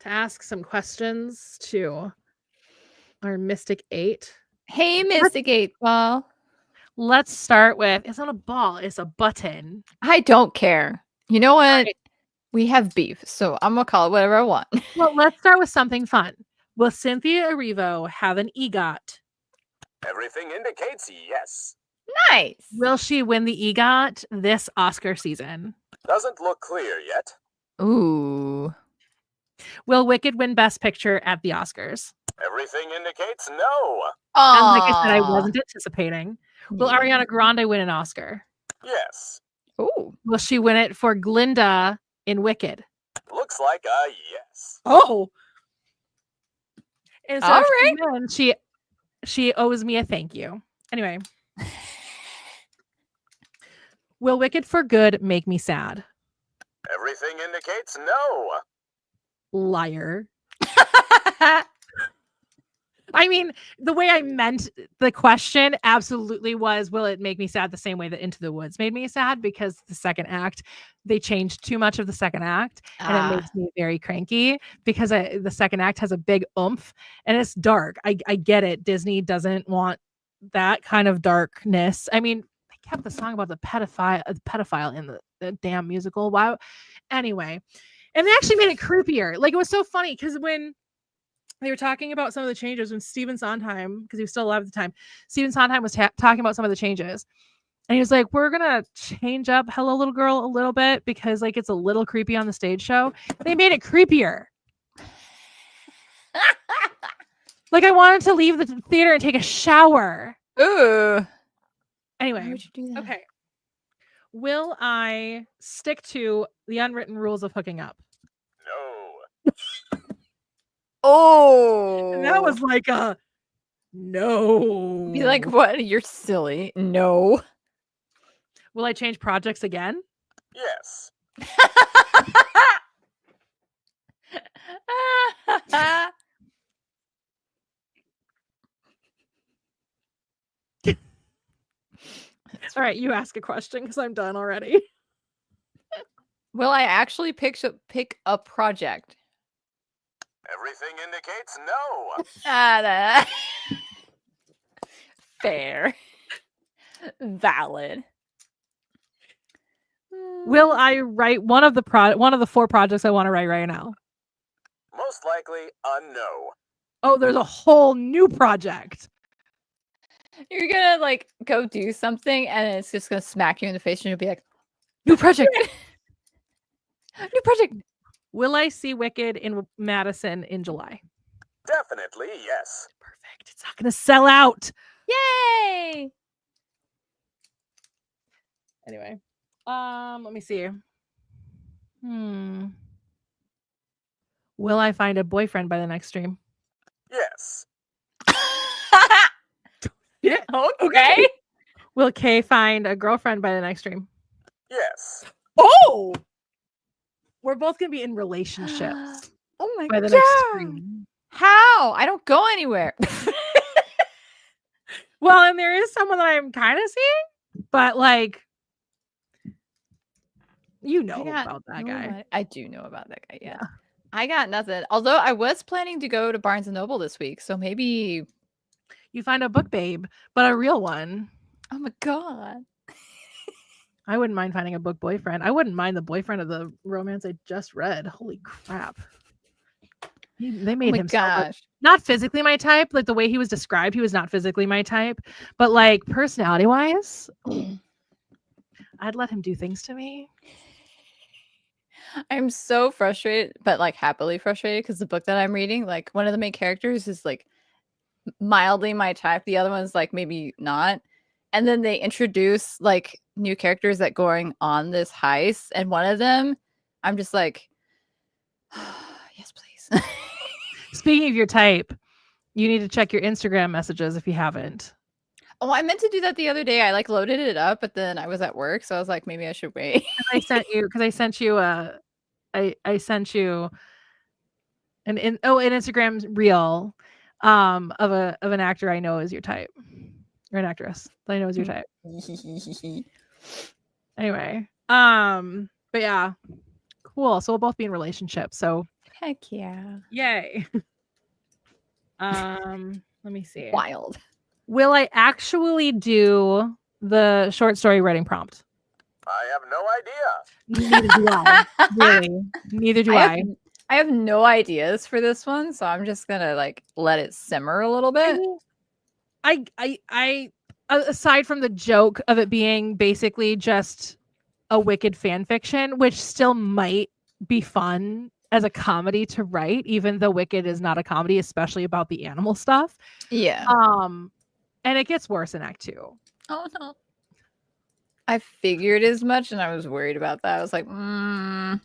to ask some questions to our Mystic 8? Hey, Mystic 8 Ball. Let's start with it's not a ball, it's a button. I don't care. You know what? Right. We have beef, so I'm gonna call it whatever I want. Well, let's start with something fun. Will Cynthia Erivo have an EGOT? Everything indicates yes. Nice. Will she win the EGOT this Oscar season? Doesn't look clear yet. Ooh. Will Wicked win Best Picture at the Oscars? Everything indicates no. And like I said, I wasn't anticipating. Will Yeah. Ariana Grande win an Oscar? Yes. Ooh. Will she win it for Glinda in Wicked? Looks like a yes. Oh. And so All if right. she wins, she owes me a thank you. Anyway. Will Wicked for Good make me sad? Everything indicates no. Liar. I mean, the way I meant the question absolutely was, will it make me sad the same way that Into the Woods made me sad? Because the second act, they changed too much of the second act, and it makes me very cranky because the second act has a big oomph and it's dark. I get it. Disney doesn't want that kind of darkness. I mean, they kept the song about the pedophile in the damn musical. Wow. Anyway, and they actually made it creepier. Like, it was so funny because when they were talking about some of the changes when Stephen Sondheim, because he was still alive at the time, Stephen Sondheim was talking about some of the changes. And he was like, we're going to change up Hello Little Girl a little bit because like it's a little creepy on the stage show. They made it creepier. Like I wanted to leave the theater and take a shower. Ooh. Anyway. Why would you do that? Okay. Will I stick to the unwritten rules of hooking up? No. Oh, And that was like a no. be like, what? You're silly. No. Will I change projects again? Yes. All right, you ask a question because I'm done already. Will I actually pick a project? Everything indicates no. Fair. Valid. Will I write one of the 4 projects I want to write right now? Most likely a no. Oh, there's a whole new project. You're gonna like go do something and it's just gonna smack you in the face and you'll be like, new project. New project. Will I see Wicked in Madison in July? Definitely yes. Perfect. It's not going to sell out. Yay! Anyway, let me see. Will I find a boyfriend by the next stream? Yes. Yeah. Okay. Will Kay find a girlfriend by the next stream? Yes. Oh! We're both going to be in relationships Oh my by the god. next stream. How? I don't go anywhere. Well, and there is someone that I'm kind of seeing, but like, you know about that guy. I do know about that guy. Yeah. I got nothing. Although I was planning to go to Barnes and Noble this week, so maybe You find a book babe, but a real one. oh my god. I wouldn't mind finding a book boyfriend. I wouldn't mind the boyfriend of the romance I just read. Holy crap. They made him not physically my type. Like the way he was described, he was not physically my type. But like personality wise, I'd let him do things to me. I'm so frustrated, but like happily frustrated because the book that I'm reading, like one of the main characters is like mildly my type. The other one's like maybe not. And then they introduce like new characters that going on this heist. And one of them, I'm just like, yes, please. Speaking of your type, you need to check your Instagram messages if you haven't. Oh, I meant to do that the other day. I like loaded it up, but then I was at work, so I was like, maybe I should wait. I sent you an Instagram reel of an actor I know is your type. Or an actress that I know is your type. Anyway. But yeah. Cool. So we'll both be in relationships. So heck yeah. Yay. Let me see. Wild. Will I actually do the short story writing prompt? I have no idea. Neither do I. Really. Neither do I. I have no ideas for this one, so I'm just gonna like let it simmer a little bit. I aside from the joke of it being basically just a Wicked fan fiction, which still might be fun as a comedy to write, even though Wicked is not a comedy, especially about the animal stuff. Yeah. And it gets worse in Act 2. Oh no. I figured as much, and I was worried about that. I was like, yeah,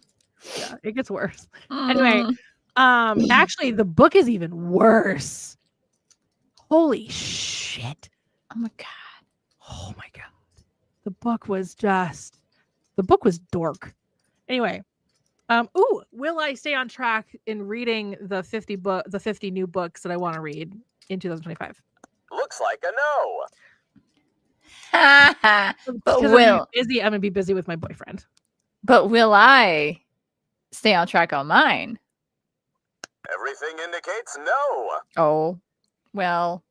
it gets worse. Anyway, actually, the book is even worse. Holy shit. Oh my god. Oh my god. The book was dork. Anyway, will I stay on track in reading the 50 new books that I want to read in 2025? Looks like a no. But I'm gonna be busy with my boyfriend. But will I stay on track on mine? Everything indicates no. Oh, well.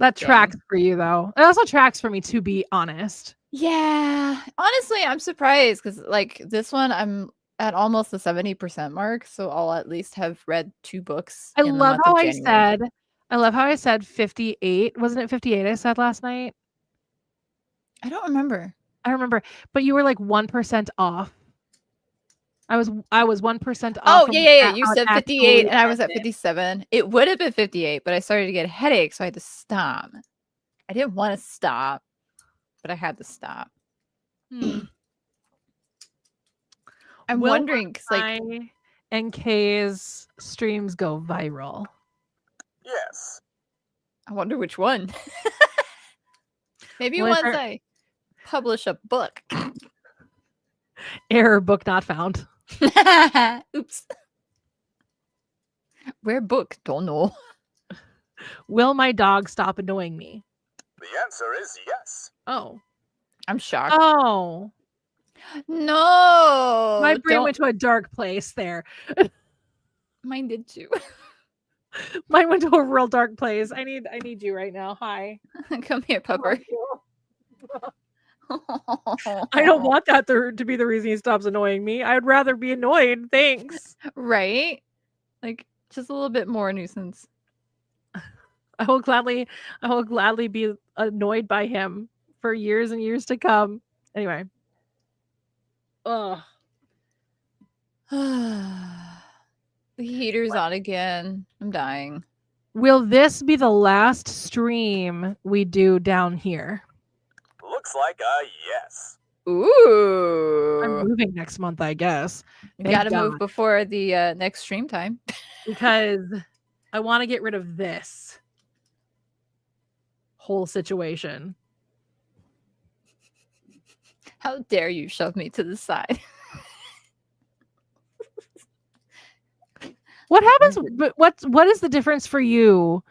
That tracks for you, though. It also tracks for me, to be honest. Yeah. Honestly, I'm surprised because, like, this one, I'm at almost the 70% mark, so I'll at least have read 2 books. I love how I said 58. Wasn't it 58 I said last night? I don't remember. I remember, but you were like 1% off. I was 1% off. Oh, yeah. You said 58 and I was at 57. It would have been 58, but I started to get a headache, so I had to stop. I didn't want to stop, but I had to stop. I'm Will wondering because like I and Kay's streams go viral? Yes. I wonder which one. Maybe Well, if once her- I publish a book. Error, book not found. Oops. Where book? Don't know. Will my dog stop annoying me? The answer is yes. Oh. I'm shocked. Oh. No. My brain don't- went to a dark place there. Mine did too. Mine went to a real dark place. I need you right now. Hi. Come here, pupper. I don't want that to be the reason he stops annoying me. I would rather be annoyed. Thanks. Right? Like just a little bit more nuisance. I will gladly be annoyed by him for years and years to come. Anyway. Ugh. The heater's on again. I'm dying. Will this be the last stream we do down here? Looks like a yes. Ooh. I'm moving next month, I guess. You Thank gotta move God. before the next stream time. Because I want to get rid of this whole situation. How dare you shove me to the side? What happens? But what is the difference for you,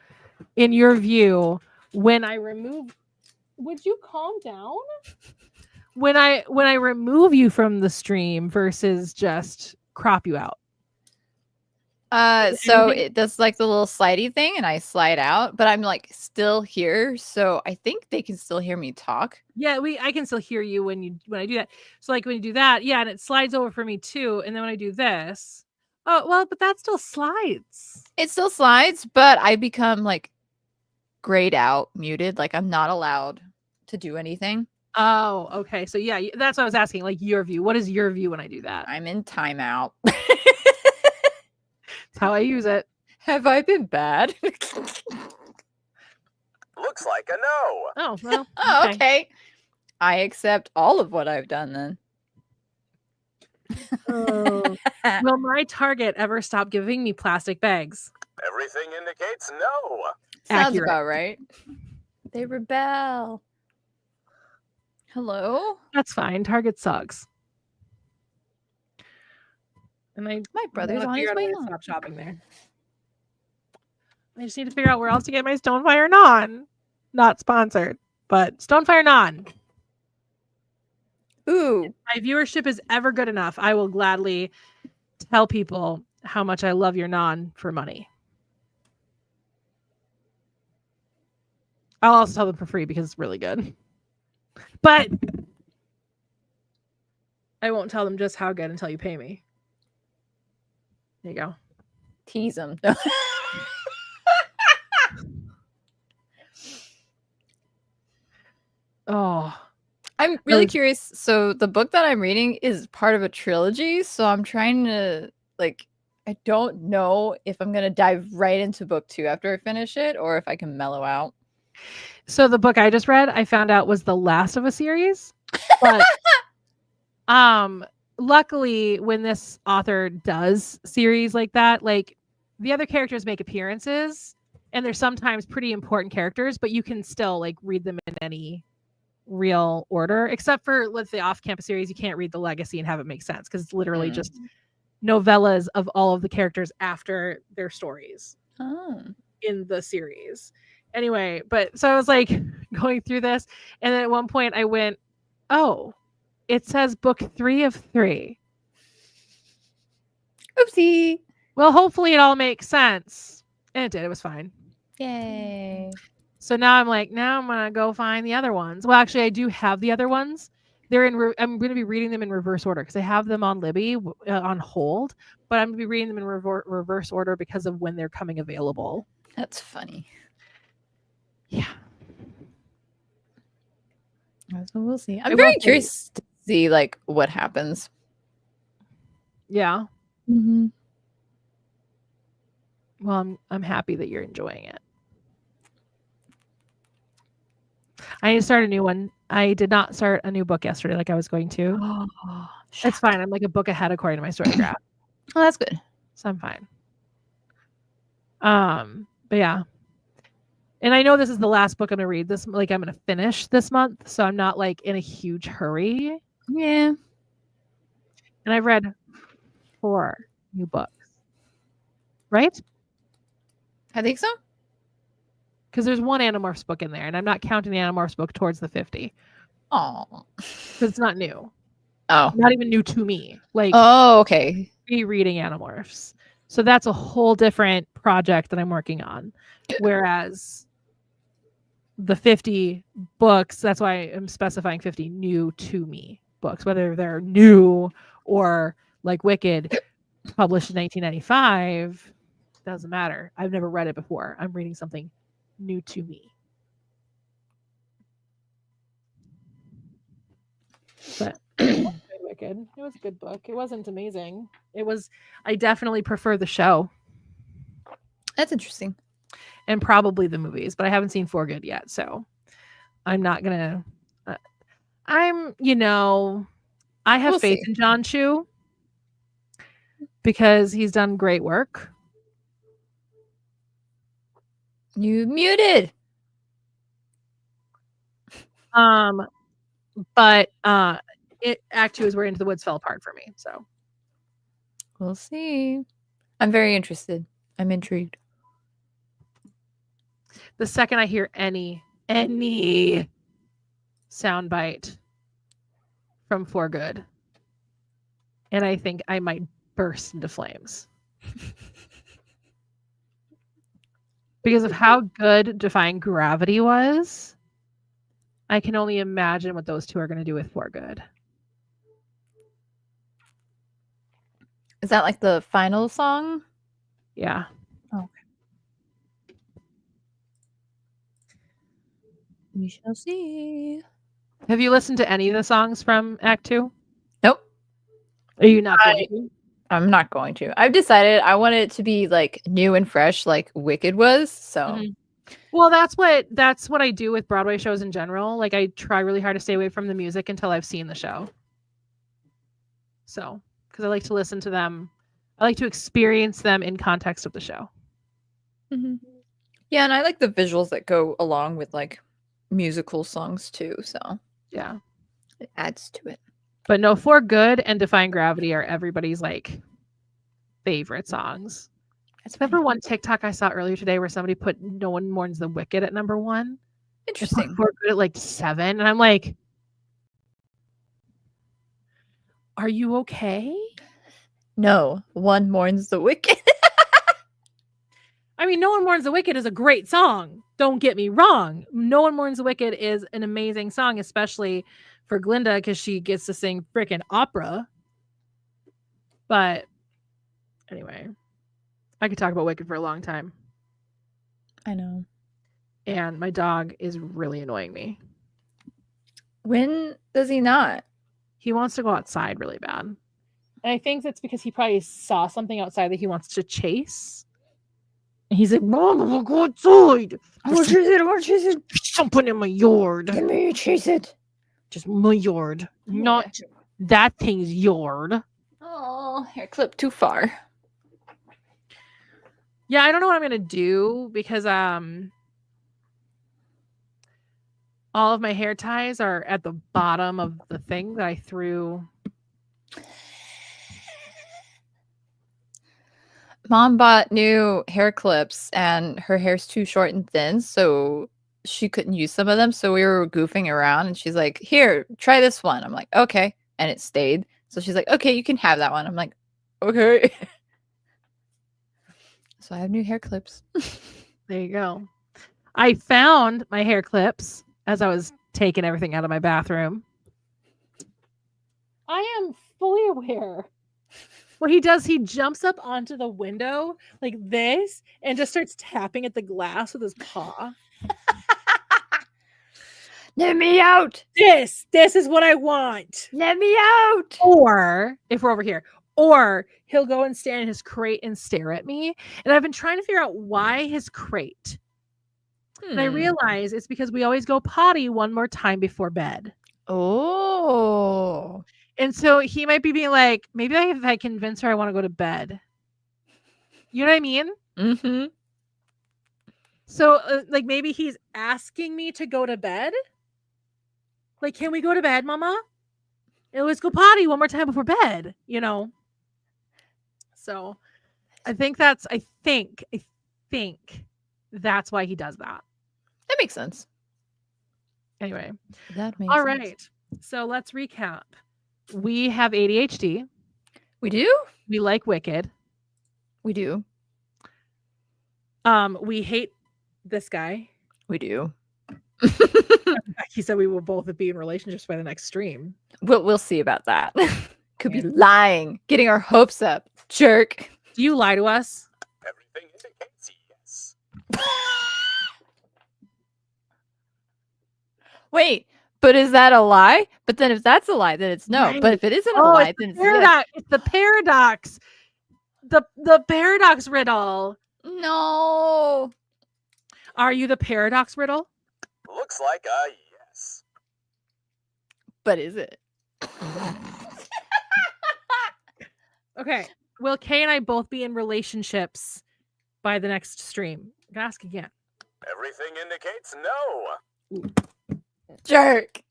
in your view, when I remove? Would you calm down? When I remove you from the stream versus just crop you out. So anything- it does like the little slidey thing and I slide out, but I'm like still here. So I think they can still hear me talk. Yeah, I can still hear you when I do that. So like when you do that, yeah, and it slides over for me too. And then when I do this, oh well, but that still slides. It still slides, but I become like grayed out, muted. Like I'm not allowed to do anything. Oh, okay. So yeah, that's what I was asking. Like your view. What is your view when I do that? I'm in timeout. That's how I use it. Have I been bad? Looks like a no. Oh well. Oh, okay. I accept all of what I've done then. Oh. Will my Target ever stop giving me plastic bags? Everything indicates no. Sounds Accurate. about right. They rebel. Hello? That's fine. Target sucks. And My brother's wanna on his figure out a way to home. Stop shopping there. I just need to figure out where else to get my Stonefire Non. Not sponsored, but Stonefire Non. Ooh. If my viewership is ever good enough, I will gladly tell people how much I love your non for money. I'll also tell them for free because it's really good. But I won't tell them just how good until you pay me. There you go. Tease them. Oh, I'm really Really- curious. So the book that I'm reading is part of a trilogy. So I'm trying to like, I don't know if I'm going to dive right into book 2 after I finish it or if I can mellow out. so the book I just read, I found out was the last of a series. But luckily when this author does series like that, like the other characters make appearances and they're sometimes pretty important characters, but you can still like read them in any real order, except for let's say off-campus series. You can't read the legacy and have it make sense because it's literally just novellas of all of the characters after their stories Oh. in the series. Anyway, but so I was like going through this, and then at one point I went, oh, it says book 3 of 3. Oopsie. Well, hopefully it all makes sense. And it did. It was fine. Yay. So now I'm like, now I'm going to go find the other ones. Well, actually, I do have the other ones. They're in. I'm going to be reading them in reverse order because I have them on Libby on hold, but I'm going to be reading them in reverse order because of when they're coming available. That's funny. Yeah. So we'll see. I I'm will very say- curious to see like what happens. Yeah. Mm-hmm. Well, I'm happy that you're enjoying it. I need to start a new one. I did not start a new book yesterday like I was going to. Oh, It's fine. I'm like a book ahead according to my story graph. Oh, that's good. So I'm fine. But yeah. And I know this is the last book I'm gonna read. I'm gonna finish this month, so I'm not like in a huge hurry. Yeah. And I've read 4 new books. Right? I think so. Because there's one Animorphs book in there, and I'm not counting the Animorphs book towards the 50. Oh. Because it's not new. Oh. Not even new to me. Like Oh, okay. rereading Animorphs. So that's a whole different project that I'm working on. Whereas the 50 books, that's why I'm specifying 50 new to me books, whether they're new or like Wicked, published in 1995, doesn't matter. I've never read it before. I'm reading something new to me. But Wicked. It was a good book. It wasn't amazing. I definitely prefer the show. That's interesting. And probably the movies, but I haven't seen For Good yet, so I'm not gonna. I have We'll faith see. in John Chu because he's done great work. You muted. But Act 2 is where Into the Woods fell apart for me. So We'll see. I'm very interested. I'm intrigued. the second I hear any soundbite from For Good, and I think I might burst into flames. Because of how good Defying Gravity was, I can only imagine what those two are going to do with For Good. Is that like the final song? Yeah. Okay. We shall see. Have you listened to any of the songs from Act 2? Nope. Are you not going to? I'm not going to. I've decided I want it to be like new and fresh, like Wicked was. So, Well, that's what I do with Broadway shows in general. Like I try really hard to stay away from the music until I've seen the show. So, because I like to listen to them, I like to experience them in context of the show. Yeah, and I like the visuals that go along with like musical songs too. So Yeah, it adds to it. but no, For Good and Defying Gravity are everybody's like favorite songs. Remember one TikTok I saw earlier today where somebody put No One Mourns the Wicked at number 1? Interesting. For Good at like 7, and I'm like, are you okay? No, one mourns the wicked. I mean, No One Mourns the Wicked is a great song. Don't get me wrong. No One Mourns the Wicked is an amazing song, especially for Glinda because she gets to sing freaking opera. But anyway, I could talk about Wicked for a long time. I know. And my dog is really annoying me. When does he not? He wants to go outside really bad. And I think that's because he probably saw something outside that he wants to chase. And he's like, Mom, I want to go outside. I want to chase it. I want to chase it. Something in my yard. Let me chase it. Just my yard. Not that thing's yard. Oh, hair clip too far. Yeah, I don't know what I'm gonna do because all of my hair ties are at the bottom of the thing that I threw. Mom bought new hair clips and her hair's too short and thin, so she couldn't use some of them. So we were goofing around and she's like, here, try this one. I'm like, okay. And it stayed. So she's like, okay, you can have that one. I'm like, okay. So I have new hair clips. There you go. I found my hair clips as I was taking everything out of my bathroom. I am fully aware. What he does, he jumps up onto the window like this and just starts tapping at the glass with his paw. Let me out. This is what I want. Let me out. Or if we're over here, or he'll go and stand in his crate and stare at me. And I've been trying to figure out why his crate And I realize it's because we always go potty one more time before bed. Oh. And so he might be being like, maybe if I convince her I want to go to bed. You know what I mean? Mm-hmm. So, like, maybe he's asking me to go to bed. Like, can we go to bed, Mama? And let's go potty one more time before bed, you know? So, I think that's why he does that. That makes sense. Anyway. That makes All sense. right. So, let's recap. We have ADHD. We do? We like Wicked. We do. We hate this guy. We do. He said we will both be in relationships by the next stream. We'll see about that. Could be lying, getting our hopes up. Jerk. Do you lie to us? Everything indicates yes. Wait, but is that a lie? But then if that's a lie, then it's no. Right. But if it isn't a lie, then it's yes. Paradox. It's the paradox. The paradox riddle. No. Are you the paradox riddle? Looks like a yes. But is it? Okay. Will Kay and I both be in relationships by the next stream? I'm gonna ask again. Everything indicates no. Jerk.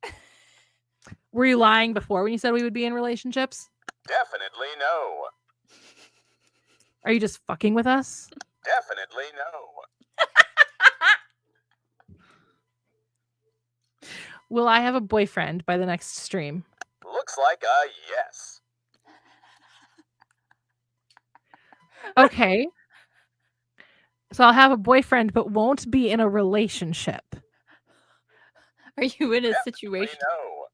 Were you lying before when you said we would be in relationships? Definitely no. Are you just fucking with us? Definitely no. Will I have a boyfriend by the next stream? Looks like a yes. Okay. So I'll have a boyfriend, but won't be in a relationship. Are you in a Definitely situation? no.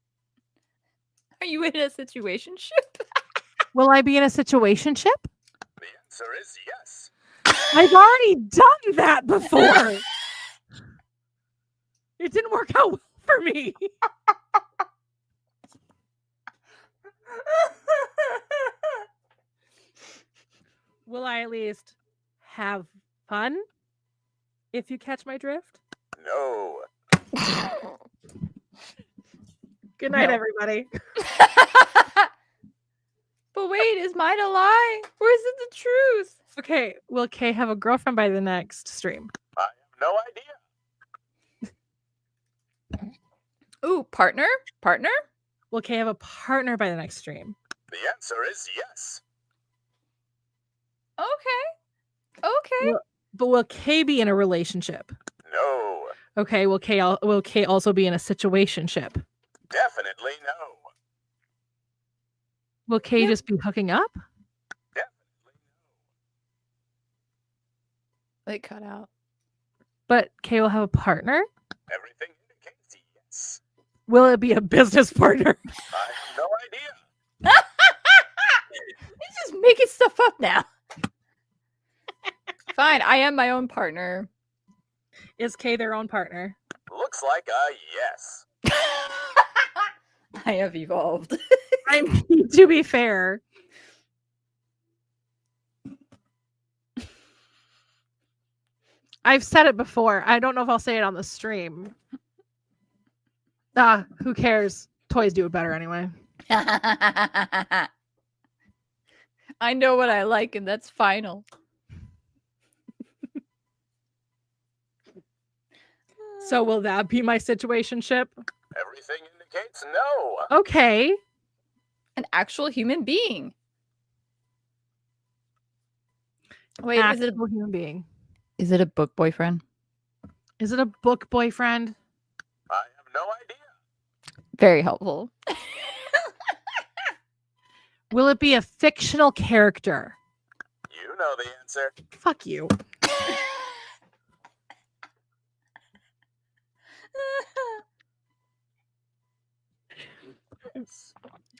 Are you in a situationship? Will I be in a situationship? The answer is yes. I've already done that before. It didn't work out well for me. Will I at least have fun? If you catch my drift? No. Good night, No. everybody. But wait, is mine a lie? Or is it the truth? Okay, will Kay have a girlfriend by the next stream? I have no idea. Ooh, partner? Partner? Will Kay have a partner by the next stream? The answer is yes. Okay. Okay. But will Kay be in a relationship? No. Okay, will Kay also be in a situationship? Definitely no. Will Kay just be hooking up? Definitely no. It cut out. But Kay will have a partner? Everything indicates yes. Will it be a business partner? I have no idea. He's just making stuff up now. Fine, I am my own partner. Is Kay their own partner? Looks like a yes. I have evolved. I mean, to be fair. I've said it before. I don't know if I'll say it on the stream. Who cares? Toys do it better anyway. I know what I like, and that's final. So will that be my situationship? Everything indicates no. Okay. An actual human being. Wait, Actual human being? Is it a book boyfriend? Is it a book boyfriend? I have no idea. Very helpful. Will it be a fictional character? You know the answer. Fuck you.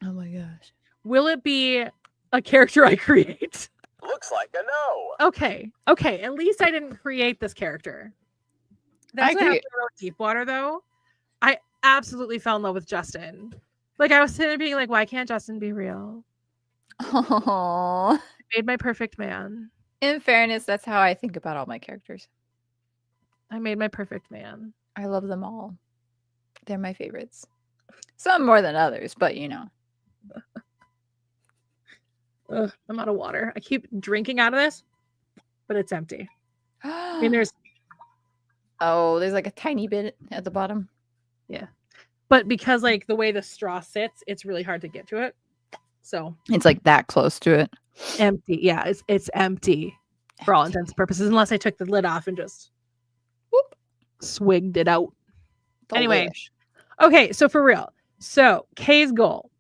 Oh my gosh. Will it be a character I create? Looks like a no. Okay. Okay. At least I didn't create this character. That's what happened in Deepwater, though. I absolutely fell in love with Justin. Like, I was sitting there being like, why can't Justin be real? Oh. Made my perfect man. In fairness, that's how I think about all my characters. I made my perfect man. I love them all. They're my favorites. Some more than others, but you know. Ugh, I'm out of water. I keep drinking out of this, but it's empty. I mean, there's there's like a tiny bit at the bottom. but because like the way the straw sits, it's really hard to get to it. So It's like that close to it. empty. Yeah, it's empty for all intents and purposes, unless I took the lid off and just whoop, swigged it out. Anyway. Delish. Okay, so for real. So Kay's goal: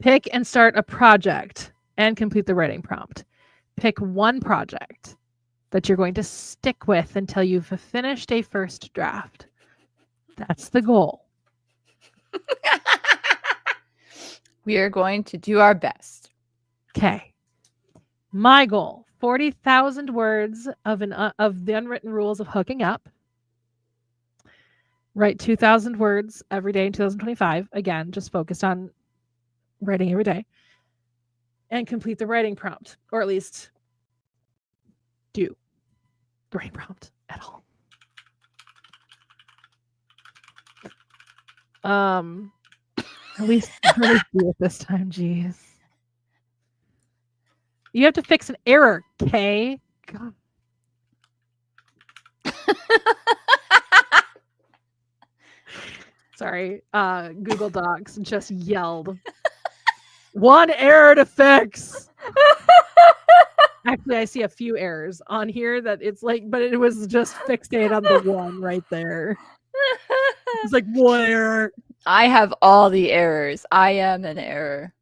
pick and start a project and complete the writing prompt. Pick one project that you're going to stick with until you've finished a first draft. That's the goal. We are going to do our best. Okay. My goal: 40,000 words of the unwritten rules of hooking up. Write 2,000 words every day in 2025. Again, just focused on writing every day. And complete the writing prompt, or at least do the writing prompt at all. At least do it this time. Jeez. You have to fix an error, Kay. God. Sorry. Google Docs just yelled. One error to fix. Actually, I see a few errors on here that it's like, but it was just fixated on the one right there. It's like one error. I have all the errors. I am an error.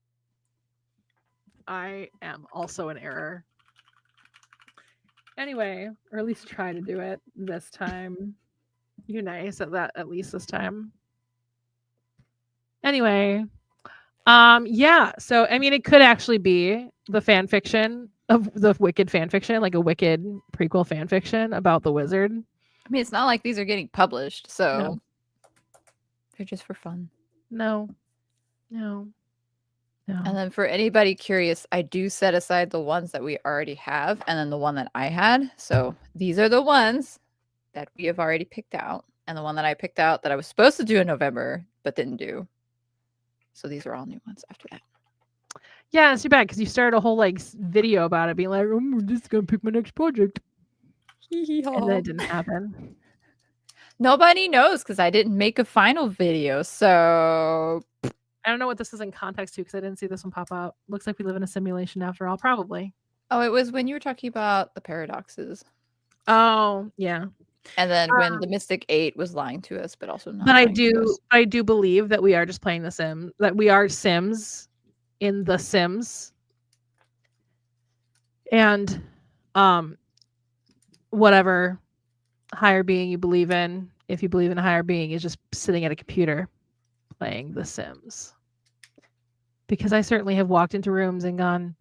I am also an error. Anyway, or at least try to do it this time. You're nice at that, at least this time. Anyway, yeah. So I mean, it could actually be the fan fiction of the Wicked fan fiction, like a Wicked prequel fan fiction about the wizard. I mean, it's not like these are getting published, so No. they're just for fun. No. And then for anybody curious, I do set aside the ones that we already have and then the one that I had. So these are the ones that we have already picked out. And the one that I picked out that I was supposed to do in November, but didn't do. So these are all new ones after that. Yeah, it's too bad because you started a whole like video about it, being like, "I'm just gonna pick my next project," and then it didn't happen. Nobody knows because I didn't make a final video. So I don't know what this is in context to because I didn't see this one pop up. Looks like we live in a simulation after all, probably. oh, it was when you were talking about the paradoxes. Oh, yeah. And then when the Mystic 8 was lying to us, but also not. But I lying to us. do believe that we are just playing the Sims, that we are Sims in the Sims. And whatever higher being you believe in, if you believe in a higher being, is just sitting at a computer playing the Sims. Because I certainly have walked into rooms and gone,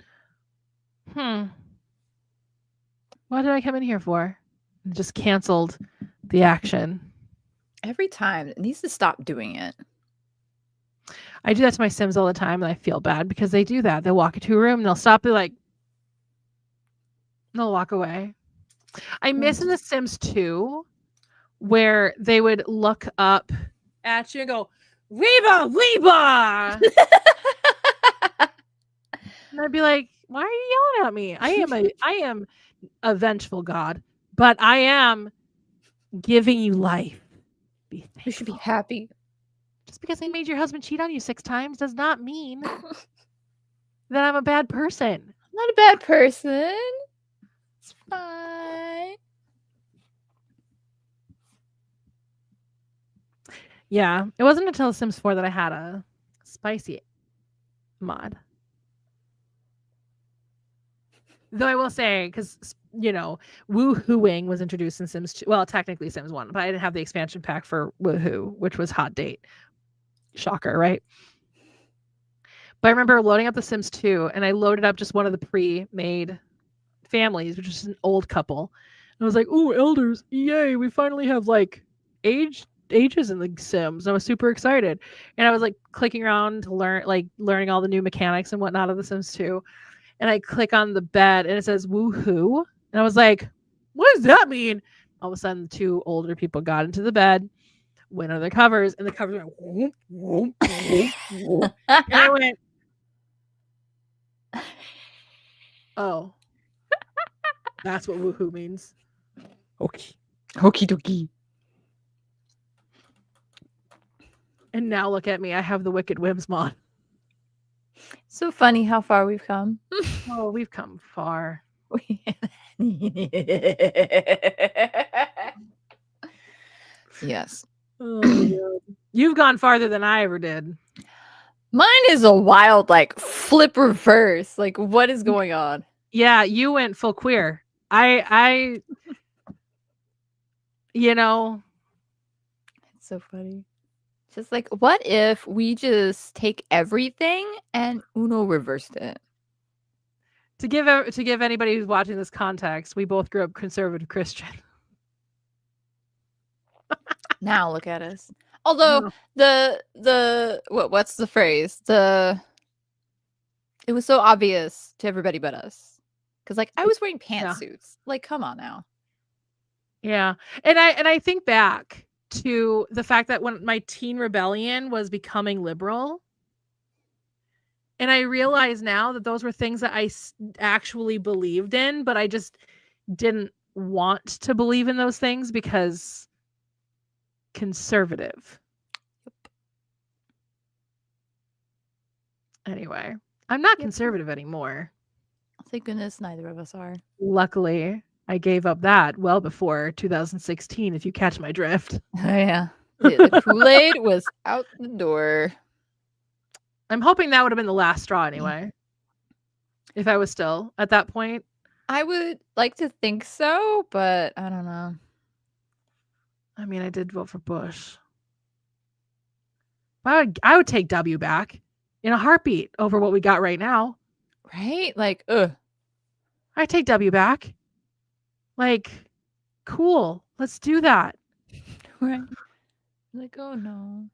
what did I come in here for? And just canceled the action. Every time. It needs to stop doing it. I do that to my Sims all the time, and I feel bad because they do that. They'll walk into a room and they'll stop. They're like, they'll walk away. I miss in The Sims 2 where they would look up at you and go, Reba, Reba! And I'd be like, why are you yelling at me? I am a vengeful god, but I am giving you life. Be thankful. You should be happy. Just because I made your husband cheat on you 6 times does not mean that I'm a bad person. I'm not a bad person. It's fine. Yeah, it wasn't until Sims 4 that I had a spicy mod. Though I will say, because, Woohooing was introduced in Sims 2. Well, technically Sims 1, but I didn't have the expansion pack for Woohoo, which was Hot Date. Shocker, right? But I remember loading up the Sims 2, and I loaded up just one of the pre-made families, which is an old couple. And I was like, "Ooh, elders! Yay! We finally have like ages in the Sims." And I was super excited, and I was like clicking around to learning all the new mechanics and whatnot of the Sims 2. And I click on the bed, and it says "Woohoo," and I was like, "What does that mean?" All of a sudden, the two older people got into the bed, went under the covers, and the covers went whoop, whoop, whoop, whoop. And I went, oh, that's what woohoo means. Okay. Okie dokie. And now look at me. I have the Wicked Whims mod. So funny how far we've come. Oh, we've come far. Yes. Oh my God. You've gone farther than I ever did. Mine is a wild, like, flip reverse. Like, what is going on? Yeah, you went full queer. I you know, It's so funny. Just like, what if we just take everything and Uno reversed it? to give anybody who's watching this context, we both grew up conservative Christian. Now look at us. Although what's the phrase? It was so obvious to everybody but us. Because like I was wearing pantsuits. Like, come on now. Yeah. And I think back to the fact that when my teen rebellion was becoming liberal, and I realize now that those were things that I actually believed in, but I just didn't want to believe in those things because conservative. Anyway, I'm not conservative anymore. Thank goodness neither of us are. Luckily, I gave up that well before 2016, if you catch my drift. Oh, yeah. The Kool-Aid was out the door. I'm hoping that would have been the last straw anyway. If I was still at that point. I would like to think so, but I don't know. I mean, I did vote for Bush. I would take W back in a heartbeat over what we got right now. Right? Like, ugh. I take W back. Like, cool. Let's do that. Right. Like, oh no.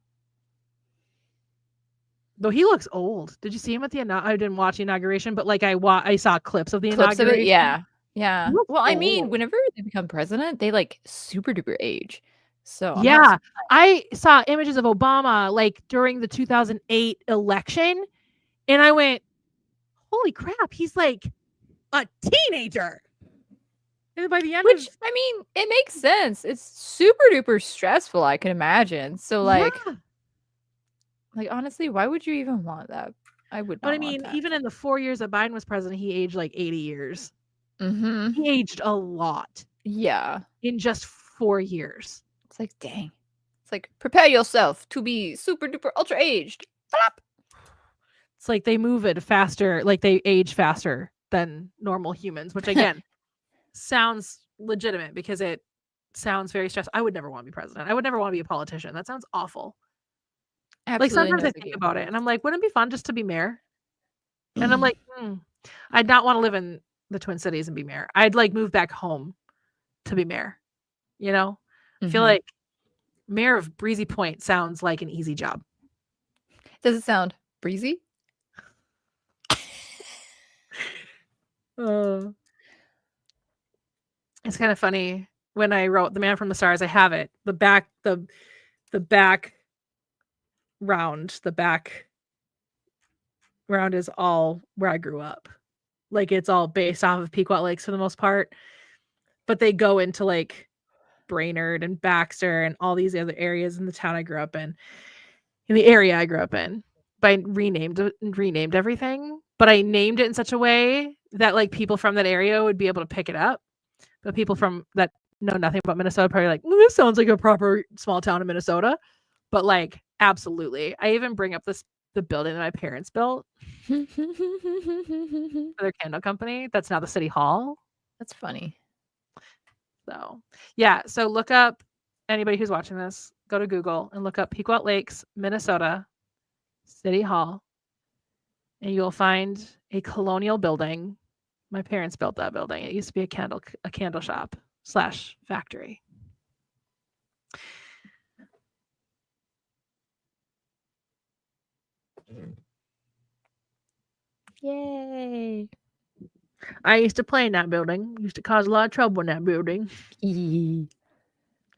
Though he looks old. Did you see him at the I didn't watch the inauguration, but like I saw clips of the inauguration. Of it, yeah. Yeah. Well, I mean, old. whenever they become president, they like super duper age. So yeah, I saw images of Obama like during the 2008 election, and I went, "Holy crap, he's like a teenager." And by the end, I mean, it makes sense. It's super duper stressful, I can imagine. So like, like honestly, why would you even want that? I would not. But I mean, even in the 4 years that Biden was president, he aged like 80 years. Mm-hmm. He aged a lot. Yeah, in just 4 years. It's like, dang. It's like, prepare yourself to be super duper ultra aged. Flop. It's like they move it faster, like they age faster than normal humans, which again sounds legitimate because it sounds very stressful. I would never want to be president. I would never want to be a politician. That sounds awful. Absolutely. Like sometimes I think about it and I'm like, wouldn't it be fun just to be mayor? And I'm like, I'd not want to live in the Twin Cities and be mayor. I'd like move back home to be mayor. You know? I feel like mayor of Breezy Point sounds like an easy job. Does it sound breezy? It's kind of funny when I wrote The Man from the Stars. I have it. The back round is all where I grew up. Like it's all based off of Pequot Lakes for the most part, but they go into like Brainerd and Baxter and all these other areas in the town I grew up in the area I grew up in. But I renamed everything, but I named it in such a way that like people from that area would be able to pick it up. But people from that know nothing about Minnesota probably like, well, this sounds like a proper small town in Minnesota. But like, absolutely. I even bring up the building that my parents built for their candle company. That's now the city hall. That's funny. So yeah. So look up, anybody who's watching this, go to Google and look up Pequot Lakes, Minnesota City Hall. And you'll find a colonial building. My parents built that building. It used to be a candle shop / factory. Yay. I used to play in that building. Used to cause a lot of trouble in that building.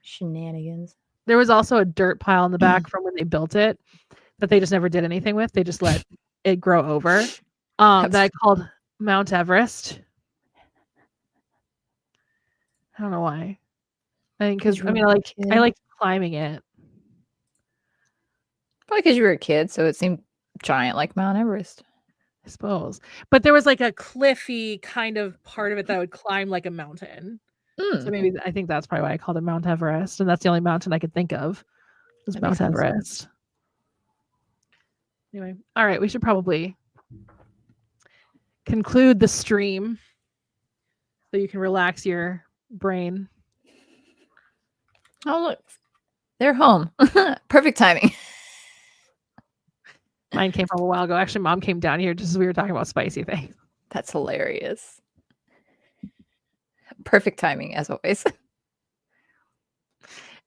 Shenanigans. There was also a dirt pile in the back from when they built it that they just never did anything with. They just let it grow over. That I called Mount Everest. I don't know why. I think because I like climbing it. Probably because you were a kid, so it seemed giant like Mount Everest. I suppose. But there was like a cliffy kind of part of it that would climb like a mountain. So maybe I think that's probably why I called it Mount Everest. And that's the only mountain I could think of was Mount Everest. Anyway, all right. We should probably conclude the stream so you can relax your brain. Oh, look. They're home. Perfect timing. Mine came from a while ago. Actually, Mom came down here just as we were talking about spicy things. That's hilarious. Perfect timing, as always.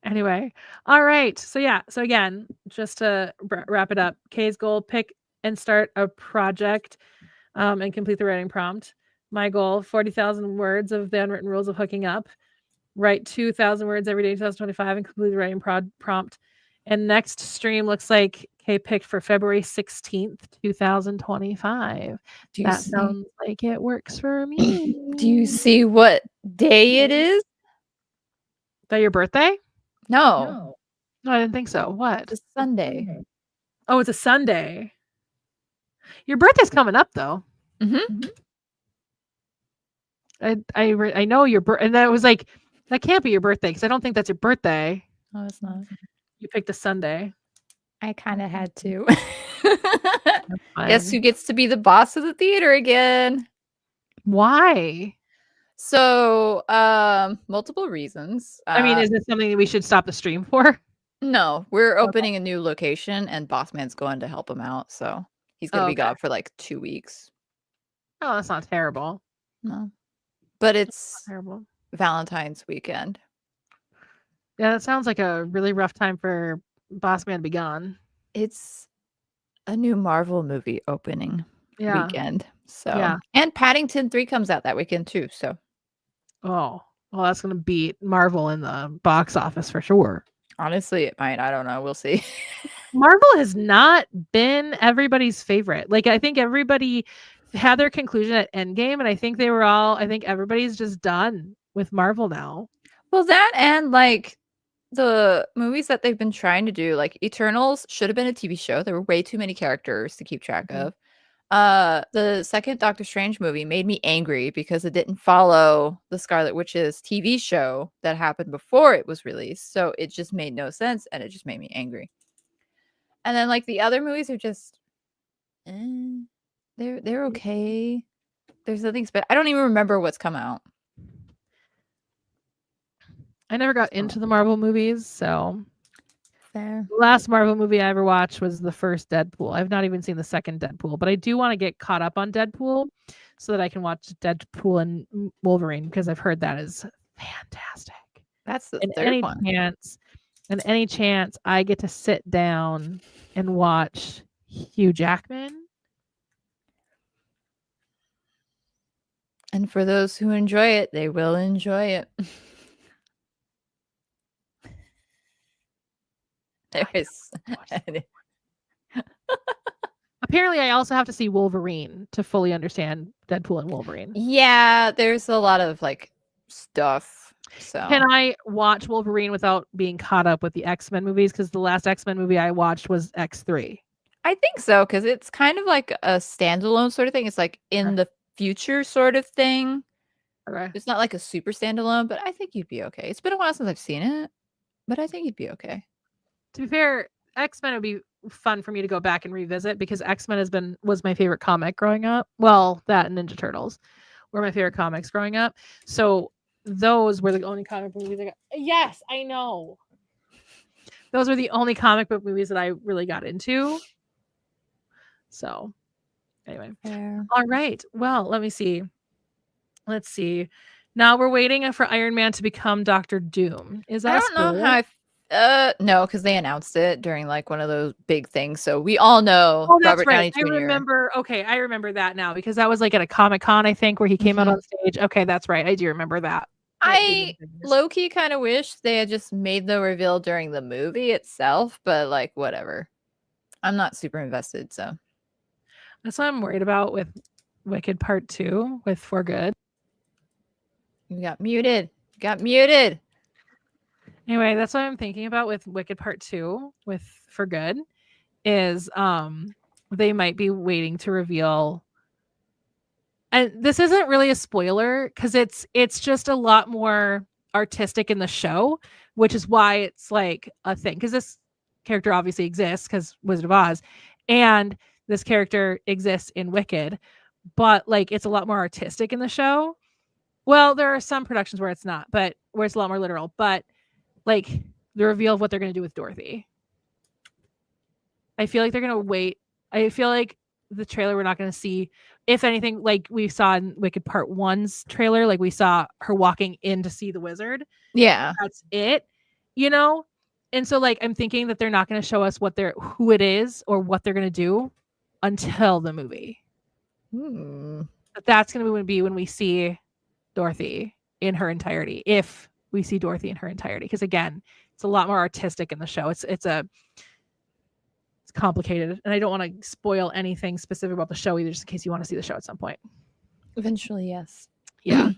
Anyway, all right. So yeah. So again, just to wrap it up, Kay's goal: pick and start a project, and complete the writing prompt. My goal: 40,000 words of the unwritten rules of hooking up. Write 2,000 words every day, 2025, and complete the writing prompt. And next stream looks like Kay picked for February 16th, 2025. That sounds like it works for me. Do you see what day it is? Is that your birthday? No, I didn't think so. What? it's Sunday. Oh, it's a Sunday. Your birthday's coming up, though. Mm-hmm. I know your birthday, and that was like, that can't be your birthday because I don't think that's your birthday. No, it's not. You picked a Sunday. I kind of had to. Guess who gets to be the boss of the theater again? Why? So, multiple reasons. I mean, is this something that we should stop the stream for? No, we're opening a new location and Bossman's going to help him out. So he's going to be gone for like 2 weeks. Oh, that's not terrible. No, but it's terrible. Valentine's weekend. Yeah, that sounds like a really rough time for Bossman to be gone. It's a new Marvel movie opening weekend. So, and Paddington 3 comes out that weekend too. So, well, that's going to beat Marvel in the box office for sure. Honestly, it might. I don't know. We'll see. Marvel has not been everybody's favorite. Like, I think everybody had their conclusion at Endgame, and I think everybody's just done with Marvel now. Well, that and like the movies that they've been trying to do, like Eternals should have been a TV show. There were way too many characters to keep track of. The second Doctor Strange movie made me angry because it didn't follow the Scarlet Witch's TV show that happened before it was released. So it just made no sense and it just made me angry. And then like the other movies are just they're okay. There's nothing but I don't even remember what's come out. I never got into the Marvel movies, so fair. The last Marvel movie I ever watched was the first Deadpool. I've not even seen the second Deadpool, but I do want to get caught up on Deadpool so that I can watch Deadpool and Wolverine because I've heard that is fantastic. That's the third one. Any chance I get to sit down and watch Hugh Jackman. And for those who enjoy it, they will enjoy it. Apparently, I also have to see Wolverine to fully understand Deadpool and Wolverine. Yeah, there's a lot of like stuff. So can I watch Wolverine without being caught up with the X-Men movies? Because the last X-Men movie I watched was X3. I think so, because it's kind of like a standalone sort of thing. It's like in the future sort of thing. Okay. It's not like a super standalone, but I think you'd be okay. It's been a while since I've seen it, but I think you'd be okay. To be fair, X-Men would be fun for me to go back and revisit because X-Men was my favorite comic growing up. Well, that and Ninja Turtles were my favorite comics growing up. So those were the only comic book movies I got. Yes, I know. Those were the only comic book movies that I really got into. So anyway. All right. Well, let me see. Let's see. Now we're waiting for Iron Man to become Dr. Doom. Is that I don't know how no, because they announced it during like one of those big things. So we all know Robert Downey Jr. I remember that now because that was like at a Comic-Con, I think, where he came out on stage. Okay, that's right. I do remember that. I low-key kind of wish they had just made the reveal during the movie itself, but like whatever. I'm not super invested, so That's what I'm worried about with Wicked Part 2 with For Good. you got muted. You got muted. Anyway, that's what I'm thinking about with Wicked Part 2 with For Good is they might be waiting to reveal, and this isn't really a spoiler because it's just a lot more artistic in the show, which is why it's like a thing, because this character obviously exists because Wizard of Oz, and this character exists in Wicked, but like it's a lot more artistic in the show. Well, there are some productions where it's not, but where it's a lot more literal, but like the reveal of what they're going to do with Dorothy. I feel like they're going to wait. I feel like the trailer we're not going to see, if anything, like we saw in Wicked Part 1's trailer, like we saw her walking in to see the wizard. Yeah. That's it, you know? And so like I'm thinking that they're not going to show us who it is or what they're going to do until the movie. But that's going to be when we see Dorothy in her entirety, if we see Dorothy in her entirety, because again, it's a lot more artistic in the show. It's complicated, and I don't want to spoil anything specific about the show either, just in case you want to see the show at some point. Eventually, yes. Yeah.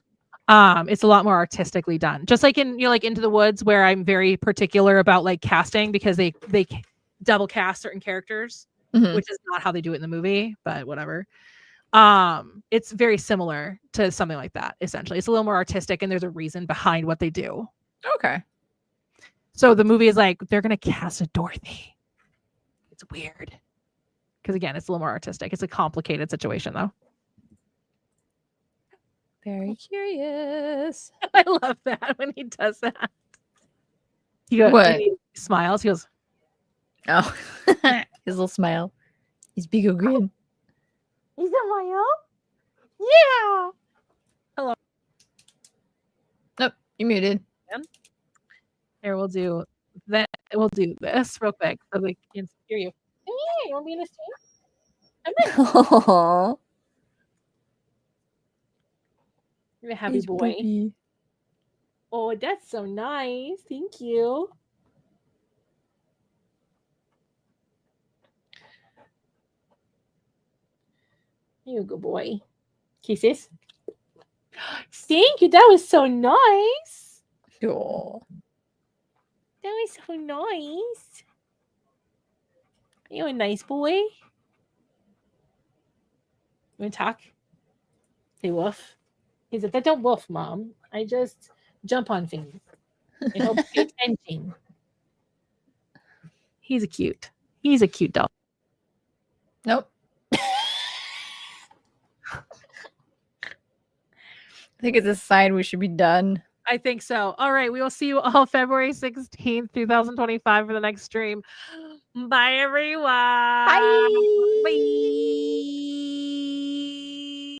It's a lot more artistically done, just like in like Into the Woods, where I'm very particular about like casting because they double cast certain characters, which is not how they do it in the movie, but whatever. It's very similar to something like that. Essentially, it's a little more artistic, and there's a reason behind what they do. Okay. So the movie is like they're gonna cast a Dorothy. It's weird because again, it's a little more artistic. It's a complicated situation, though. Very curious. I love that when he does that. He goes, what? He smiles. He goes, "Oh, his little smile, his big old grin." Is that Mario? Yeah. Hello. Nope, you're muted. Here, we'll do that. We'll do this real quick so they can hear you. Come here. You want to be in a stream? Oh, You're a happy boy. Puppy. Oh, that's so nice. Thank you. You're a good boy. Kisses. Thank you. That was so nice. Oh. That was so nice. You're a nice boy. You want to talk? Say woof. He said, "That don't woof, Mom. I just jump on things. It helps pay attention." He's a cute dog. Nope. I think it's a sign we should be done. I think so. All right. We will see you all February 16th, 2025 for the next stream. Bye, everyone. Bye. Bye.